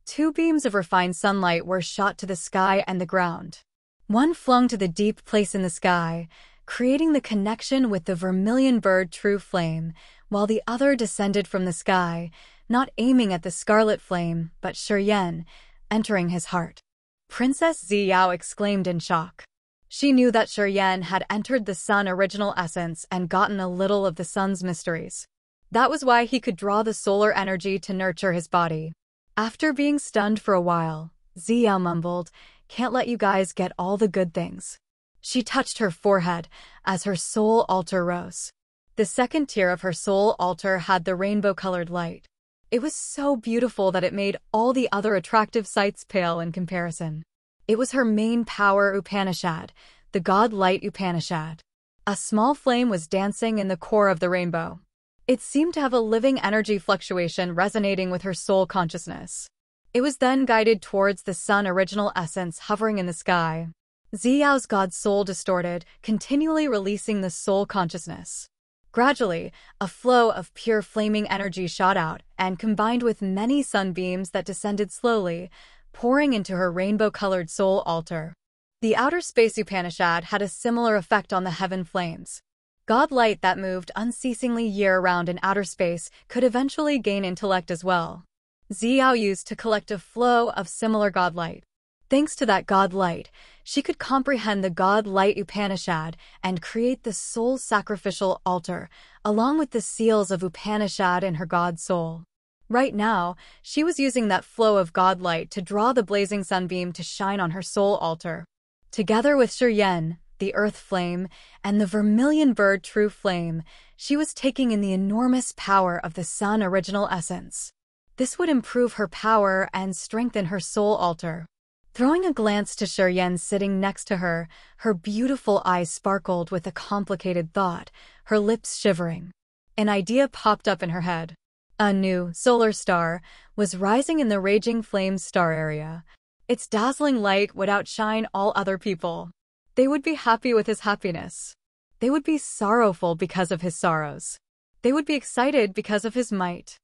A: Two beams of refined sunlight were shot to the sky and the ground. One flung to the deep place in the sky, creating the connection with the Vermilion bird true flame, while the other descended from the sky, not aiming at the scarlet flame, but Serene, entering his heart. Princess Xiao exclaimed in shock. She knew that Serene had entered the sun original essence and gotten a little of the sun's mysteries. That was why he could draw the solar energy to nurture his body. After being stunned for a while, Xiao mumbled, "Can't let you guys get all the good things." She touched her forehead as her soul altar rose. The second tier of her soul altar had the rainbow-colored light. It was so beautiful that it made all the other attractive sights pale in comparison. It was her main power Upanishad, the God Light Upanishad. A small flame was dancing in the core of the rainbow. It seemed to have a living energy fluctuation resonating with her soul consciousness. It was then guided towards the sun original essence hovering in the sky. Xiao's God soul distorted, continually releasing the soul consciousness. Gradually, a flow of pure flaming energy shot out and combined with many sunbeams that descended slowly, pouring into her rainbow-colored soul altar. The outer space Upanishad had a similar effect on the heaven flames. God light that moved unceasingly year-round in outer space could eventually gain intellect as well. Xiao used to collect a flow of similar God light. Thanks to that God light, she could comprehend the God light Upanishad and create the soul sacrificial altar, along with the seals of Upanishad in her God soul. Right now, she was using that flow of God light to draw the blazing sunbeam to shine on her soul altar. Together with Serene, the earth flame, and the Vermilion bird true flame, she was taking in the enormous power of the sun original essence. This would improve her power and strengthen her soul altar. Throwing a glance to Serene sitting next to her, her beautiful eyes sparkled with a complicated thought, her lips shivering. An idea popped up in her head. A new solar star was rising in the raging flame star area. Its dazzling light would outshine all other people. They would be happy with his happiness. They would be sorrowful because of his sorrows. They would be excited because of his might.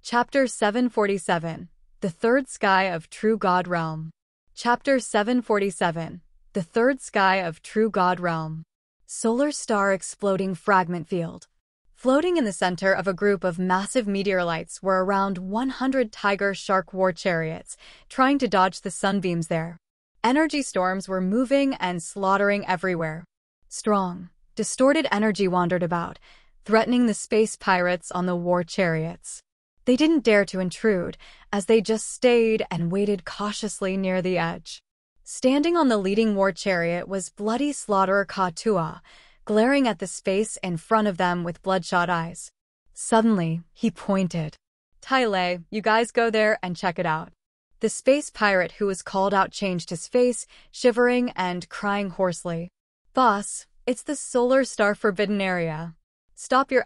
A: Chapter 747, The Third Sky of True God Realm. Chapter 747, The Third Sky of True God Realm. Solar star exploding fragment field. Floating in the center of a group of massive meteorites were around 100 tiger shark war chariots, trying to dodge the sunbeams there. Energy storms were moving and slaughtering everywhere. Strong, distorted energy wandered about, threatening the space pirates on the war chariots. They didn't dare to intrude, as they just stayed and waited cautiously near the edge. Standing on the leading war chariot was bloody slaughterer Ka-Tua, glaring at the space in front of them with bloodshot eyes. Suddenly, he pointed. "Tylay, you guys go there and check it out." The space pirate who was called out changed his face, shivering and crying hoarsely. "Boss, it's the Solar Star Forbidden Area. Stop your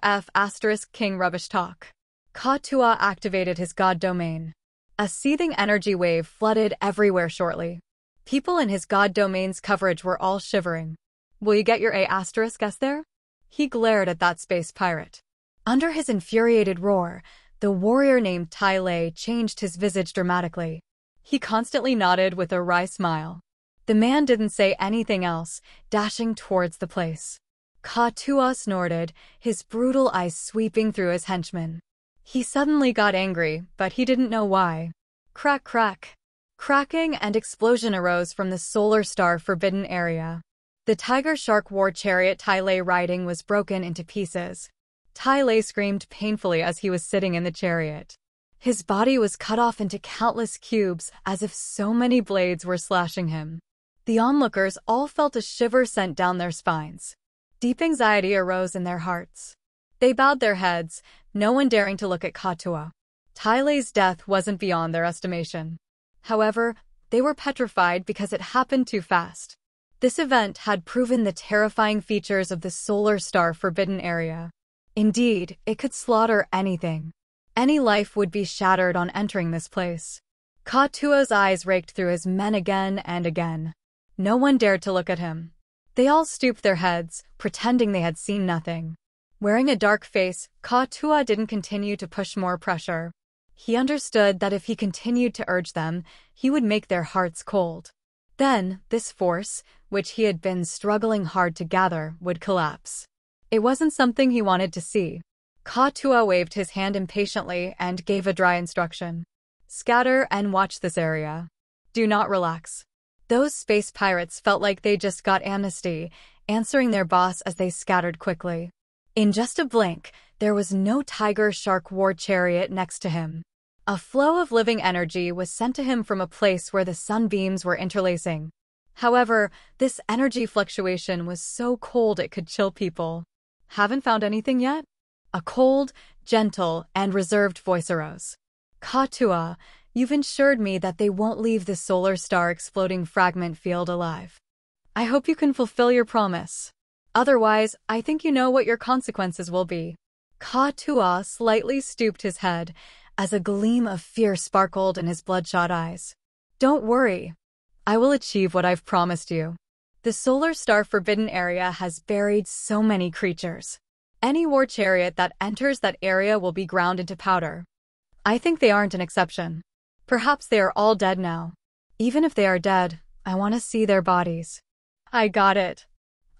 A: King rubbish talk." Ka-Tua activated his god domain. A seething energy wave flooded everywhere shortly. People in his god domain's coverage were all shivering. "Will you get your guess there?" He glared at that space pirate. Under his infuriated roar, the warrior named Tylay changed his visage dramatically. He constantly nodded with a wry smile. The man didn't say anything else, dashing towards the place. Ka-Tua snorted, his brutal eyes sweeping through his henchmen. He suddenly got angry, but he didn't know why. Crack, crack. Cracking and explosion arose from the Solar Star Forbidden Area. The tiger shark war chariot Tylay riding was broken into pieces. Tylay screamed painfully as he was sitting in the chariot. His body was cut off into countless cubes as if so many blades were slashing him. The onlookers all felt a shiver sent down their spines. Deep anxiety arose in their hearts. They bowed their heads, no one daring to look at Ka-Tua. Tylay's death wasn't beyond their estimation. However, they were petrified because it happened too fast. This event had proven the terrifying features of the Solar Star Forbidden Area. Indeed, it could slaughter anything. Any life would be shattered on entering this place. Ka-Tua's eyes raked through his men again and again. No one dared to look at him. They all stooped their heads, pretending they had seen nothing. Wearing a dark face, Ka-Tua didn't continue to push more pressure. He understood that if he continued to urge them, he would make their hearts cold. Then, this force, which he had been struggling hard to gather, would collapse. It wasn't something he wanted to see. Ka-Tua waved his hand impatiently and gave a dry instruction. "Scatter and watch this area. Do not relax." Those space pirates felt like they just got amnesty, answering their boss as they scattered quickly. In just a blink, there was no tiger shark war chariot next to him. A flow of living energy was sent to him from a place where the sunbeams were interlacing. However, this energy fluctuation was so cold it could chill people. "Haven't found anything yet?" A cold, gentle, and reserved voice arose. "Ka-Tua, you've ensured me that they won't leave the solar star exploding fragment field alive. I hope you can fulfill your promise. Otherwise, I think you know what your consequences will be." Ka-Tua slightly stooped his head, as a gleam of fear sparkled in his bloodshot eyes. "Don't worry. I will achieve what I've promised you. The Solar Star Forbidden Area has buried so many creatures. Any war chariot that enters that area will be ground into powder. I think they aren't an exception. Perhaps they are all dead now. Even if they are dead, I want to see their bodies." "I got it.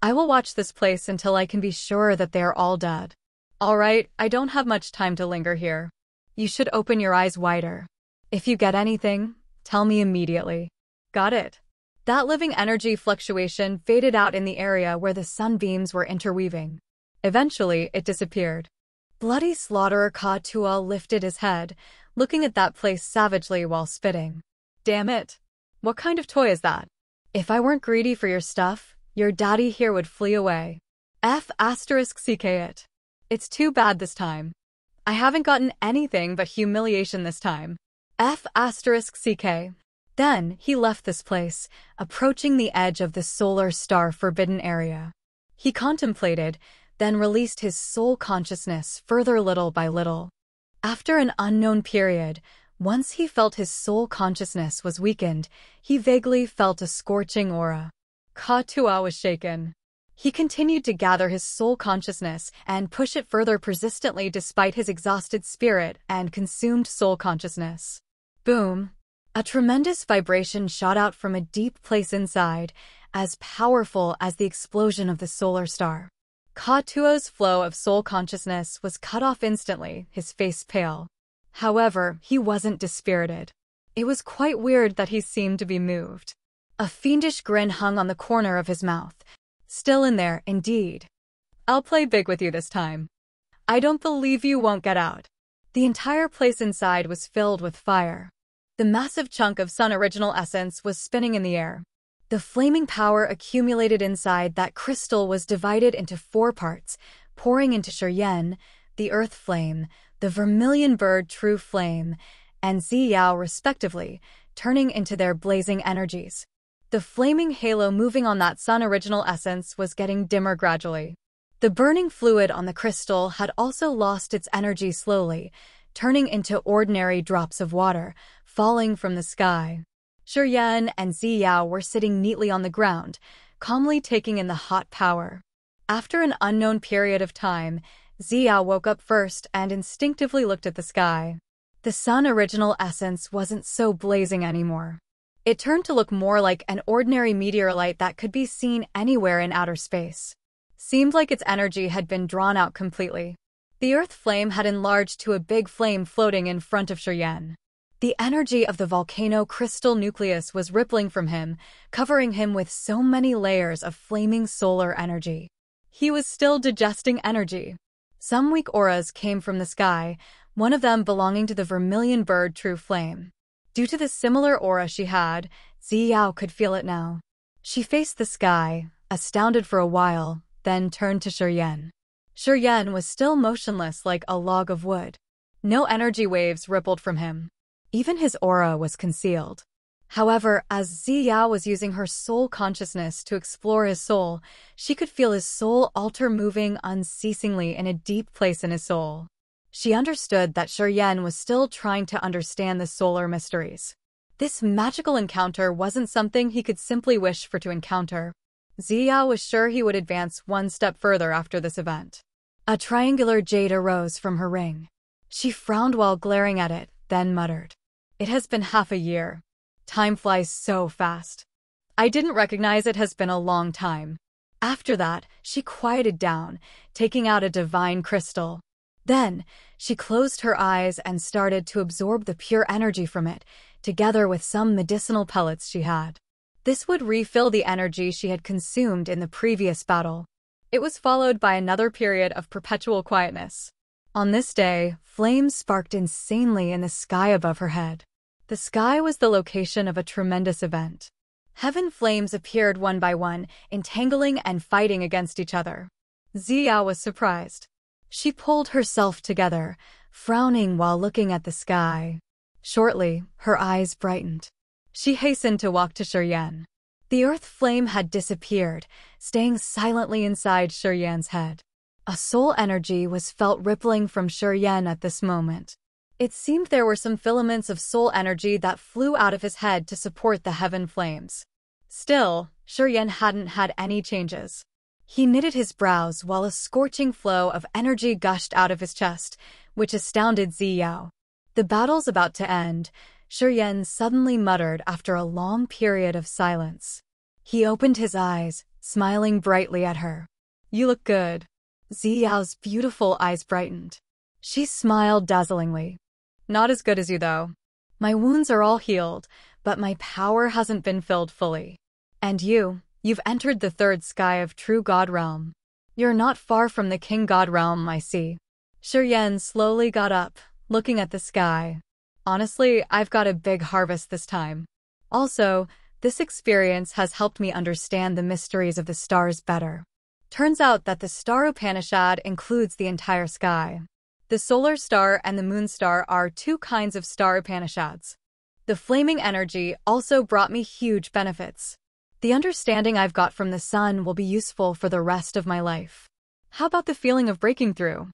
A: I will watch this place until I can be sure that they are all dead." "All right, I don't have much time to linger here. You should open your eyes wider. If you get anything, tell me immediately." "Got it." That living energy fluctuation faded out in the area where the sunbeams were interweaving. Eventually, it disappeared. Bloody slaughterer Ka-Tua lifted his head, looking at that place savagely while spitting. "Damn it. What kind of toy is that? If I weren't greedy for your stuff, your daddy here would flee away. *CK it. It's too bad this time. I haven't gotten anything but humiliation this time. *CK. Then, he left this place, approaching the edge of the Solar Star Forbidden Area. He contemplated, then released his soul consciousness further little by little. After an unknown period, once he felt his soul consciousness was weakened, he vaguely felt a scorching aura. Ka-Tua was shaken. He continued to gather his soul consciousness and push it further persistently despite his exhausted spirit and consumed soul consciousness. Boom! A tremendous vibration shot out from a deep place inside, as powerful as the explosion of the solar star. Ka-Tua's flow of soul consciousness was cut off instantly, his face pale. However, he wasn't dispirited. It was quite weird that he seemed to be moved. A fiendish grin hung on the corner of his mouth. Still in there, indeed. "I'll play big with you this time. I don't believe you won't get out." The entire place inside was filled with fire. The massive chunk of Sun original essence was spinning in the air. The flaming power accumulated inside that crystal was divided into 4 parts, pouring into Shiryen, the earth flame, the vermilion bird true flame, and Ziyao respectively, turning into their blazing energies. The flaming halo moving on that sun original essence was getting dimmer gradually. The burning fluid on the crystal had also lost its energy slowly, turning into ordinary drops of water, falling from the sky. Shiryen and Ziyao were sitting neatly on the ground, calmly taking in the hot power. After an unknown period of time, Ziyao woke up first and instinctively looked at the sky. The sun original essence wasn't so blazing anymore. It turned to look more like an ordinary meteorite that could be seen anywhere in outer space. Seemed like its energy had been drawn out completely. The earth flame had enlarged to a big flame floating in front of Shiryen. The energy of the volcano crystal nucleus was rippling from him, covering him with so many layers of flaming solar energy. He was still digesting energy. Some weak auras came from the sky, one of them belonging to the vermilion bird true flame. Due to the similar aura she had, Ziyao could feel it now. She faced the sky, astounded for a while, then turned to Shiryen. Shiryen was still motionless like a log of wood. No energy waves rippled from him. Even his aura was concealed. However, as Ziyao was using her soul consciousness to explore his soul, she could feel his soul altar moving unceasingly in a deep place in his soul. She understood that Shiryen was still trying to understand the solar mysteries. This magical encounter wasn't something he could simply wish for to encounter. Ziyao was sure he would advance one step further after this event. A triangular jade arose from her ring. She frowned while glaring at it, then muttered, "It has been half a year. Time flies so fast. I didn't recognize it has been a long time." After that, she quieted down, taking out a divine crystal. Then, she closed her eyes and started to absorb the pure energy from it, together with some medicinal pellets she had. This would refill the energy she had consumed in the previous battle. It was followed by another period of perpetual quietness. On this day, flames sparked insanely in the sky above her head. The sky was the location of a tremendous event. Heaven flames appeared one by one, entangling and fighting against each other. Ziyao was surprised. She pulled herself together, frowning while looking at the sky. Shortly, her eyes brightened. She hastened to walk to Shiryen. The earth flame had disappeared, staying silently inside Shiryen's head. A soul energy was felt rippling from Shiryen at this moment. It seemed there were some filaments of soul energy that flew out of his head to support the heaven flames. Still, Shiryen hadn't had any changes. He knitted his brows while a scorching flow of energy gushed out of his chest, which astounded Ziyao. The battle's about to end, Shiryen suddenly muttered after a long period of silence. He opened his eyes, smiling brightly at her. "You look good." Ziyao's beautiful eyes brightened. She smiled dazzlingly. "Not as good as you, though. My wounds are all healed, but my power hasn't been filled fully. And you've entered the third sky of true God realm. You're not far from the king God realm, I see." Shiryen slowly got up, looking at the sky. "Honestly, I've got a big harvest this time. Also, this experience has helped me understand the mysteries of the stars better. Turns out that the star Upanishad includes the entire sky. The solar star and the moon star are 2 kinds of star Upanishads. The flaming energy also brought me huge benefits. The understanding I've got from the sun will be useful for the rest of my life. How about the feeling of breaking through?"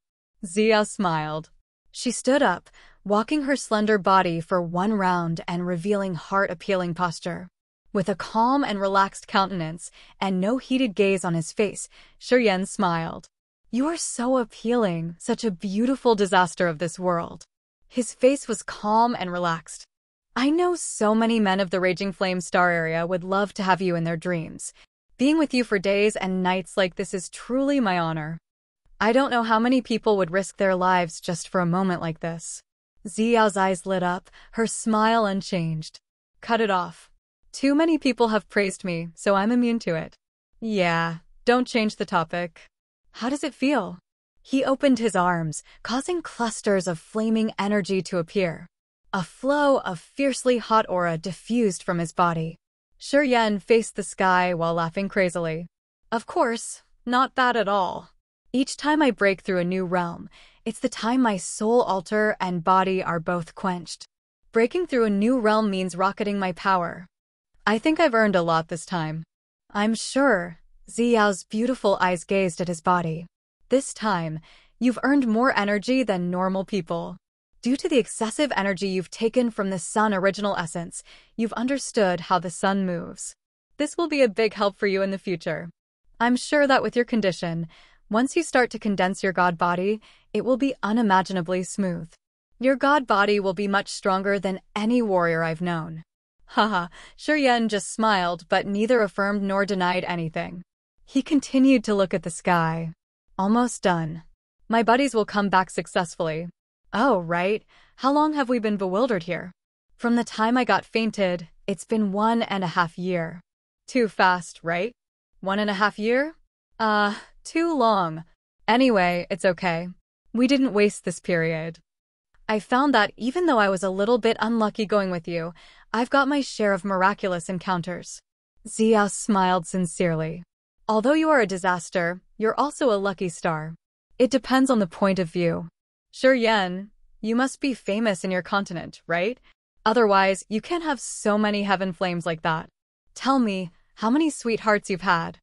A: Ziyao smiled. She stood up, walking her slender body for one round and revealing heart-appealing posture. With a calm and relaxed countenance and no heated gaze on his face, Shiryen smiled. "You are so appealing, such a beautiful disaster of this world." His face was calm and relaxed. "I know so many men of the Raging Flame Star area would love to have you in their dreams. Being with you for days and nights like this is truly my honor. I don't know how many people would risk their lives just for a moment like this." Ziyao's eyes lit up, her smile unchanged. "Cut it off. Too many people have praised me, so I'm immune to it. Yeah, don't change the topic. How does it feel?" He opened his arms, causing clusters of flaming energy to appear. A flow of fiercely hot aura diffused from his body. Yen faced the sky while laughing crazily. Of course, not that at all. Each time I break through a new realm, it's the time my soul altar and body are both quenched. Breaking through a new realm means rocketing my power. I think I've earned a lot this time. I'm sure. Ziyao's beautiful eyes gazed at his body. This time, you've earned more energy than normal people. Due to the excessive energy you've taken from the sun original essence, you've understood how the sun moves. This will be a big help for you in the future. I'm sure that with your condition, once you start to condense your god body, it will be unimaginably smooth. Your god body will be much stronger than any warrior I've known. Haha, Yen just smiled but neither affirmed nor denied anything. He continued to look at the sky. Almost done. My buddies will come back successfully. Oh, right. How long have we been bewildered here? From the time I got fainted, it's been 1.5 years. Too fast, right? 1.5 years? Too long. Anyway, it's okay. We didn't waste this period. I found that even though I was a little bit unlucky going with you, I've got my share of miraculous encounters. Ziyao smiled sincerely. Although you are a disaster, you're also a lucky star. It depends on the point of view. Yen, you must be famous in your continent, right? Otherwise, you can't have so many heaven flames like that. Tell me, how many sweethearts you've had?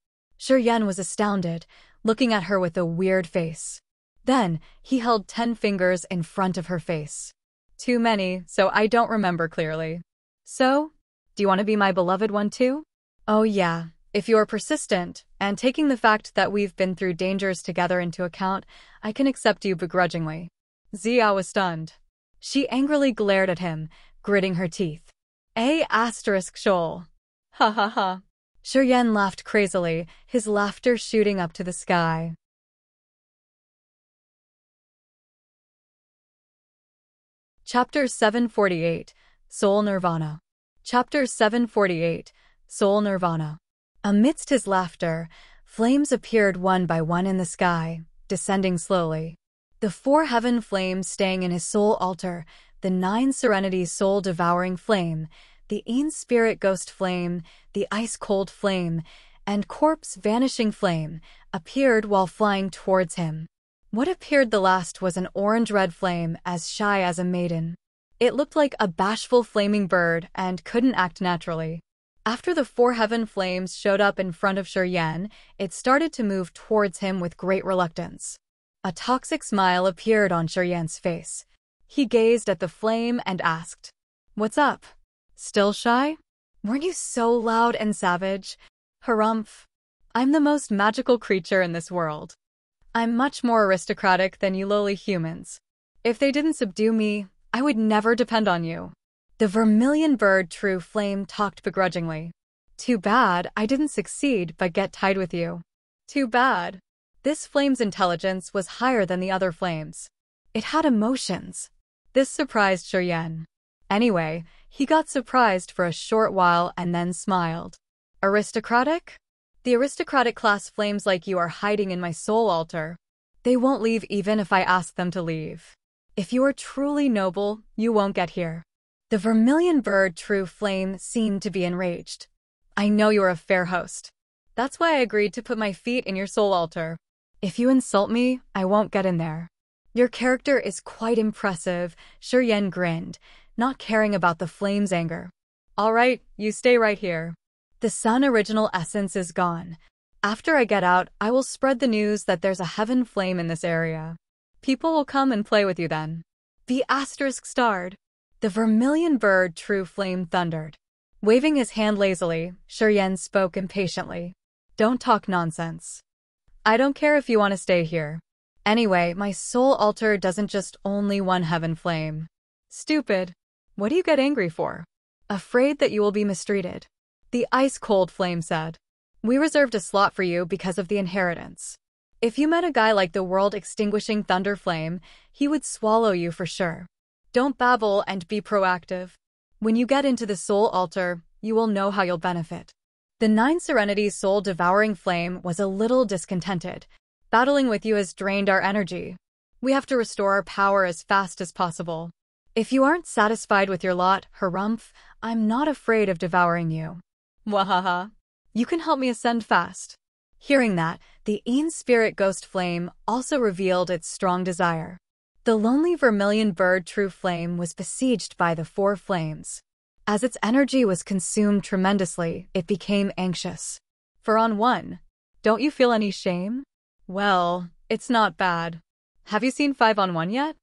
A: Yen was astounded, looking at her with a weird face. Then, he held 10 fingers in front of her face. Too many, so I don't remember clearly. So, do you want to be my beloved one too? Oh yeah, if you're persistent, and taking the fact that we've been through dangers together into account, I can accept you begrudgingly. Ziyao was stunned. She angrily glared at him, gritting her teeth. Shoal. Ha ha ha. Yen laughed crazily, his laughter shooting up to the sky. Chapter 748, Soul Nirvana. Chapter 748, Soul Nirvana. Amidst his laughter, flames appeared one by one in the sky, descending slowly. The 4 heaven flames staying in his soul altar, the 9 serenity soul-devouring flame, the Een spirit ghost flame, the ice-cold flame, and corpse vanishing flame, appeared while flying towards him. What appeared the last was an orange-red flame as shy as a maiden. It looked like a bashful flaming bird and couldn't act naturally. After the 4 heaven flames showed up in front of Yen, it started to move towards him with great reluctance. A toxic smile appeared on Yen's face. He gazed at the flame and asked, "What's up? Still shy? Weren't you so loud and savage? Harumph. I'm the most magical creature in this world. I'm much more aristocratic than you lowly humans. If they didn't subdue me, I would never depend on you." The Vermilion bird true flame talked begrudgingly. "Too bad I didn't succeed but get tied with you. Too bad." This flame's intelligence was higher than the other flames. It had emotions. This surprised Yen. Anyway, he got surprised for a short while and then smiled. Aristocratic? The aristocratic class flames like you are hiding in my soul altar. They won't leave even if I ask them to leave. If you are truly noble, you won't get here. The Vermilion bird true flame seemed to be enraged. I know you're a fair host. That's why I agreed to put my feet in your soul altar. If you insult me, I won't get in there. Your character is quite impressive, Yen grinned, not caring about the flame's anger. All right, you stay right here. The sun original essence is gone. After I get out, I will spread the news that there's a heaven flame in this area. People will come and play with you then. Be *starred. The Vermilion bird true flame thundered. Waving his hand lazily, Yen spoke impatiently. Don't talk nonsense. I don't care if you want to stay here. Anyway, my soul altar doesn't just only one heaven flame. Stupid. What do you get angry for? Afraid that you will be mistreated. The ice-cold flame said. We reserved a slot for you because of the inheritance. If you met a guy like the world-extinguishing thunder flame, he would swallow you for sure. Don't babble and be proactive. When you get into the soul altar, you will know how you'll benefit. The 9 serenity soul-devouring flame was a little discontented. Battling with you has drained our energy. We have to restore our power as fast as possible. If you aren't satisfied with your lot, harumph, I'm not afraid of devouring you. Wahaha. You can help me ascend fast. Hearing that, the Ain spirit ghost flame also revealed its strong desire. The lonely vermilion bird true flame was besieged by the four flames. As its energy was consumed tremendously, it became anxious. For on one, don't you feel any shame? Well, it's not bad. Have you seen 5 on 1 yet?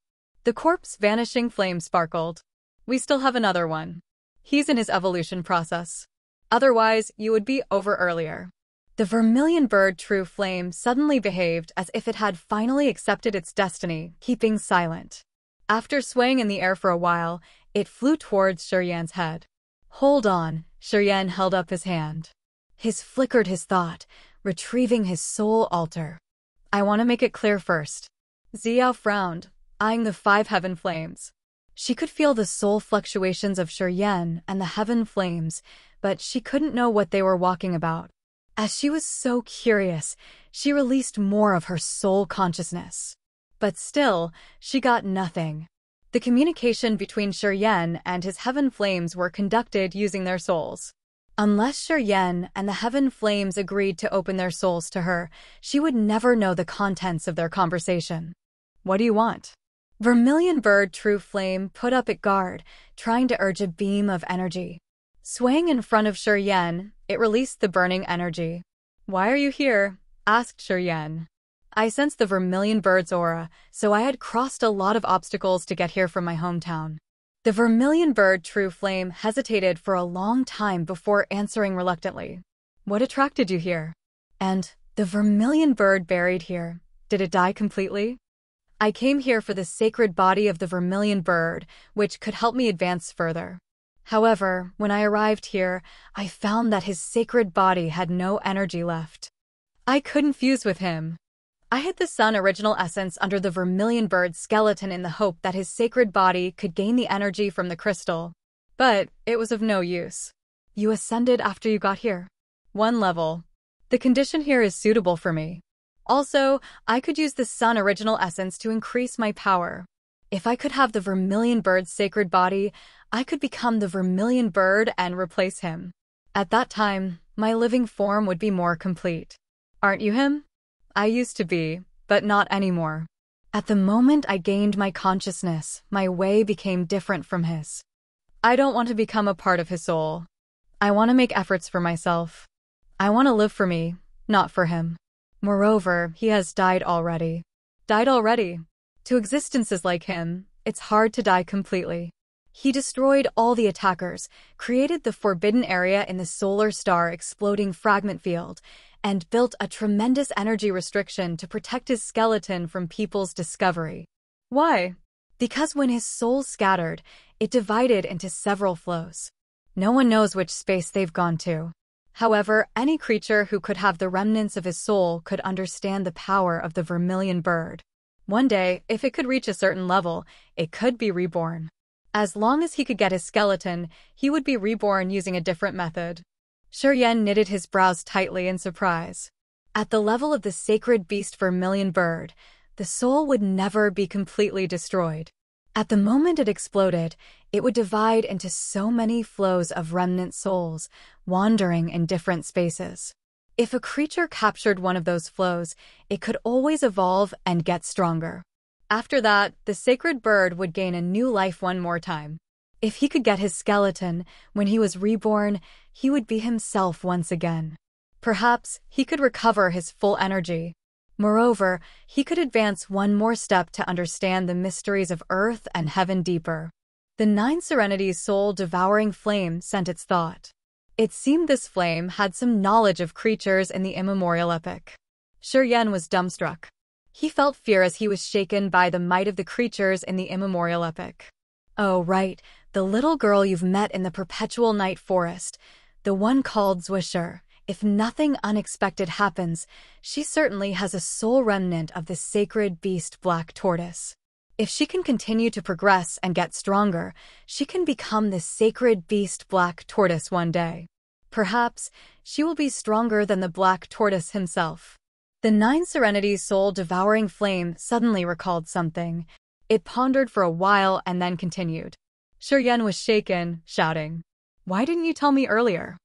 A: The corpse vanishing flame sparkled. We still have another one. He's in his evolution process. Otherwise, you would be over earlier. The vermilion bird true flame suddenly behaved as if it had finally accepted its destiny, keeping silent. After swaying in the air for a while, it flew towards Shurian's head. Hold on, Shurian held up his hand. His flickered his thought, retrieving his soul altar. I want to make it clear first. Xiao frowned, eyeing the 5 heaven flames. She could feel the soul fluctuations of Shurian and the heaven flames, but she couldn't know what they were walking about. As she was so curious, she released more of her soul consciousness. But still, she got nothing. The communication between Shurian and his heaven flames were conducted using their souls. Unless Shurian and the heaven flames agreed to open their souls to her, she would never know the contents of their conversation. What do you want? Vermilion bird true flame put up its guard, trying to urge a beam of energy. Swaying in front of Shurian, it released the burning energy. Why are you here? Asked Shurian. I sensed the vermilion bird's aura, so I had crossed a lot of obstacles to get here from my hometown. The vermilion bird true flame hesitated for a long time before answering reluctantly. What attracted you here? And the vermilion bird buried here, did it die completely? I came here for the sacred body of the vermilion bird, which could help me advance further. However, when I arrived here, I found that his sacred body had no energy left. I couldn't fuse with him. I hid the sun original essence under the vermilion bird's skeleton in the hope that his sacred body could gain the energy from the crystal. But it was of no use. You ascended after you got here. 1 level. The condition here is suitable for me. Also, I could use the sun original essence to increase my power. If I could have the vermilion bird's sacred body, I could become the vermilion bird and replace him. At that time, my living form would be more complete. Aren't you him? I used to be, but not anymore. At the moment I gained my consciousness, my way became different from his. I don't want to become a part of his soul. I want to make efforts for myself. I want to live for me, not for him. Moreover, he has died already. Died already? To existences like him, it's hard to die completely. He destroyed all the attackers, created the forbidden area in the solar star exploding fragment field, and built a tremendous energy restriction to protect his skeleton from people's discovery. Why? Because when his soul scattered, it divided into several flows. No one knows which space they've gone to. However, any creature who could have the remnants of his soul could understand the power of the vermilion bird. One day, if it could reach a certain level, it could be reborn. As long as he could get his skeleton, he would be reborn using a different method. Shurian knitted his brows tightly in surprise. At the level of the sacred beast vermilion bird, the soul would never be completely destroyed. At the moment it exploded, it would divide into so many flows of remnant souls, wandering in different spaces. If a creature captured one of those flows, it could always evolve and get stronger. After that, the sacred bird would gain a new life one more time. If he could get his skeleton, when he was reborn, he would be himself once again. Perhaps he could recover his full energy. Moreover, he could advance one more step to understand the mysteries of earth and heaven deeper. The 9 Serenity's soul-devouring flame sent its thought. It seemed this flame had some knowledge of creatures in the immemorial epic. Shurian was dumbstruck. He felt fear as he was shaken by the might of the creatures in the immemorial epic. Oh, right, the little girl you've met in the perpetual night forest, the one called Zwisher. If nothing unexpected happens, she certainly has a soul remnant of the sacred beast Black Tortoise. If she can continue to progress and get stronger, she can become the sacred beast Black Tortoise one day. Perhaps she will be stronger than the Black Tortoise himself. The 9 Serenity's soul-devouring flame suddenly recalled something. It pondered for a while and then continued. Shurian was shaken, shouting, "Why didn't you tell me earlier?"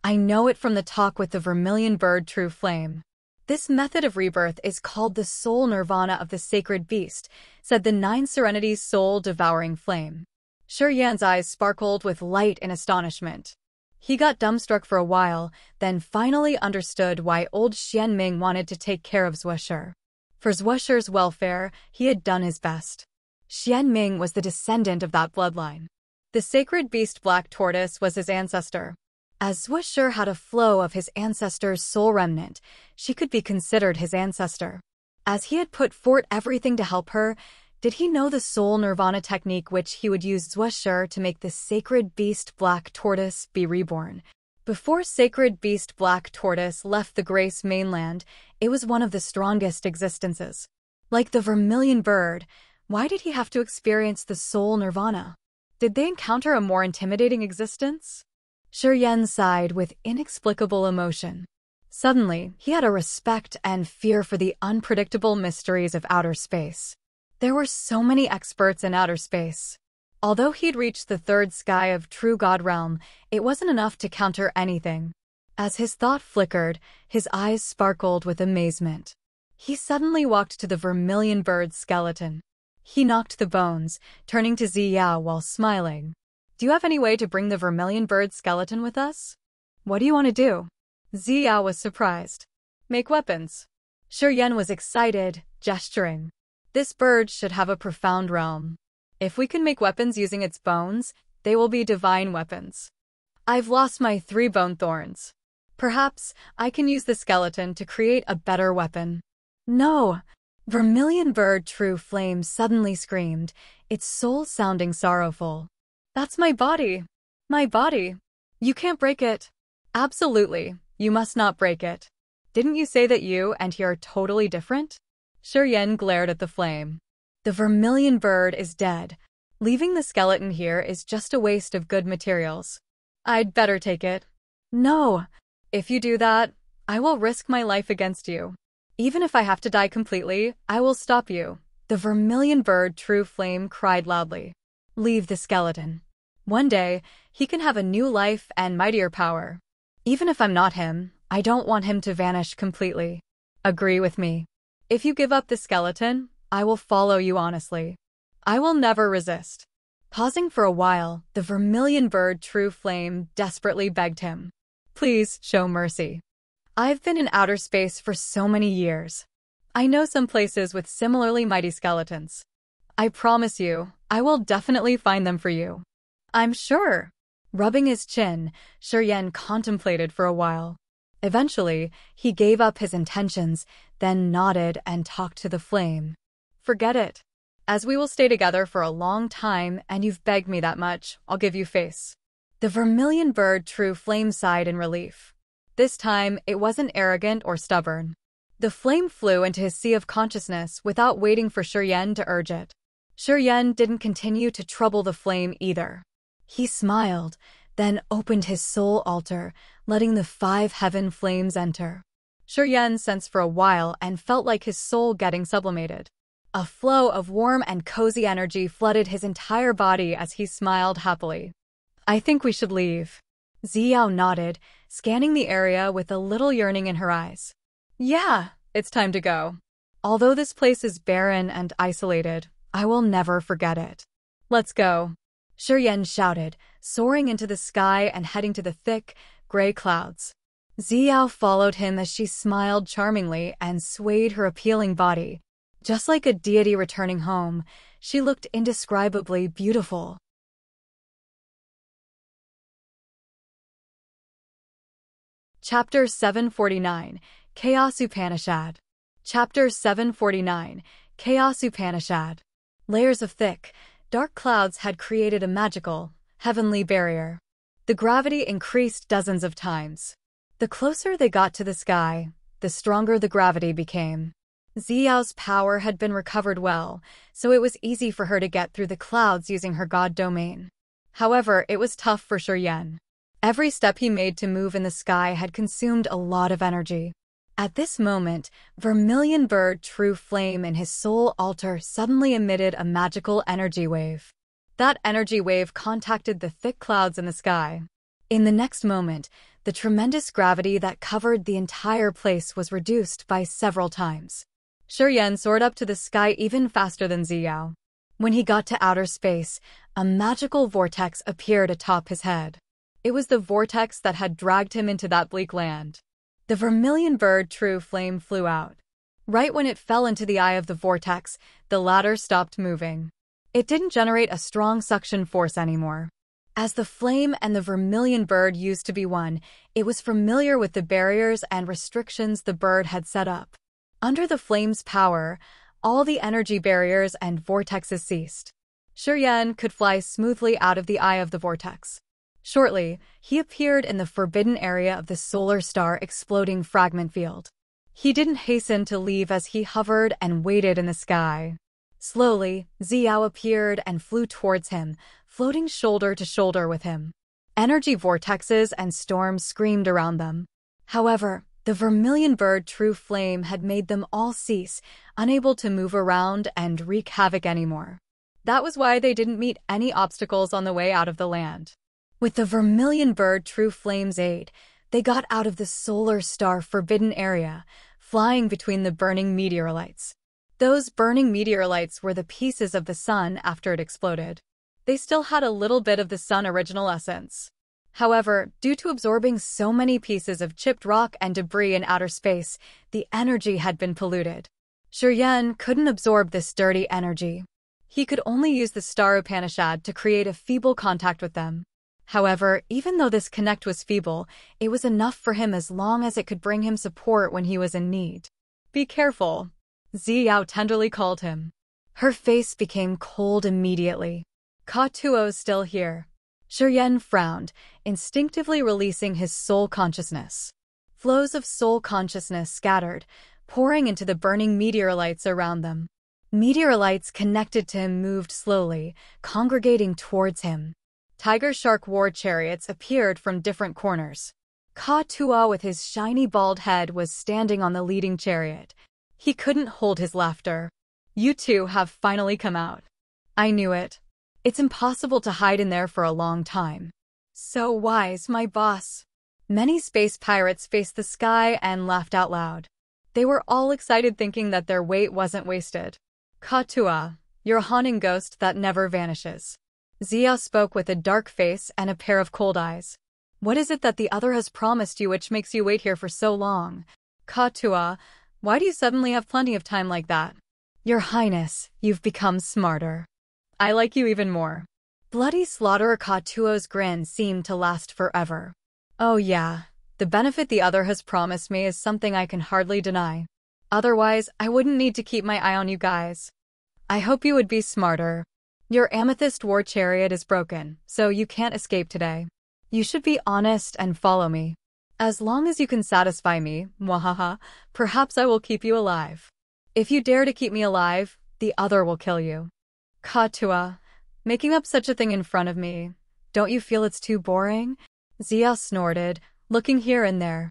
A: I know it from the talk with the Vermilion bird True Flame. This method of rebirth is called the soul nirvana of the sacred beast, said the Nine Serenities soul-devouring flame. Shi Yan's eyes sparkled with light and astonishment. He got dumbstruck for a while, then finally understood why old Xianming wanted to take care of Zuoshi. For Zuoshi's welfare, he had done his best. Xianming was the descendant of that bloodline. The sacred beast Black Tortoise was his ancestor. As Zuoshi had a flow of his ancestor's soul remnant, she could be considered his ancestor. As he had put forth everything to help her, did he know the soul nirvana technique which he would use Zuoshi to make the sacred beast Black Tortoise be reborn? Before sacred beast Black Tortoise left the Grace mainland, it was one of the strongest existences. Like the Vermilion bird, why did he have to experience the soul nirvana? Did they encounter a more intimidating existence? Shi Yan sighed with inexplicable emotion. Suddenly, he had a respect and fear for the unpredictable mysteries of outer space. There were so many experts in outer space. Although he'd reached the third sky of True God realm, it wasn't enough to counter anything. As his thought flickered, his eyes sparkled with amazement. He suddenly walked to the Vermilion bird's skeleton. He knocked the bones, turning to Ziyao while smiling. Do you have any way to bring the Vermilion bird's skeleton with us? What do you want to do? Ziyao was surprised. Make weapons. Shi Yan was excited, gesturing. This bird should have a profound realm. If we can make weapons using its bones, they will be divine weapons. I've lost my 3 bone thorns. Perhaps I can use the skeleton to create a better weapon. No! Vermilion bird True Flame suddenly screamed, its soul sounding sorrowful. That's my body. My body. You can't break it. Absolutely, you must not break it. Didn't you say that you and he are totally different? Shi Yan glared at the flame. The Vermilion bird is dead. Leaving the skeleton here is just a waste of good materials. I'd better take it. No. If you do that, I will risk my life against you. Even if I have to die completely, I will stop you. The Vermilion bird True Flame cried loudly. Leave the skeleton. One day, he can have a new life and mightier power. Even if I'm not him, I don't want him to vanish completely. Agree with me. If you give up the skeleton, I will follow you honestly. I will never resist. Pausing for a while, the Vermilion bird True Flame desperately begged him. Please show mercy. I've been in outer space for so many years. I know some places with similarly mighty skeletons. I promise you, I will definitely find them for you. I'm sure. Rubbing his chin, Shi Yan contemplated for a while. Eventually, he gave up his intentions, then nodded and talked to the flame. Forget it. As we will stay together for a long time and you've begged me that much, I'll give you face. The Vermilion bird True Flame sighed in relief. This time, it wasn't arrogant or stubborn. The flame flew into his sea of consciousness without waiting for Shi Yan to urge it. Shi Yan didn't continue to trouble the flame either. He smiled, then opened his soul altar, letting the 5 heaven flames enter. Shi Yan sensed for a while and felt like his soul getting sublimated. A flow of warm and cozy energy flooded his entire body as he smiled happily. I think we should leave. Ziyao nodded, scanning the area with a little yearning in her eyes. Yeah, it's time to go. Although this place is barren and isolated, I will never forget it. Let's go. Shi Yan shouted, soaring into the sky and heading to the thick, gray clouds. Ziyao followed him as she smiled charmingly and swayed her appealing body. Just like a deity returning home, she looked indescribably beautiful. Chapter 749, Chaos Upanishad. Chapter 749, Chaos Upanishad. Layers of thick, dark clouds had created a magical, heavenly barrier. The gravity increased dozens of times. The closer they got to the sky, the stronger the gravity became. Ziyao's power had been recovered well, so it was easy for her to get through the clouds using her god domain. However, it was tough for Shi Yan. Every step he made to move in the sky had consumed a lot of energy. At this moment, Vermilion bird True Flame in his soul altar suddenly emitted a magical energy wave. That energy wave contacted the thick clouds in the sky. In the next moment, the tremendous gravity that covered the entire place was reduced by several times. Shuryen soared up to the sky even faster than Ziyao. When he got to outer space, a magical vortex appeared atop his head. It was the vortex that had dragged him into that bleak land. The Vermilion bird true flame flew out. Right when it fell into the eye of the vortex, the latter stopped moving. It didn't generate a strong suction force anymore. As the flame and the Vermilion bird used to be one, it was familiar with the barriers and restrictions the bird had set up. Under the flame's power, all the energy barriers and vortexes ceased. Shuryen could fly smoothly out of the eye of the vortex. Shortly, he appeared in the forbidden area of the solar star exploding fragment field. He didn't hasten to leave as he hovered and waited in the sky. Slowly, Ziyao appeared and flew towards him, floating shoulder to shoulder with him. Energy vortexes and storms screamed around them. However, the Vermilion bird true flame had made them all cease, unable to move around and wreak havoc anymore. That was why they didn't meet any obstacles on the way out of the land. With the Vermilion bird true flame's aid, they got out of the solar star forbidden area, flying between the burning meteorites. Those burning meteorites were the pieces of the sun after it exploded. They still had a little bit of the sun's original essence. However, due to absorbing so many pieces of chipped rock and debris in outer space, the energy had been polluted. Shuryen couldn't absorb this dirty energy. He could only use the star Upanishad to create a feeble contact with them. However, even though this connect was feeble, it was enough for him as long as it could bring him support when he was in need. "Be careful," Ziyao tenderly called him. Her face became cold immediately. "Ka Tuo's still here." Shuryen frowned, instinctively releasing his soul consciousness. Flows of soul consciousness scattered, pouring into the burning meteorites around them. Meteorites connected to him moved slowly, congregating towards him. Tiger-shark war chariots appeared from different corners. Ka Tuo with his shiny bald head was standing on the leading chariot. He couldn't hold his laughter. "You two have finally come out. I knew it. It's impossible to hide in there for a long time." "So wise, my boss." Many space pirates faced the sky and laughed out loud. They were all excited thinking that their wait wasn't wasted. "Ka Tuo, you're a haunting ghost that never vanishes." Ziyao spoke with a dark face and a pair of cold eyes. "What is it that the other has promised you which makes you wait here for so long? Ka Tuo, why do you suddenly have plenty of time like that?" "Your Highness, you've become smarter. I like you even more." Bloody Slaughterer Ka Tuo's grin seemed to last forever. "Oh yeah, the benefit the other has promised me is something I can hardly deny. Otherwise, I wouldn't need to keep my eye on you guys. I hope you would be smarter. Your amethyst war chariot is broken, so you can't escape today. You should be honest and follow me. As long as you can satisfy me, mwahaha, perhaps I will keep you alive. If you dare to keep me alive, the other will kill you." "Ka Tuo, making up such a thing in front of me, don't you feel it's too boring?" Ziyao snorted, looking here and there.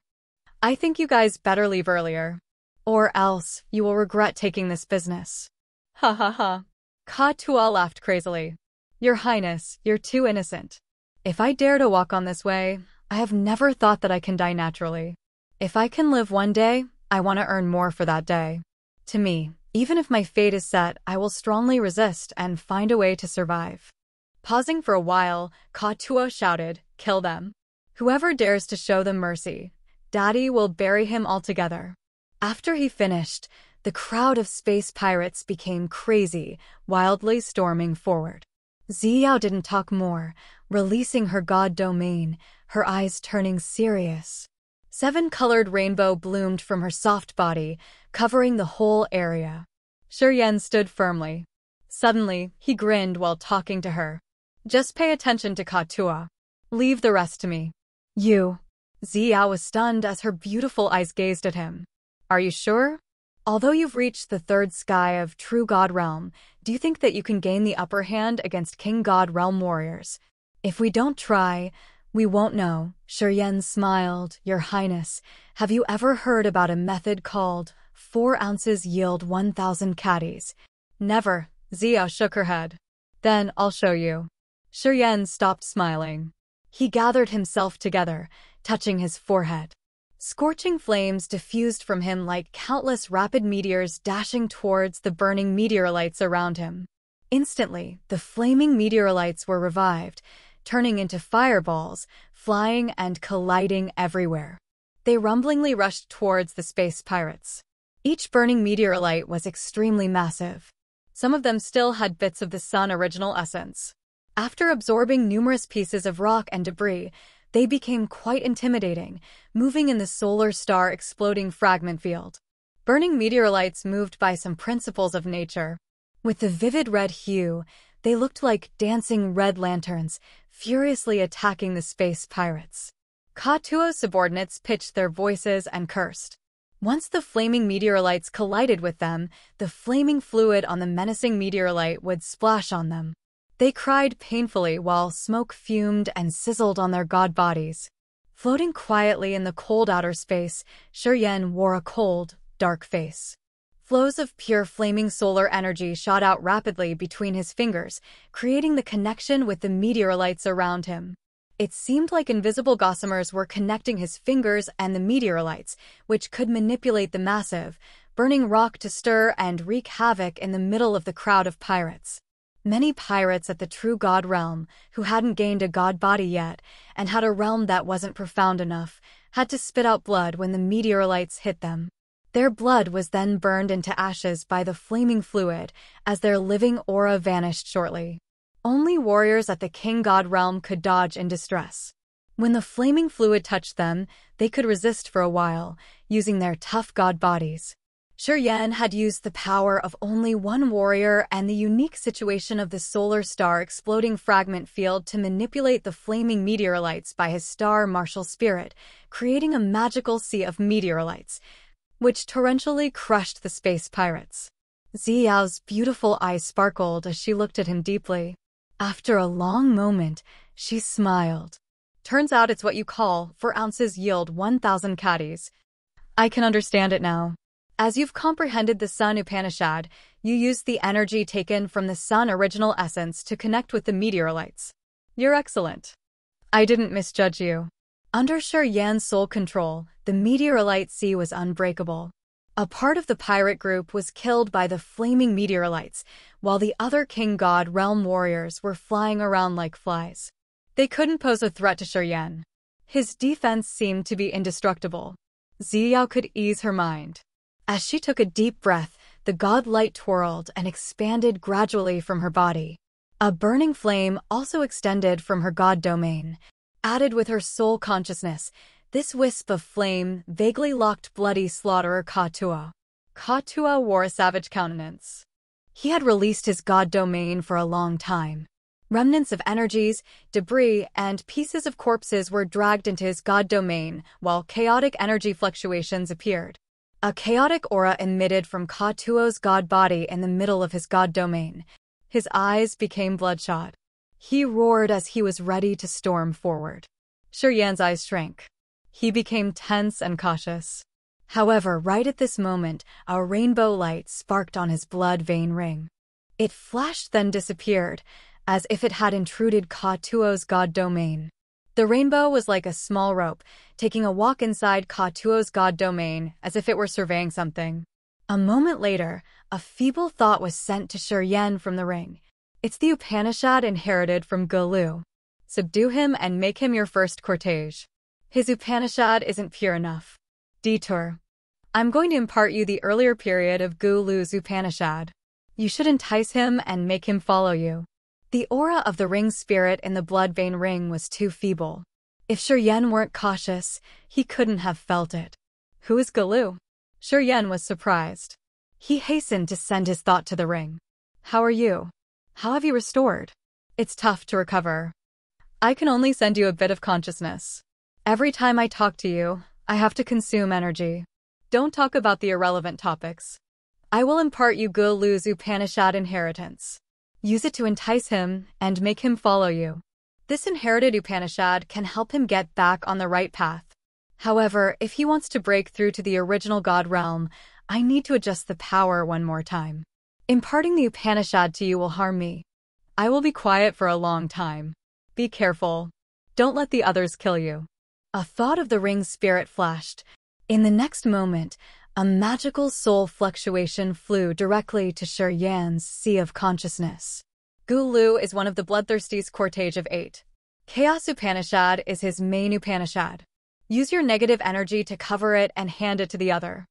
A: "I think you guys better leave earlier. Or else, you will regret taking this business." "Ha ha ha." Ka Tuo laughed crazily. "Your Highness, you're too innocent. If I dare to walk on this way, I have never thought that I can die naturally. If I can live one day, I want to earn more for that day. To me, even if my fate is set, I will strongly resist and find a way to survive." Pausing for a while, Ka Tuo shouted, "Kill them. Whoever dares to show them mercy, Daddy will bury him altogether." After he finished, the crowd of space pirates became crazy, wildly storming forward. Ziyao didn't talk more, releasing her god domain, her eyes turning serious. 7-colored rainbow bloomed from her soft body, covering the whole area. Shuryen stood firmly. Suddenly, he grinned while talking to her. "Just pay attention to Ka Tuo. Leave the rest to me." "You." Ziyao was stunned as her beautiful eyes gazed at him. "Are you sure? Although you've reached the third sky of True God Realm, do you think that you can gain the upper hand against King God Realm warriors? If we don't try, we won't know." Shuryen smiled. "Your Highness, have you ever heard about a method called 4 ounces yield 1,000 caddies?" "Never." Ziyao shook her head. "Then I'll show you." Shuryen stopped smiling. He gathered himself together, touching his forehead. Scorching flames diffused from him like countless rapid meteors dashing towards the burning meteorites around him. Instantly, the flaming meteorites were revived, turning into fireballs, flying and colliding everywhere. They rumblingly rushed towards the space pirates. Each burning meteorite was extremely massive. Some of them still had bits of the sun's original essence. After absorbing numerous pieces of rock and debris, they became quite intimidating, moving in the solar star exploding fragment field. Burning meteorites moved by some principles of nature. With the vivid red hue, they looked like dancing red lanterns, furiously attacking the space pirates. Ka-Tuo's subordinates pitched their voices and cursed. Once the flaming meteorites collided with them, the flaming fluid on the menacing meteorite would splash on them. They cried painfully while smoke fumed and sizzled on their god bodies. Floating quietly in the cold outer space, Shi wore a cold, dark face. Flows of pure flaming solar energy shot out rapidly between his fingers, creating the connection with the meteorites around him. It seemed like invisible gossamers were connecting his fingers and the meteorites, which could manipulate the massive, burning rock to stir and wreak havoc in the middle of the crowd of pirates. Many pirates at the true god realm, who hadn't gained a god body yet, and had a realm that wasn't profound enough, had to spit out blood when the meteorites hit them. Their blood was then burned into ashes by the flaming fluid, as their living aura vanished shortly. Only warriors at the king god realm could dodge in distress. When the flaming fluid touched them, they could resist for a while, using their tough god bodies. Shi had used the power of only one warrior and the unique situation of the solar star exploding fragment field to manipulate the flaming meteorites by his star martial spirit, creating a magical sea of meteorites, which torrentially crushed the space pirates. Ziyao's beautiful eyes sparkled as she looked at him deeply. After a long moment, she smiled. Turns out it's what you call 4 ounces yield 1,000 caddies. I can understand it now. As you've comprehended the Sun Upanishad, you used the energy taken from the Sun original essence to connect with the meteorites. You're excellent. I didn't misjudge you. Under Shi soul control, the meteorite sea was unbreakable. A part of the pirate group was killed by the flaming meteorites, while the other king god realm warriors were flying around like flies. They couldn't pose a threat to Shi. His defense seemed to be indestructible. Ziyao could ease her mind. As she took a deep breath, the god light twirled and expanded gradually from her body. A burning flame also extended from her god domain. Added with her soul consciousness, this wisp of flame vaguely locked bloody slaughterer Ka-Tuo. Ka-Tuo wore a savage countenance. He had released his god domain for a long time. Remnants of energies, debris, and pieces of corpses were dragged into his god domain, while chaotic energy fluctuations appeared. A chaotic aura emitted from Ka-Tuo's god body in the middle of his god domain. His eyes became bloodshot. He roared as he was ready to storm forward. Shiyan's eyes shrank. He became tense and cautious. However, right at this moment, a rainbow light sparked on his blood vein ring. It flashed then disappeared, as if it had intruded Ka-Tuo's god domain. The rainbow was like a small rope, taking a walk inside Ka-Tuo's god domain as if it were surveying something. A moment later, a feeble thought was sent to Shi from the ring. It's the Upanishad inherited from Gulu. Subdue him and make him your first cortege. His Upanishad isn't pure enough. Detour. I'm going to impart you the earlier period of Gulu's Upanishad. You should entice him and make him follow you. The aura of the ring spirit in the blood vein ring was too feeble. If Shi weren't cautious, he couldn't have felt it. Who is Gulu? Shi was surprised. He hastened to send his thought to the ring. How are you? How have you restored? It's tough to recover. I can only send you a bit of consciousness. Every time I talk to you, I have to consume energy. Don't talk about the irrelevant topics. I will impart you Gulu's Upanishad inheritance. Use it to entice him and make him follow you. This inherited Upanishad can help him get back on the right path. However, if he wants to break through to the original god realm, I need to adjust the power one more time. Imparting the Upanishad to you will harm me. I will be quiet for a long time. Be careful. Don't let the others kill you. A thought of the ring's spirit flashed. In the next moment, a magical soul fluctuation flew directly to Shi Yan's sea of consciousness. Gulu is one of the bloodthirsty's cortege of 8. Chaos Upanishad is his main Upanishad. Use your negative energy to cover it and hand it to the other.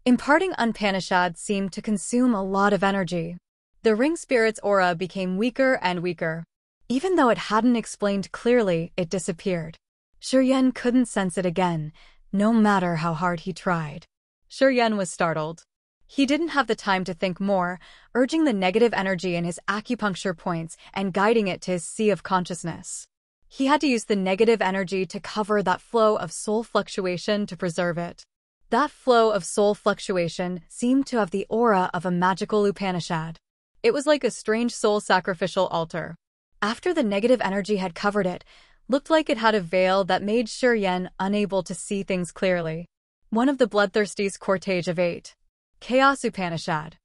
A: Imparting Upanishad seemed to consume a lot of energy. The ring spirit's aura became weaker and weaker. Even though it hadn't explained clearly, it disappeared. Shi Yan couldn't sense it again, no matter how hard he tried. Shi Yan was startled. He didn't have the time to think more, urging the negative energy in his acupuncture points and guiding it to his sea of consciousness. He had to use the negative energy to cover that flow of soul fluctuation to preserve it. That flow of soul fluctuation seemed to have the aura of a magical Upanishad. It was like a strange soul sacrificial altar. After the negative energy had covered it, looked like it had a veil that made Shi Yan unable to see things clearly. One of the bloodthirsty's cortege of 8. Chaos Upanishad.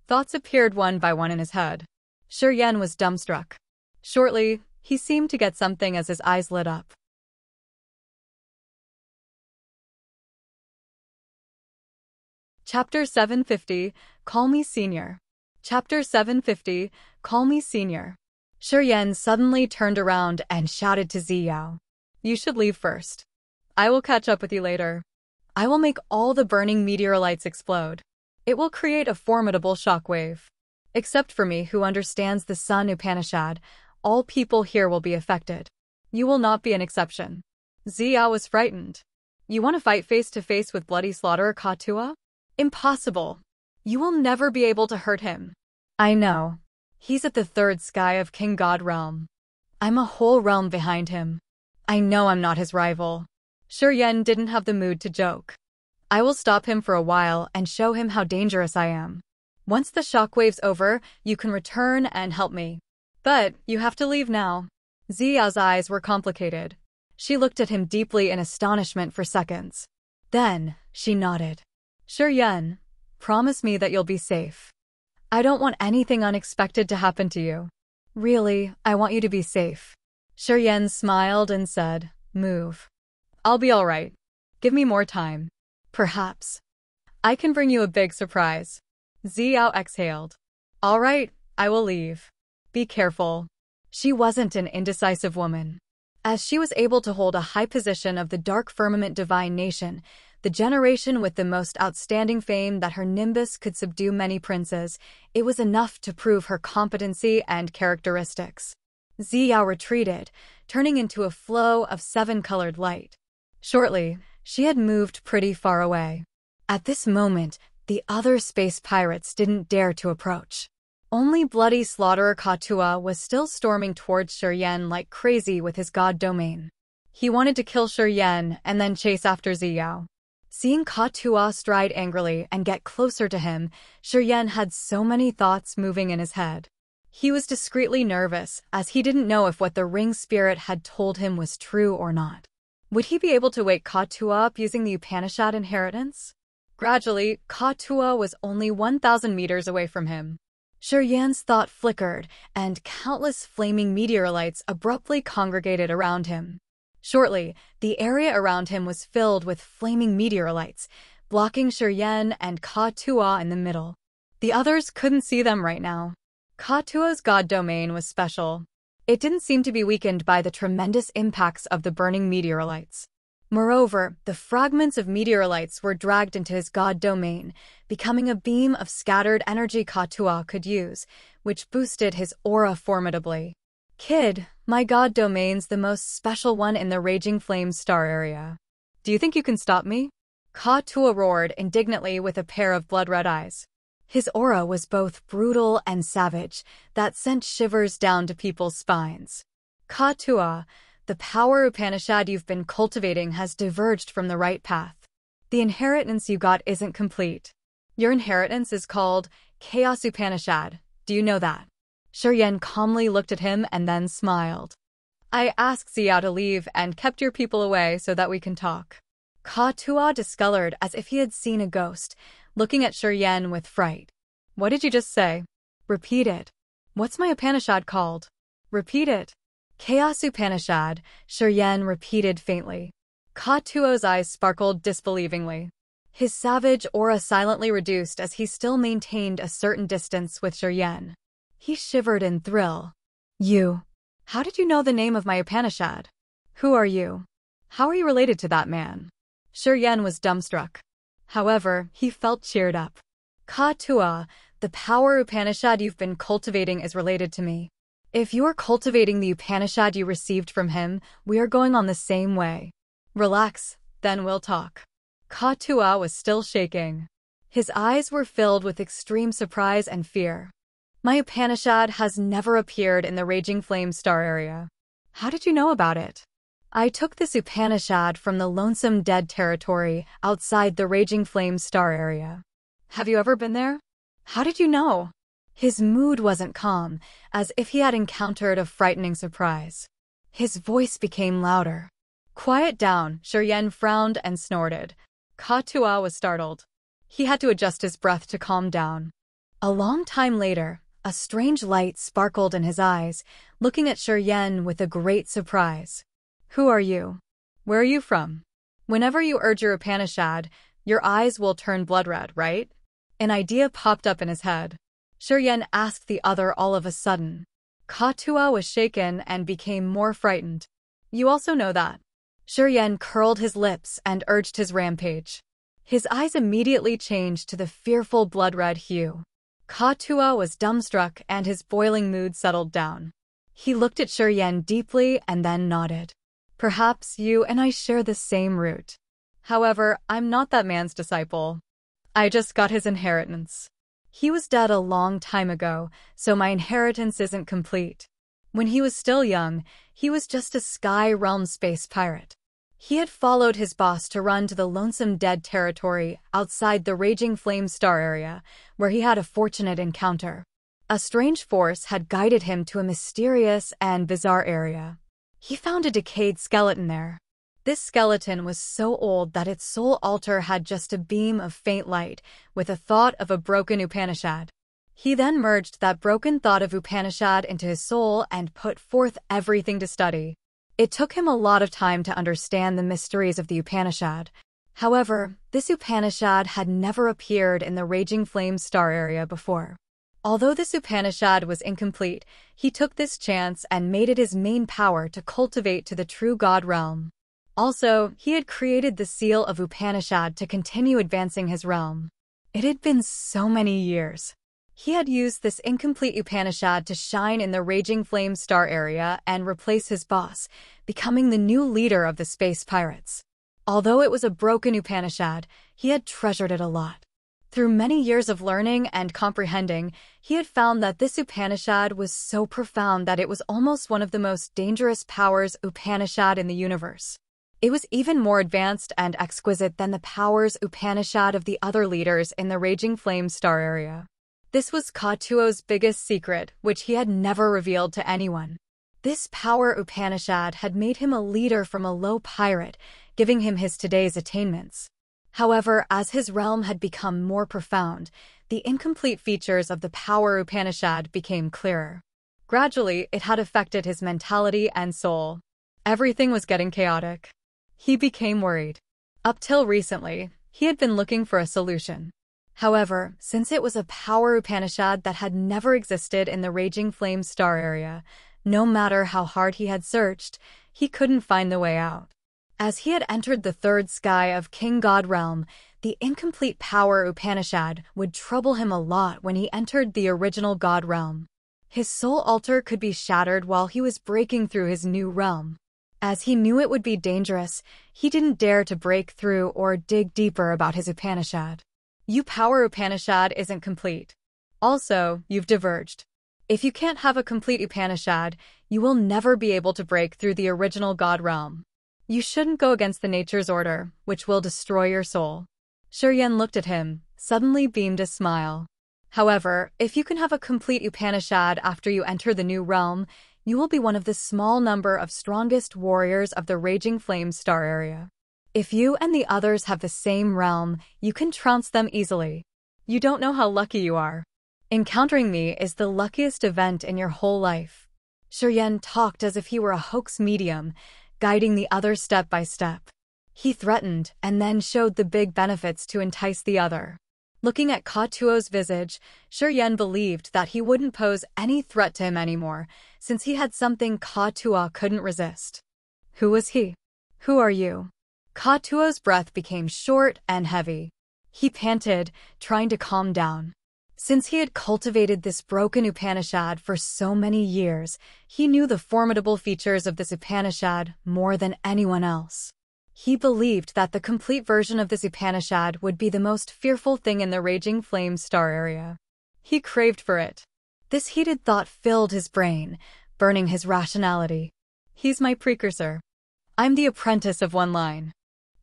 A: Thoughts appeared one by one in his head. Shi Yan was dumbstruck. Shortly, he seemed to get something as his eyes lit up. Chapter 750, Call Me Senior. Chapter 750, Call Me Senior. Shi Yan suddenly turned around and shouted to Ziyao. You should leave first. I will catch up with you later. I will make all the burning meteorites explode. It will create a formidable shockwave. Except for me, who understands the Sun Upanishad, all people here will be affected. You will not be an exception. Ziyao was frightened. You want to fight face to face with bloody slaughter Katua? Impossible. You will never be able to hurt him. I know. He's at the third sky of King God realm. I'm a whole realm behind him. I know I'm not his rival. Shi Yan didn't have the mood to joke. I will stop him for a while and show him how dangerous I am. Once the shockwave's over, you can return and help me. But you have to leave now. Ziyao's eyes were complicated. She looked at him deeply in astonishment for seconds. Then, she nodded. Shi Yan, promise me that you'll be safe. I don't want anything unexpected to happen to you. Really, I want you to be safe. Shi Yan smiled and said, Move. I'll be all right. Give me more time. Perhaps. I can bring you a big surprise. Ziyao exhaled. All right, I will leave. Be careful. She wasn't an indecisive woman. As she was able to hold a high position of the dark firmament divine nation, the generation with the most outstanding fame that her nimbus could subdue many princes, it was enough to prove her competency and characteristics. Ziyao retreated, turning into a flow of 7-colored light. Shortly, she had moved pretty far away. At this moment, the other space pirates didn't dare to approach. Only bloody slaughterer Katua was still storming towards Shi Yan like crazy with his god domain. He wanted to kill Shi Yan and then chase after Ziyao. Seeing Katua stride angrily and get closer to him, Shi Yan had so many thoughts moving in his head. He was discreetly nervous, as he didn't know if what the ring spirit had told him was true or not. Would he be able to wake Katua up using the Upanishad inheritance? Gradually, Katua was only 1,000 meters away from him. Shi Yan's thought flickered, and countless flaming meteorites abruptly congregated around him. Shortly, the area around him was filled with flaming meteorites, blocking Shi Yan and Katua in the middle. The others couldn't see them right now. Katua's god domain was special. It didn't seem to be weakened by the tremendous impacts of the burning meteorites. Moreover, the fragments of meteorites were dragged into his god domain, becoming a beam of scattered energy Katua could use, which boosted his aura formidably. Kid, my god domain's the most special one in the Raging Flames star area. Do you think you can stop me? Katua roared indignantly with a pair of blood-red eyes. His aura was both brutal and savage, that sent shivers down to people's spines. Katua, the power Upanishad you've been cultivating has diverged from the right path. The inheritance you got isn't complete. Your inheritance is called Chaos Upanishad. Do you know that? Shi Yan calmly looked at him and then smiled. I asked Ziyao to leave and kept your people away so that we can talk. Katua discolored as if he had seen a ghost, looking at Shi Yan with fright. What did you just say? Repeat it. What's my Upanishad called? Repeat it. Chaos Upanishad, Shi Yan repeated faintly. Ka-Tuo's eyes sparkled disbelievingly. His savage aura silently reduced as he still maintained a certain distance with Shiryen. He shivered in thrill. You. How did you know the name of my Upanishad? Who are you? How are you related to that man? Shiryen was dumbstruck. However, he felt cheered up. Ka-Tuo, the power Upanishad you've been cultivating is related to me. If you're cultivating the Upanishad you received from him, we are going on the same way. Relax, then we'll talk. Ka-Tuo was still shaking. His eyes were filled with extreme surprise and fear. My Upanishad has never appeared in the Raging Flame Star area. How did you know about it? I took this Upanishad from the Lonesome Dead territory outside the Raging Flame Star area. Have you ever been there? How did you know? His mood wasn't calm, as if he had encountered a frightening surprise. His voice became louder. Quiet down, Shiryen frowned and snorted. Ka-Tuo was startled. He had to adjust his breath to calm down. A long time later, a strange light sparkled in his eyes, looking at Shiryen with a great surprise. Who are you? Where are you from? Whenever you urge your Upanishad, your eyes will turn blood red, right? An idea popped up in his head. Shiryen asked the other all of a sudden. Ka-Tuo was shaken and became more frightened. You also know that. Shiryen curled his lips and urged his rampage. His eyes immediately changed to the fearful blood-red hue. Ka-Tuo was dumbstruck and his boiling mood settled down. He looked at Shiryen deeply and then nodded. Perhaps you and I share the same root. However, I'm not that man's disciple. I just got his inheritance. He was dead a long time ago, so my inheritance isn't complete. When he was still young, he was just a Sky Realm space pirate. He had followed his boss to run to the Lonesome Dead territory outside the Raging Flame Star area, where he had a fortunate encounter. A strange force had guided him to a mysterious and bizarre area. He found a decayed skeleton there. This skeleton was so old that its sole altar had just a beam of faint light, with a thought of a broken Upanishad. He then merged that broken thought of Upanishad into his soul and put forth everything to study. It took him a lot of time to understand the mysteries of the Upanishad. However, this Upanishad had never appeared in the Raging Flame Star area before. Although this Upanishad was incomplete, he took this chance and made it his main power to cultivate to the true God realm. Also, he had created the seal of Upanishad to continue advancing his realm. It had been so many years. He had used this incomplete Upanishad to shine in the Raging Flame Star area and replace his boss, becoming the new leader of the space pirates. Although it was a broken Upanishad, he had treasured it a lot. Through many years of learning and comprehending, he had found that this Upanishad was so profound that it was almost one of the most dangerous powers Upanishad in the universe. It was even more advanced and exquisite than the powers Upanishad of the other leaders in the Raging Flame Star area. This was Ka-Tuo's biggest secret, which he had never revealed to anyone. This power Upanishad had made him a leader from a low pirate, giving him his today's attainments. However, as his realm had become more profound, the incomplete features of the power Upanishad became clearer. Gradually, it had affected his mentality and soul. Everything was getting chaotic. He became worried. Up till recently, he had been looking for a solution. However, since it was a power Upanishad that had never existed in the Raging Flame Star area, no matter how hard he had searched, he couldn't find the way out. As he had entered the third sky of King God Realm, the incomplete power Upanishad would trouble him a lot when he entered the original God Realm. His soul altar could be shattered while he was breaking through his new realm. As he knew it would be dangerous, he didn't dare to break through or dig deeper about his Upanishad. Your power Upanishad isn't complete. Also, you've diverged. If you can't have a complete Upanishad, you will never be able to break through the original God realm. You shouldn't go against the nature's order, which will destroy your soul. Shiryen looked at him, suddenly beamed a smile. However, if you can have a complete Upanishad after you enter the new realm, you will be one of the small number of strongest warriors of the Raging Flame Star area. If you and the others have the same realm, you can trounce them easily. You don't know how lucky you are. Encountering me is the luckiest event in your whole life. Shiryen talked as if he were a hoax medium, guiding the others step by step. He threatened and then showed the big benefits to entice the other. Looking at Ka Tuo's visage, Shi believed that he wouldn't pose any threat to him anymore, since he had something Ka Tuo couldn't resist. Who was he? Who are you? Ka Tuo's breath became short and heavy. He panted, trying to calm down. Since he had cultivated this broken Upanishad for so many years, he knew the formidable features of this Upanishad more than anyone else. He believed that the complete version of this Upanishad would be the most fearful thing in the raging flame star area. He craved for it. This heated thought filled his brain, burning his rationality. He's my precursor. I'm the apprentice of one line.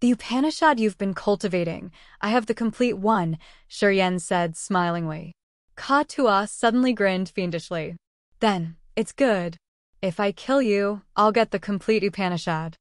A: The Upanishad you've been cultivating, I have the complete one, Shi said smilingly. Ka Tuo suddenly grinned fiendishly. Then, it's good. If I kill you, I'll get the complete Upanishad.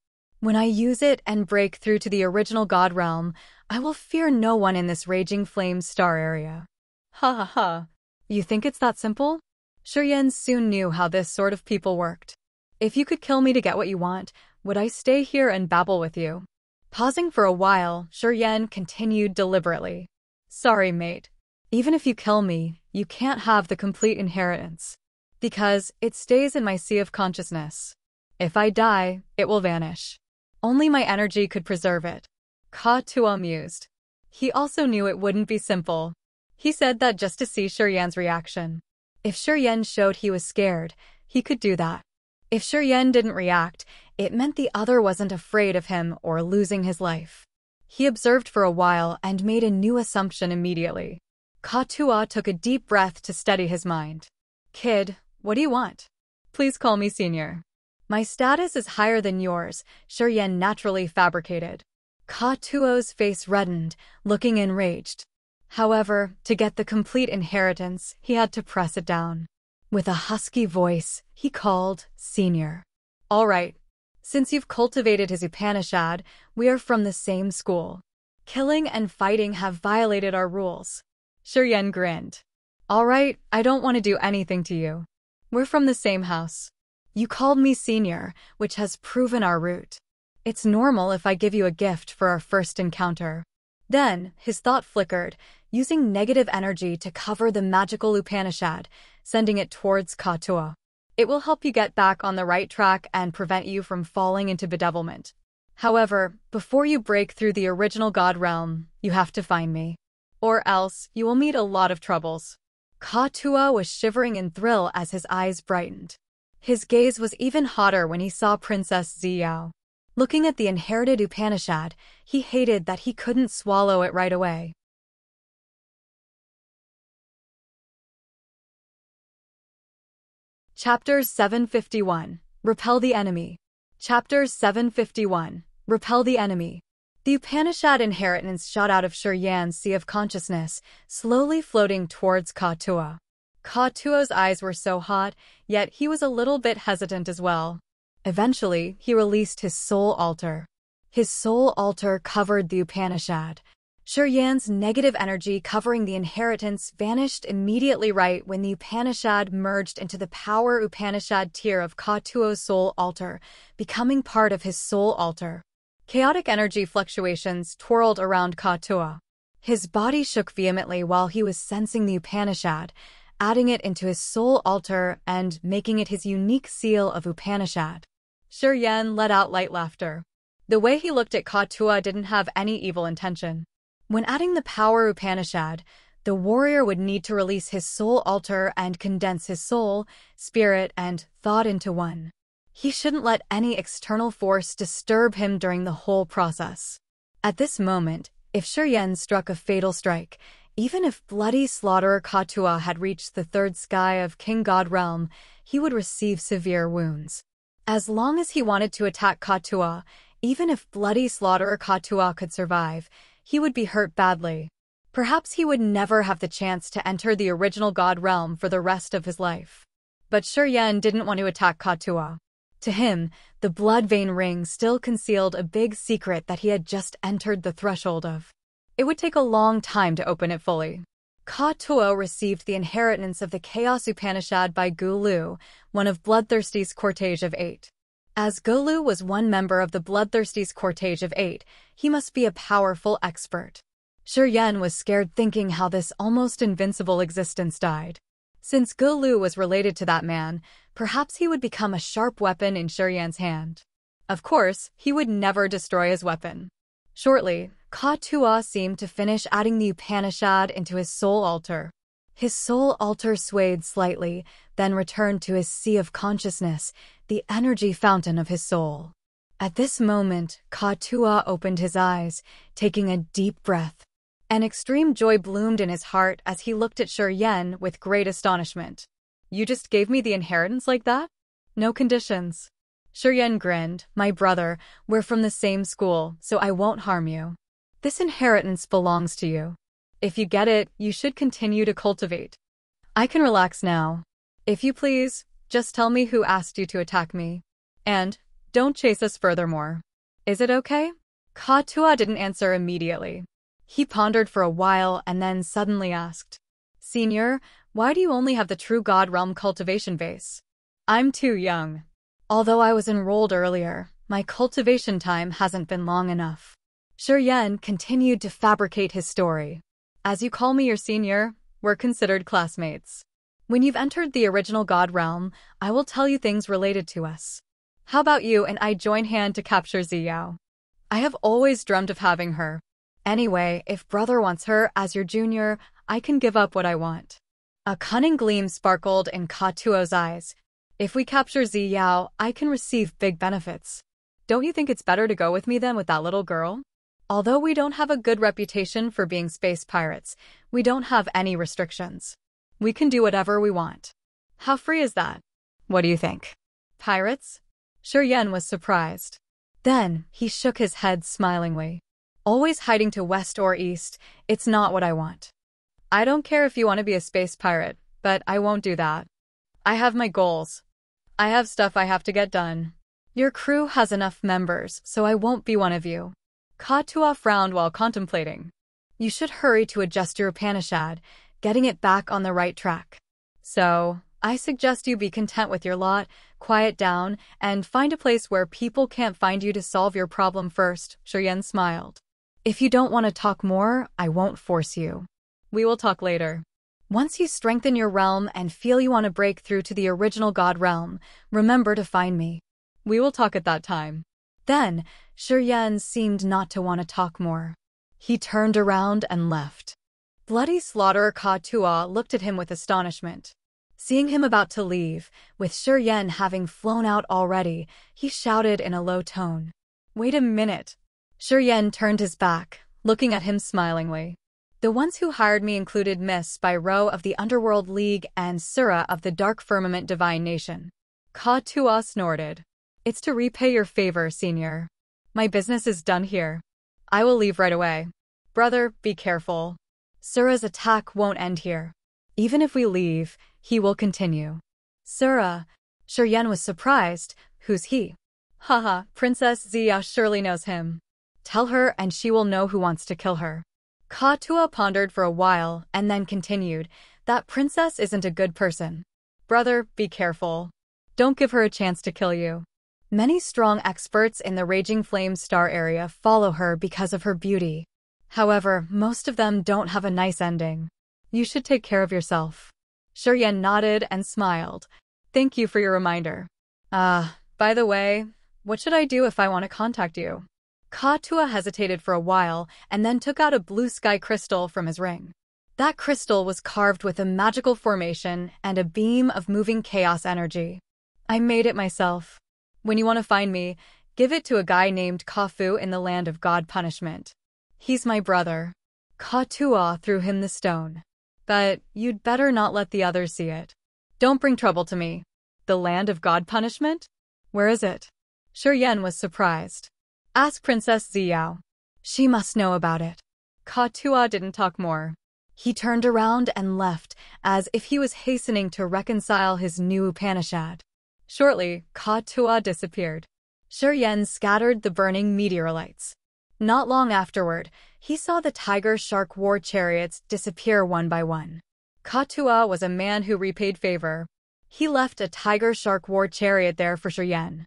A: When I use it and break through to the original God realm, I will fear no one in this raging flame star area. Ha ha ha. You think it's that simple? Shi soon knew how this sort of people worked. If you could kill me to get what you want, would I stay here and babble with you? Pausing for a while, Shi continued deliberately. Sorry, mate. Even if you kill me, you can't have the complete inheritance. Because it stays in my sea of consciousness. If I die, it will vanish. Only my energy could preserve it. Ka Tuo mused. He also knew it wouldn't be simple. He said that just to see Shi reaction. If Shi showed he was scared, he could do that. If Shi didn't react, it meant the other wasn't afraid of him or losing his life. He observed for a while and made a new assumption immediately. Ka Tuo took a deep breath to steady his mind. Kid, what do you want? Please call me senior. My status is higher than yours, Shi naturally fabricated. Ka Tuo's face reddened, looking enraged. However, to get the complete inheritance, he had to press it down. With a husky voice, he called, Senior. All right. Since you've cultivated his Upanishad, we are from the same school. Killing and fighting have violated our rules. Shi grinned. All right, I don't want to do anything to you. We're from the same house. You called me senior, which has proven our root. It's normal if I give you a gift for our first encounter. Then, his thought flickered, using negative energy to cover the magical Upanishad, sending it towards Ka Tuo. It will help you get back on the right track and prevent you from falling into bedevilment. However, before you break through the original God realm, you have to find me. Or else, you will meet a lot of troubles. Ka Tuo was shivering in thrill as his eyes brightened. His gaze was even hotter when he saw Princess Ziyao. Looking at the inherited Upanishad, he hated that he couldn't swallow it right away. Chapter 751. Repel the Enemy. Chapter 751. Repel the Enemy. The Upanishad inheritance shot out of Shiyan's sea of consciousness, slowly floating towards Ka Tuo. Ka Tuo's eyes were so hot, yet he was a little bit hesitant as well. Eventually, he released his soul altar. His soul altar covered the Upanishad. Shiyan's negative energy covering the inheritance vanished immediately right when the Upanishad merged into the power Upanishad tier of Ka Tuo's soul altar, becoming part of his soul altar. Chaotic energy fluctuations twirled around Ka Tuo. His body shook vehemently while he was sensing the Upanishad, adding it into his soul altar and making it his unique seal of Upanishad. Shiyan let out light laughter. The way he looked at Ka Tuo didn't have any evil intention. When adding the power Upanishad, the warrior would need to release his soul altar and condense his soul, spirit, and thought into one. He shouldn't let any external force disturb him during the whole process. At this moment, if Shiyan struck a fatal strike, even if bloody slaughterer Ka Tuo had reached the third sky of King God Realm, he would receive severe wounds. As long as he wanted to attack Ka Tuo, even if bloody slaughterer Ka Tuo could survive, he would be hurt badly. Perhaps he would never have the chance to enter the original God Realm for the rest of his life. But Shiyan didn't want to attack Ka Tuo. To him, the blood vein ring still concealed a big secret that he had just entered the threshold of. It would take a long time to open it fully. Ka Tuo received the inheritance of the Chaos Upanishad by Gu Lu, one of Bloodthirsty's cortege of 8. As Golu was one member of the bloodthirsty cortege of 8, he must be a powerful expert. Shiryen was scared thinking how this almost invincible existence died. Since Golu was related to that man, perhaps he would become a sharp weapon in Shiryen's hand. Of course, he would never destroy his weapon. Shortly, Ka-Tua seemed to finish adding the Upanishad into his soul altar. His soul altar swayed slightly, then returned to his sea of consciousness, the energy fountain of his soul. At this moment, Ka-Tua opened his eyes, taking a deep breath. An extreme joy bloomed in his heart as he looked at Shiryen with great astonishment. "You just gave me the inheritance like that? No conditions." Shiryen grinned. "My brother, we're from the same school, so I won't harm you. This inheritance belongs to you. If you get it, you should continue to cultivate. I can relax now. If you please, just tell me who asked you to attack me. And don't chase us furthermore. Is it okay?" Ka-Tua didn't answer immediately. He pondered for a while and then suddenly asked, "Senior, why do you only have the True God Realm cultivation base?" "I'm too young. Although I was enrolled earlier, my cultivation time hasn't been long enough." Shiryen continued to fabricate his story. "As you call me your senior, we're considered classmates. When you've entered the original God Realm, I will tell you things related to us. How about you and I join hand to capture Ziyao? I have always dreamt of having her. Anyway, if brother wants her as your junior, I can give up what I want." A cunning gleam sparkled in Ka-Tua's eyes. "If we capture Ziyao, I can receive big benefits. Don't you think it's better to go with me then with that little girl? Although we don't have a good reputation for being space pirates, we don't have any restrictions. We can do whatever we want. How free is that? What do you think?" "Pirates?" Shiryen was surprised. Then, he shook his head smilingly. "Always hiding to west or east, it's not what I want. I don't care if you want to be a space pirate, but I won't do that. I have my goals. I have stuff I have to get done. Your crew has enough members, so I won't be one of you." Ka-Tua frowned while contemplating. "You should hurry to adjust your Upanishad, getting it back on the right track. So, I suggest you be content with your lot, quiet down, and find a place where people can't find you to solve your problem first." Shiryen smiled. "If you don't want to talk more, I won't force you. We will talk later. Once you strengthen your realm and feel you want to break through to the original God realm, remember to find me. We will talk at that time." Then, Shiryen seemed not to want to talk more. He turned around and left. Bloody Slaughter Ka-Tua looked at him with astonishment. Seeing him about to leave, with Shiryen having flown out already, he shouted in a low tone, "Wait a minute." Shiryen turned his back, looking at him smilingly. "The ones who hired me included Miss Spyro of the Underworld League and Sura of the Dark Firmament Divine Nation." Ka-Tua snorted. "It's to repay your favor, senior. My business is done here. I will leave right away. Brother, be careful. Sura's attack won't end here. Even if we leave, he will continue." "Sura?" Shiryen was surprised. "Who's he?" "Haha, Princess Ziyao surely knows him. Tell her and she will know who wants to kill her." Ka-Tua pondered for a while and then continued, "That princess isn't a good person. Brother, be careful. Don't give her a chance to kill you. Many strong experts in the Raging Flame Star area follow her because of her beauty. However, most of them don't have a nice ending. You should take care of yourself." Shiryen nodded and smiled. "Thank you for your reminder. By the way, what should I do if I want to contact you?" Ka-Tua hesitated for a while and then took out a blue sky crystal from his ring. That crystal was carved with a magical formation and a beam of moving chaos energy. "I made it myself. When you want to find me, give it to a guy named Kafu in the land of God Punishment. He's my brother." Ka-Tua threw him the stone. "But you'd better not let the others see it. Don't bring trouble to me." "The land of God Punishment? Where is it?" Shiryen was surprised. "Ask Princess Ziyao. She must know about it." Ka-Tua didn't talk more. He turned around and left, as if he was hastening to reconcile his new Upanishad. Shortly, Ka-Tua disappeared. Shiryen scattered the burning meteorites. Not long afterward, he saw the tiger-shark war chariots disappear one by one. Ka-Tua was a man who repaid favor. He left a tiger-shark war chariot there for Shiryen.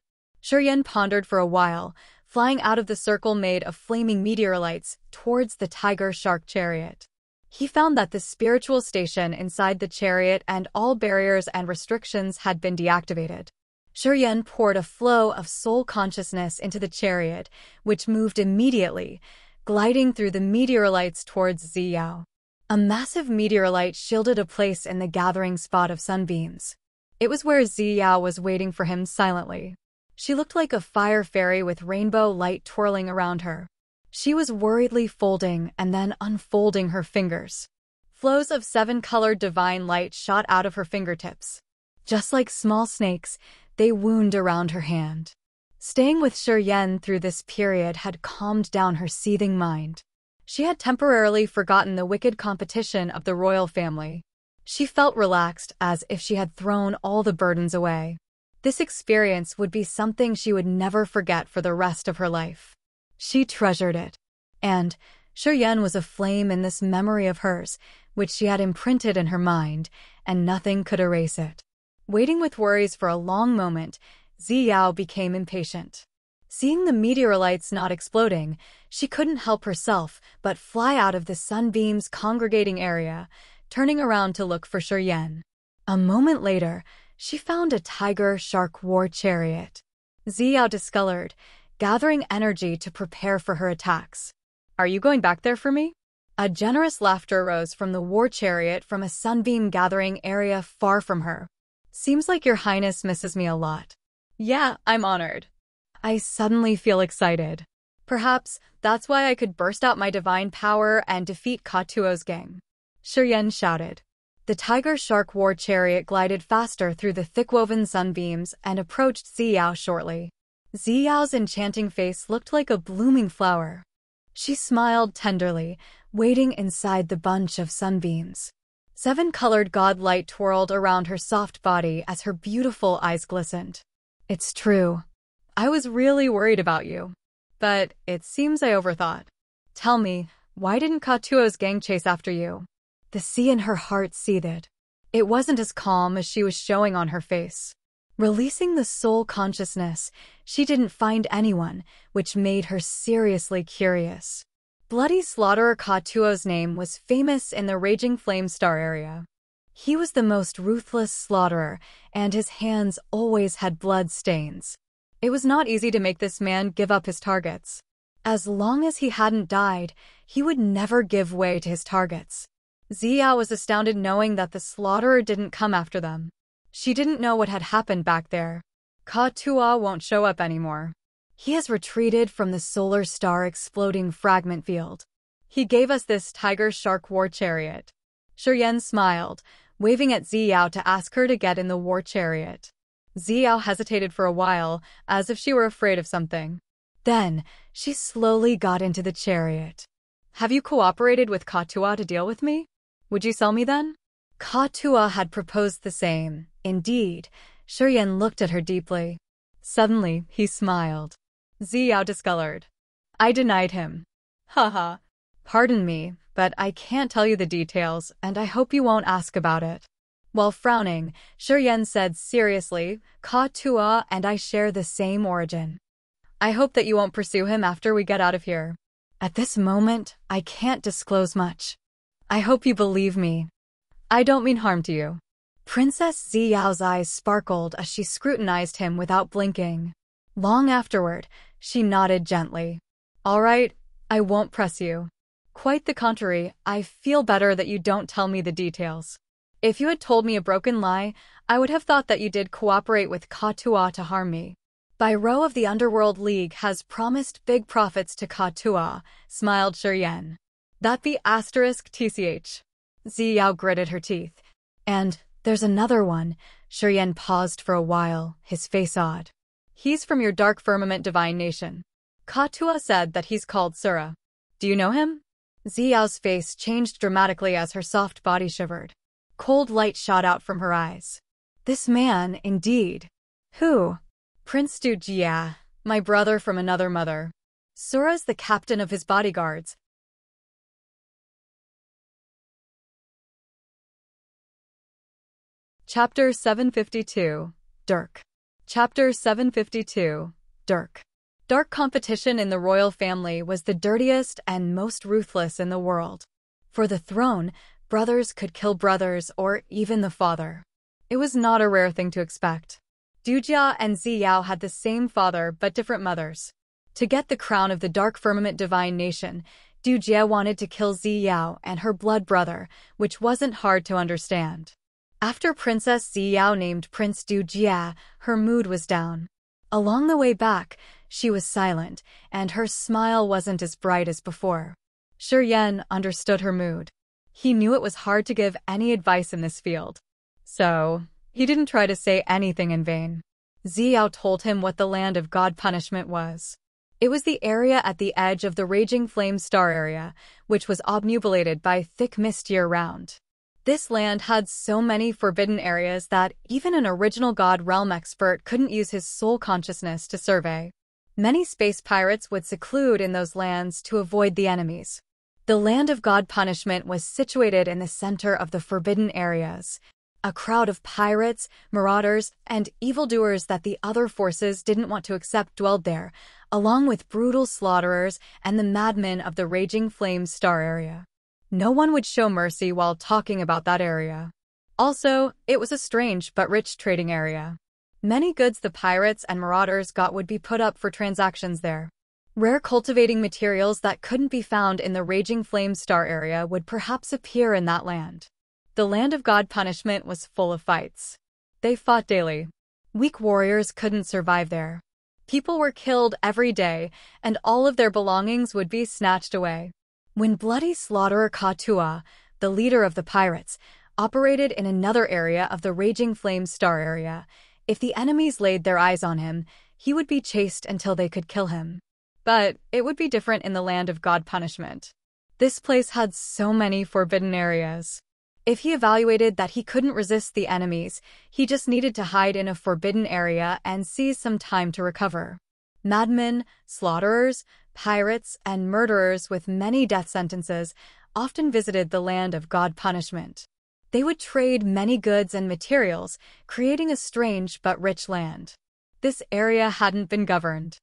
A: Shuryen pondered for a while, flying out of the circle made of flaming meteorites towards the tiger-shark chariot. He found that the spiritual station inside the chariot and all barriers and restrictions had been deactivated. Shuryen poured a flow of soul consciousness into the chariot, which moved immediately, gliding through the meteorites towards Ziyao. A massive meteorite shielded a place in the gathering spot of sunbeams. It was where Ziyao was waiting for him silently. She looked like a fire fairy with rainbow light twirling around her. She was worriedly folding and then unfolding her fingers. Flows of 7-colored divine light shot out of her fingertips. Just like small snakes, they wound around her hand. Staying with Shuryen through this period had calmed down her seething mind. She had temporarily forgotten the wicked competition of the royal family. She felt relaxed, as if she had thrown all the burdens away. This experience would be something she would never forget for the rest of her life. She treasured it. And Shuryen was a flame in this memory of hers, which she had imprinted in her mind, and nothing could erase it. Waiting with worries for a long moment, Ziyao became impatient. Seeing the meteorites not exploding, she couldn't help herself but fly out of the sunbeams' congregating area, turning around to look for Shuryen. A moment later, she found a tiger-shark war chariot. Ziyao discolored, gathering energy to prepare for her attacks. "Are you going back there for me?" A generous laughter rose from the war chariot from a sunbeam gathering area far from her. "Seems like your highness misses me a lot." "Yeah, I'm honored." I suddenly feel excited. Perhaps that's why I could burst out my divine power and defeat Katuo's gang. Shuryen shouted. The tiger-shark war chariot glided faster through the thick-woven sunbeams and approached Ziyao shortly. Ziyao's enchanting face looked like a blooming flower. She smiled tenderly, waiting inside the bunch of sunbeams. 7-colored god light twirled around her soft body as her beautiful eyes glistened. "It's true. I was really worried about you. But it seems I overthought. Tell me, why didn't Katuo's gang chase after you?" The sea in her heart seethed. It wasn't as calm as she was showing on her face. Releasing the soul consciousness, she didn't find anyone, which made her seriously curious. Bloody Slaughterer Katuo's name was famous in the Raging Flame Star area. He was the most ruthless slaughterer, and his hands always had blood stains. It was not easy to make this man give up his targets. As long as he hadn't died, he would never give way to his targets. Ziyao was astounded knowing that the slaughterer didn't come after them. She didn't know what had happened back there. Katuo won't show up anymore. He has retreated from the solar star exploding fragment field. He gave us this tiger-shark war chariot. Shuryen smiled, waving at Ziyao to ask her to get in the war chariot. Ziyao hesitated for a while, as if she were afraid of something. Then, she slowly got into the chariot. "Have you cooperated with Katuo to deal with me? Would you sell me then?" Katuo had proposed the same. Indeed, Shuryen looked at her deeply. Suddenly, he smiled. Ziyao discolored. "I denied him." "Haha. Pardon me, but I can't tell you the details, and I hope you won't ask about it." While frowning, Shuryen said seriously, "Katuo and I share the same origin. I hope that you won't pursue him after we get out of here. At this moment, I can't disclose much. I hope you believe me. I don't mean harm to you." Princess Ziyao's eyes sparkled as she scrutinized him without blinking. Long afterward, she nodded gently. "All right, I won't press you. Quite the contrary, I feel better that you don't tell me the details. If you had told me a broken lie, I would have thought that you did cooperate with Katuo to harm me. Bairo of the Underworld League has promised big profits to Katuo," smiled Shuryen. "That be *TCH. Ziyao gritted her teeth. "And there's another one." Shuryen paused for a while, his face odd. "He's from your dark firmament divine nation. Katuo said that he's called Sura. Do you know him?" Ziyao's face changed dramatically as her soft body shivered. Cold light shot out from her eyes. "This man, indeed. Who?" "Prince Dujia, my brother from another mother. Sura's the captain of his bodyguards." Chapter 752, Dirck. Chapter 752, Dirck. Dark competition in the royal family was the dirtiest and most ruthless in the world. For the throne, brothers could kill brothers or even the father. It was not a rare thing to expect. Dujia and Ziyao had the same father but different mothers. To get the crown of the Dark Firmament Divine Nation, Dujia wanted to kill Ziyao and her blood brother, which wasn't hard to understand. After Princess Ziyao named Prince Dujia, her mood was down. Along the way back, she was silent, and her smile wasn't as bright as before. Shi Yan understood her mood. He knew it was hard to give any advice in this field. So, he didn't try to say anything in vain. Ziyao told him what the land of God punishment was. It was the area at the edge of the Raging Flame Star area, which was obnubulated by thick mist year-round. This land had so many forbidden areas that even an original God realm expert couldn't use his soul consciousness to survey. Many space pirates would seclude in those lands to avoid the enemies. The land of God punishment was situated in the center of the forbidden areas. A crowd of pirates, marauders, and evildoers that the other forces didn't want to accept dwelled there, along with brutal slaughterers and the madmen of the Raging Flame Star area. No one would show mercy while talking about that area. Also, it was a strange but rich trading area. Many goods the pirates and marauders got would be put up for transactions there. Rare cultivating materials that couldn't be found in the Raging Flame Star area would perhaps appear in that land. The land of God punishment was full of fights. They fought daily. Weak warriors couldn't survive there. People were killed every day, and all of their belongings would be snatched away. When bloody slaughterer Katua, the leader of the pirates, operated in another area of the Raging Flame Star area, if the enemies laid their eyes on him, he would be chased until they could kill him. But it would be different in the land of God punishment. This place had so many forbidden areas. If he evaluated that he couldn't resist the enemies, he just needed to hide in a forbidden area and seize some time to recover. Madmen, slaughterers, pirates, and murderers with many death sentences often visited the land of God punishment. They would trade many goods and materials, creating a strange but rich land. This area hadn't been governed.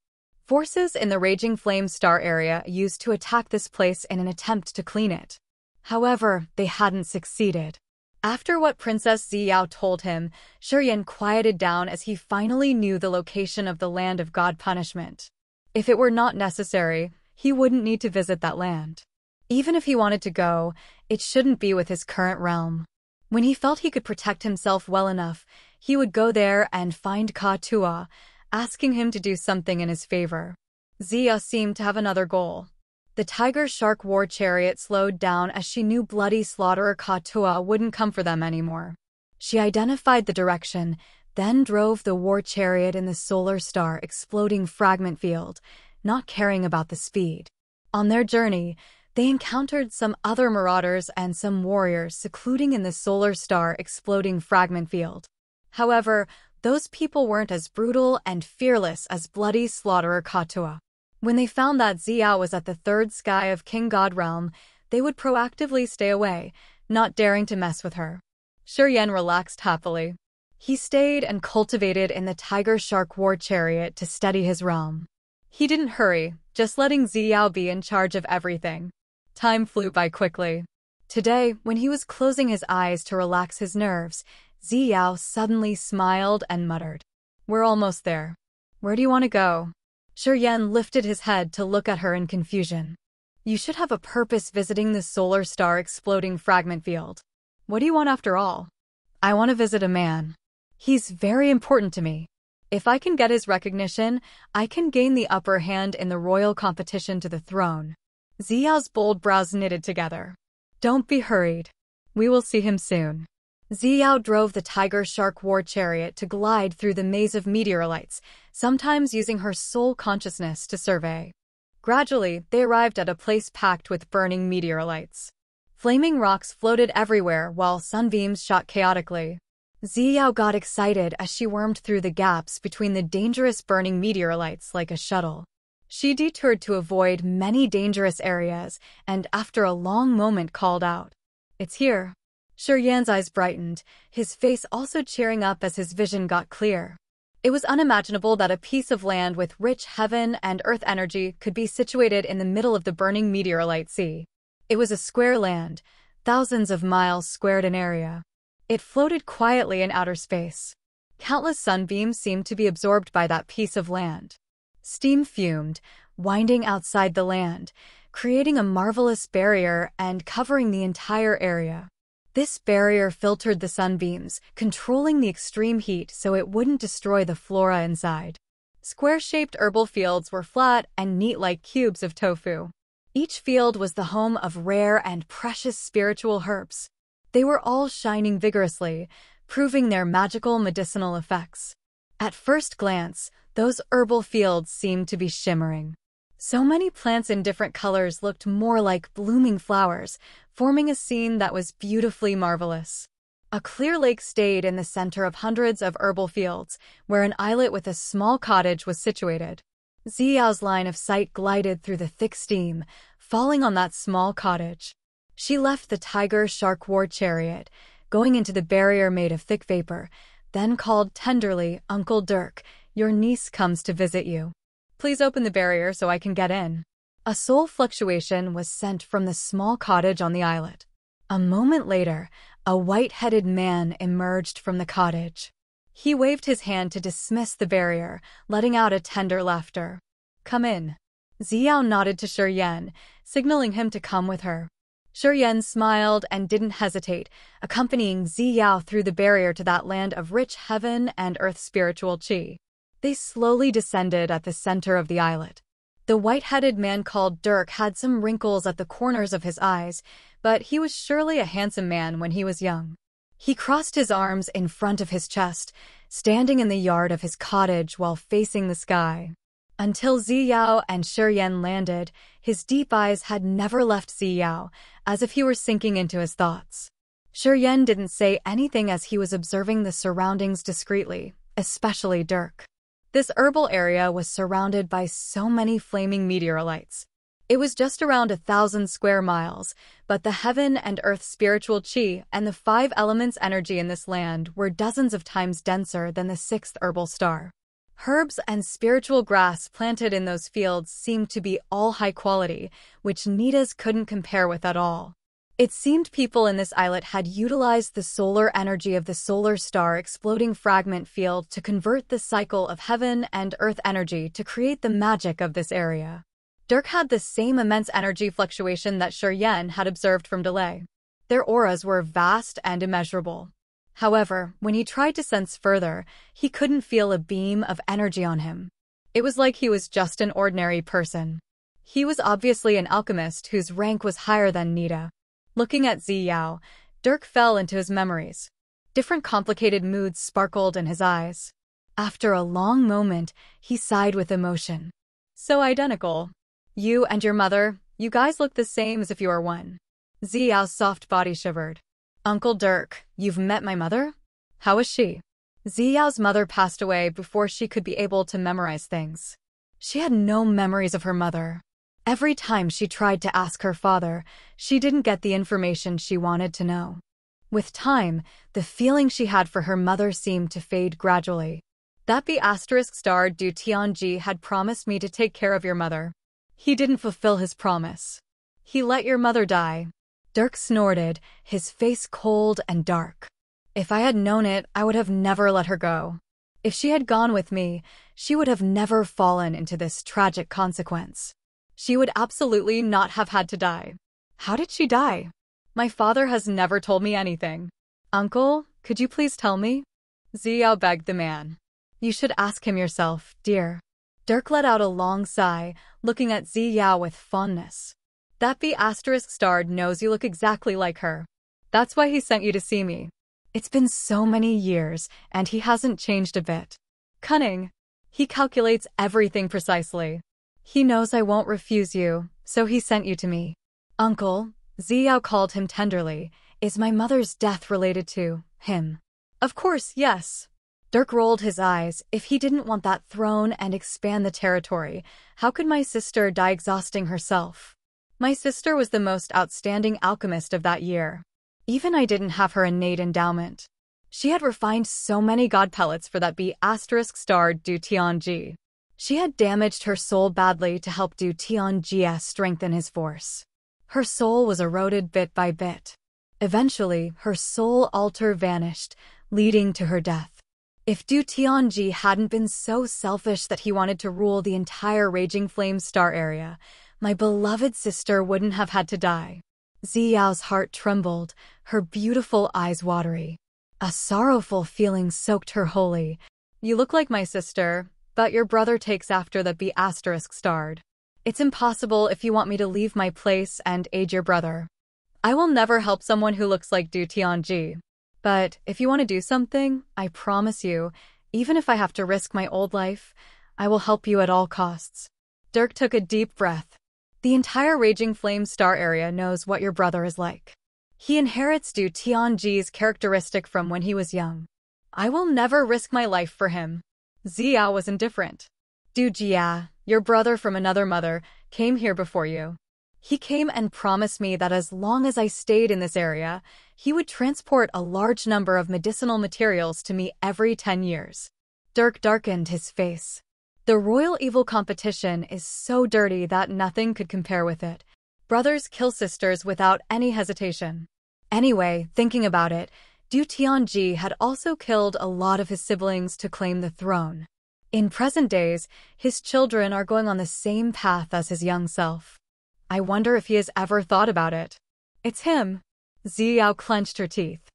A: Forces in the Raging Flame Star area used to attack this place in an attempt to clean it. However, they hadn't succeeded. After what Princess Ziyao told him, Shi Yan quieted down as he finally knew the location of the land of God punishment. If it were not necessary, he wouldn't need to visit that land. Even if he wanted to go, it shouldn't be with his current realm. When he felt he could protect himself well enough, he would go there and find Katua, asking him to do something in his favor. Ziyao seemed to have another goal. The tiger-shark war chariot slowed down as she knew bloody slaughterer Katua wouldn't come for them anymore. She identified the direction, then drove the war chariot in the solar star exploding fragment field, not caring about the speed. On their journey, they encountered some other marauders and some warriors secluding in the solar star exploding fragment field. However, those people weren't as brutal and fearless as bloody slaughterer Katua. When they found that Ziyao was at the third sky of King God Realm, they would proactively stay away, not daring to mess with her. Shi Yan relaxed happily. He stayed and cultivated in the tiger-shark war chariot to steady his realm. He didn't hurry, just letting Ziyao be in charge of everything. Time flew by quickly. Today, when he was closing his eyes to relax his nerves, Ziyao suddenly smiled and muttered, "We're almost there. Where do you want to go?" Shi Yan lifted his head to look at her in confusion. "You should have a purpose visiting the solar star exploding fragment field. What do you want after all?" "I want to visit a man. He's very important to me. If I can get his recognition, I can gain the upper hand in the royal competition to the throne." Ziyao's bold brows knitted together. "Don't be hurried. We will see him soon." Ziyao drove the tiger-shark war chariot to glide through the maze of meteorites, sometimes using her soul consciousness to survey. Gradually, they arrived at a place packed with burning meteorites. Flaming rocks floated everywhere while sunbeams shot chaotically. Ziyao got excited as she wormed through the gaps between the dangerous burning meteorites like a shuttle. She detoured to avoid many dangerous areas and after a long moment called out, "It's here." Shi Yan's eyes brightened, his face also cheering up as his vision got clear. It was unimaginable that a piece of land with rich heaven and earth energy could be situated in the middle of the burning meteorite sea. It was a square land, thousands of miles squared in area. It floated quietly in outer space. Countless sunbeams seemed to be absorbed by that piece of land. Steam fumed, winding outside the land, creating a marvelous barrier and covering the entire area. This barrier filtered the sunbeams, controlling the extreme heat so it wouldn't destroy the flora inside. Square-shaped herbal fields were flat and neat like cubes of tofu. Each field was the home of rare and precious spiritual herbs. They were all shining vigorously, proving their magical medicinal effects. At first glance, those herbal fields seemed to be shimmering. So many plants in different colors looked more like blooming flowers, forming a scene that was beautifully marvelous. A clear lake stayed in the center of hundreds of herbal fields, where an islet with a small cottage was situated. Ziyao's line of sight glided through the thick steam, falling on that small cottage. She left the tiger-shark war chariot, going into the barrier made of thick vapor, then called tenderly, "Uncle Dirck, your niece comes to visit you. Please open the barrier so I can get in." A soul fluctuation was sent from the small cottage on the islet. A moment later, a white-headed man emerged from the cottage. He waved his hand to dismiss the barrier, letting out a tender laughter. "Come in." Ziyao nodded to Shuryen, signaling him to come with her. Shuryen smiled and didn't hesitate, accompanying Ziyao through the barrier to that land of rich heaven and earth spiritual qi. They slowly descended at the center of the islet. The white-headed man called Dirck had some wrinkles at the corners of his eyes, but he was surely a handsome man when he was young. He crossed his arms in front of his chest, standing in the yard of his cottage while facing the sky. Until Ziyao and Shuryen landed, his deep eyes had never left Ziyao, as if he were sinking into his thoughts. Shuryen didn't say anything as he was observing the surroundings discreetly, especially Dirck. This herbal area was surrounded by so many flaming meteorites. It was just around 1,000 square miles, but the heaven and earth spiritual qi and the 5 elements energy in this land were dozens of times denser than the 6th herbal star. Herbs and spiritual grass planted in those fields seemed to be all high quality, which Nida's couldn't compare with at all. It seemed people in this islet had utilized the solar energy of the solar star exploding fragment field to convert the cycle of heaven and earth energy to create the magic of this area. Dirck had the same immense energy fluctuation that Shuryen had observed from Delay. Their auras were vast and immeasurable. However, when he tried to sense further, he couldn't feel a beam of energy on him. It was like he was just an ordinary person. He was obviously an alchemist whose rank was higher than Nida. Looking at Ziyao, Dirck fell into his memories. Different complicated moods sparkled in his eyes. After a long moment, he sighed with emotion. "So identical. You and your mother, you guys look the same as if you are one." Ziyao's soft body shivered. "Uncle Dirck, you've met my mother? How is she?" Ziyao's mother passed away before she could be able to memorize things. She had no memories of her mother. Every time she tried to ask her father, she didn't get the information she wanted to know. With time, the feeling she had for her mother seemed to fade gradually. "That B** Du Tianji had promised me to take care of your mother. He didn't fulfill his promise. He let your mother die." Dirck snorted, his face cold and dark. "If I had known it, I would have never let her go. If she had gone with me, she would have never fallen into this tragic consequence. She would absolutely not have had to die." "How did she die?" "My father has never told me anything." "Uncle, could you please tell me?" Ziyao begged the man. "You should ask him yourself, dear." Dirck let out a long sigh, looking at Ziyao with fondness. "That B** knows you look exactly like her. That's why he sent you to see me. It's been so many years, and he hasn't changed a bit. Cunning. He calculates everything precisely. He knows I won't refuse you, so he sent you to me." "Uncle," Ziyao called him tenderly, "is my mother's death related to him?" "Of course, yes." Dirck rolled his eyes. If he didn't want that throne and expand the territory, how could my sister die exhausting herself? My sister was the most outstanding alchemist of that year. Even I didn't have her innate endowment. She had refined so many god pellets for that B***starred Du Tianji. She had damaged her soul badly to help Du Tianji strengthen his force. Her soul was eroded bit by bit. Eventually, her soul altar vanished, leading to her death. If Du Tianji hadn't been so selfish that he wanted to rule the entire Raging Flame star area, my beloved sister wouldn't have had to die. Ziyao's heart trembled, her beautiful eyes watery. A sorrowful feeling soaked her wholly. You look like my sister, but your brother takes after the B***starred. It's impossible if you want me to leave my place and aid your brother. I will never help someone who looks like Du Tianji. But if you want to do something, I promise you, even if I have to risk my old life, I will help you at all costs. Dirck took a deep breath. The entire Raging Flame star area knows what your brother is like. He inherits Du Tianji's characteristic from when he was young. I will never risk my life for him. Ziyao was indifferent. Du Jia, your brother from another mother, came here before you. He came and promised me that as long as I stayed in this area, he would transport a large number of medicinal materials to me every 10 years. Dirck darkened his face. The royal evil competition is so dirty that nothing could compare with it. Brothers kill sisters without any hesitation. Anyway, thinking about it, Du Tianji had also killed a lot of his siblings to claim the throne. In present days, his children are going on the same path as his young self. I wonder if he has ever thought about it. It's him. Ziyao clenched her teeth.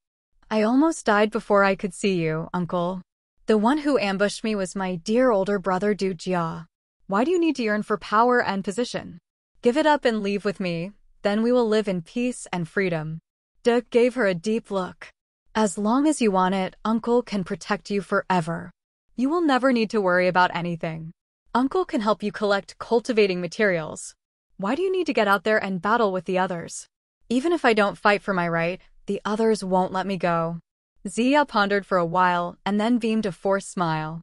A: I almost died before I could see you, uncle. The one who ambushed me was my dear older brother Du Jia. Why do you need to yearn for power and position? Give it up and leave with me, then we will live in peace and freedom. Dirck gave her a deep look. As long as you want it, Uncle can protect you forever. You will never need to worry about anything. Uncle can help you collect cultivating materials. Why do you need to get out there and battle with the others? Even if I don't fight for my right, the others won't let me go. Ziya pondered for a while and then beamed a forced smile.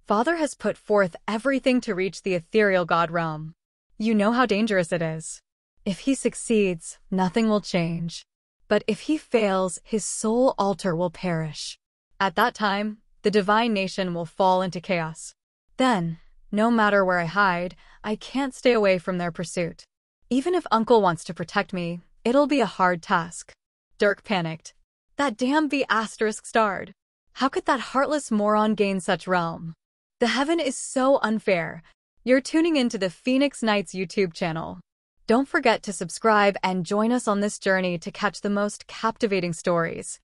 A: Father has put forth everything to reach the ethereal god realm. You know how dangerous it is. If he succeeds, nothing will change. But if he fails, his soul altar will perish. At that time, the divine nation will fall into chaos. Then, no matter where I hide, I can't stay away from their pursuit. Even if Uncle wants to protect me, it'll be a hard task. Dirck panicked. That damn B***starred. How could that heartless moron gain such realm? The heaven is so unfair. You're tuning into the Phoenix Knights YouTube channel. Don't forget to subscribe and join us on this journey to catch the most captivating stories.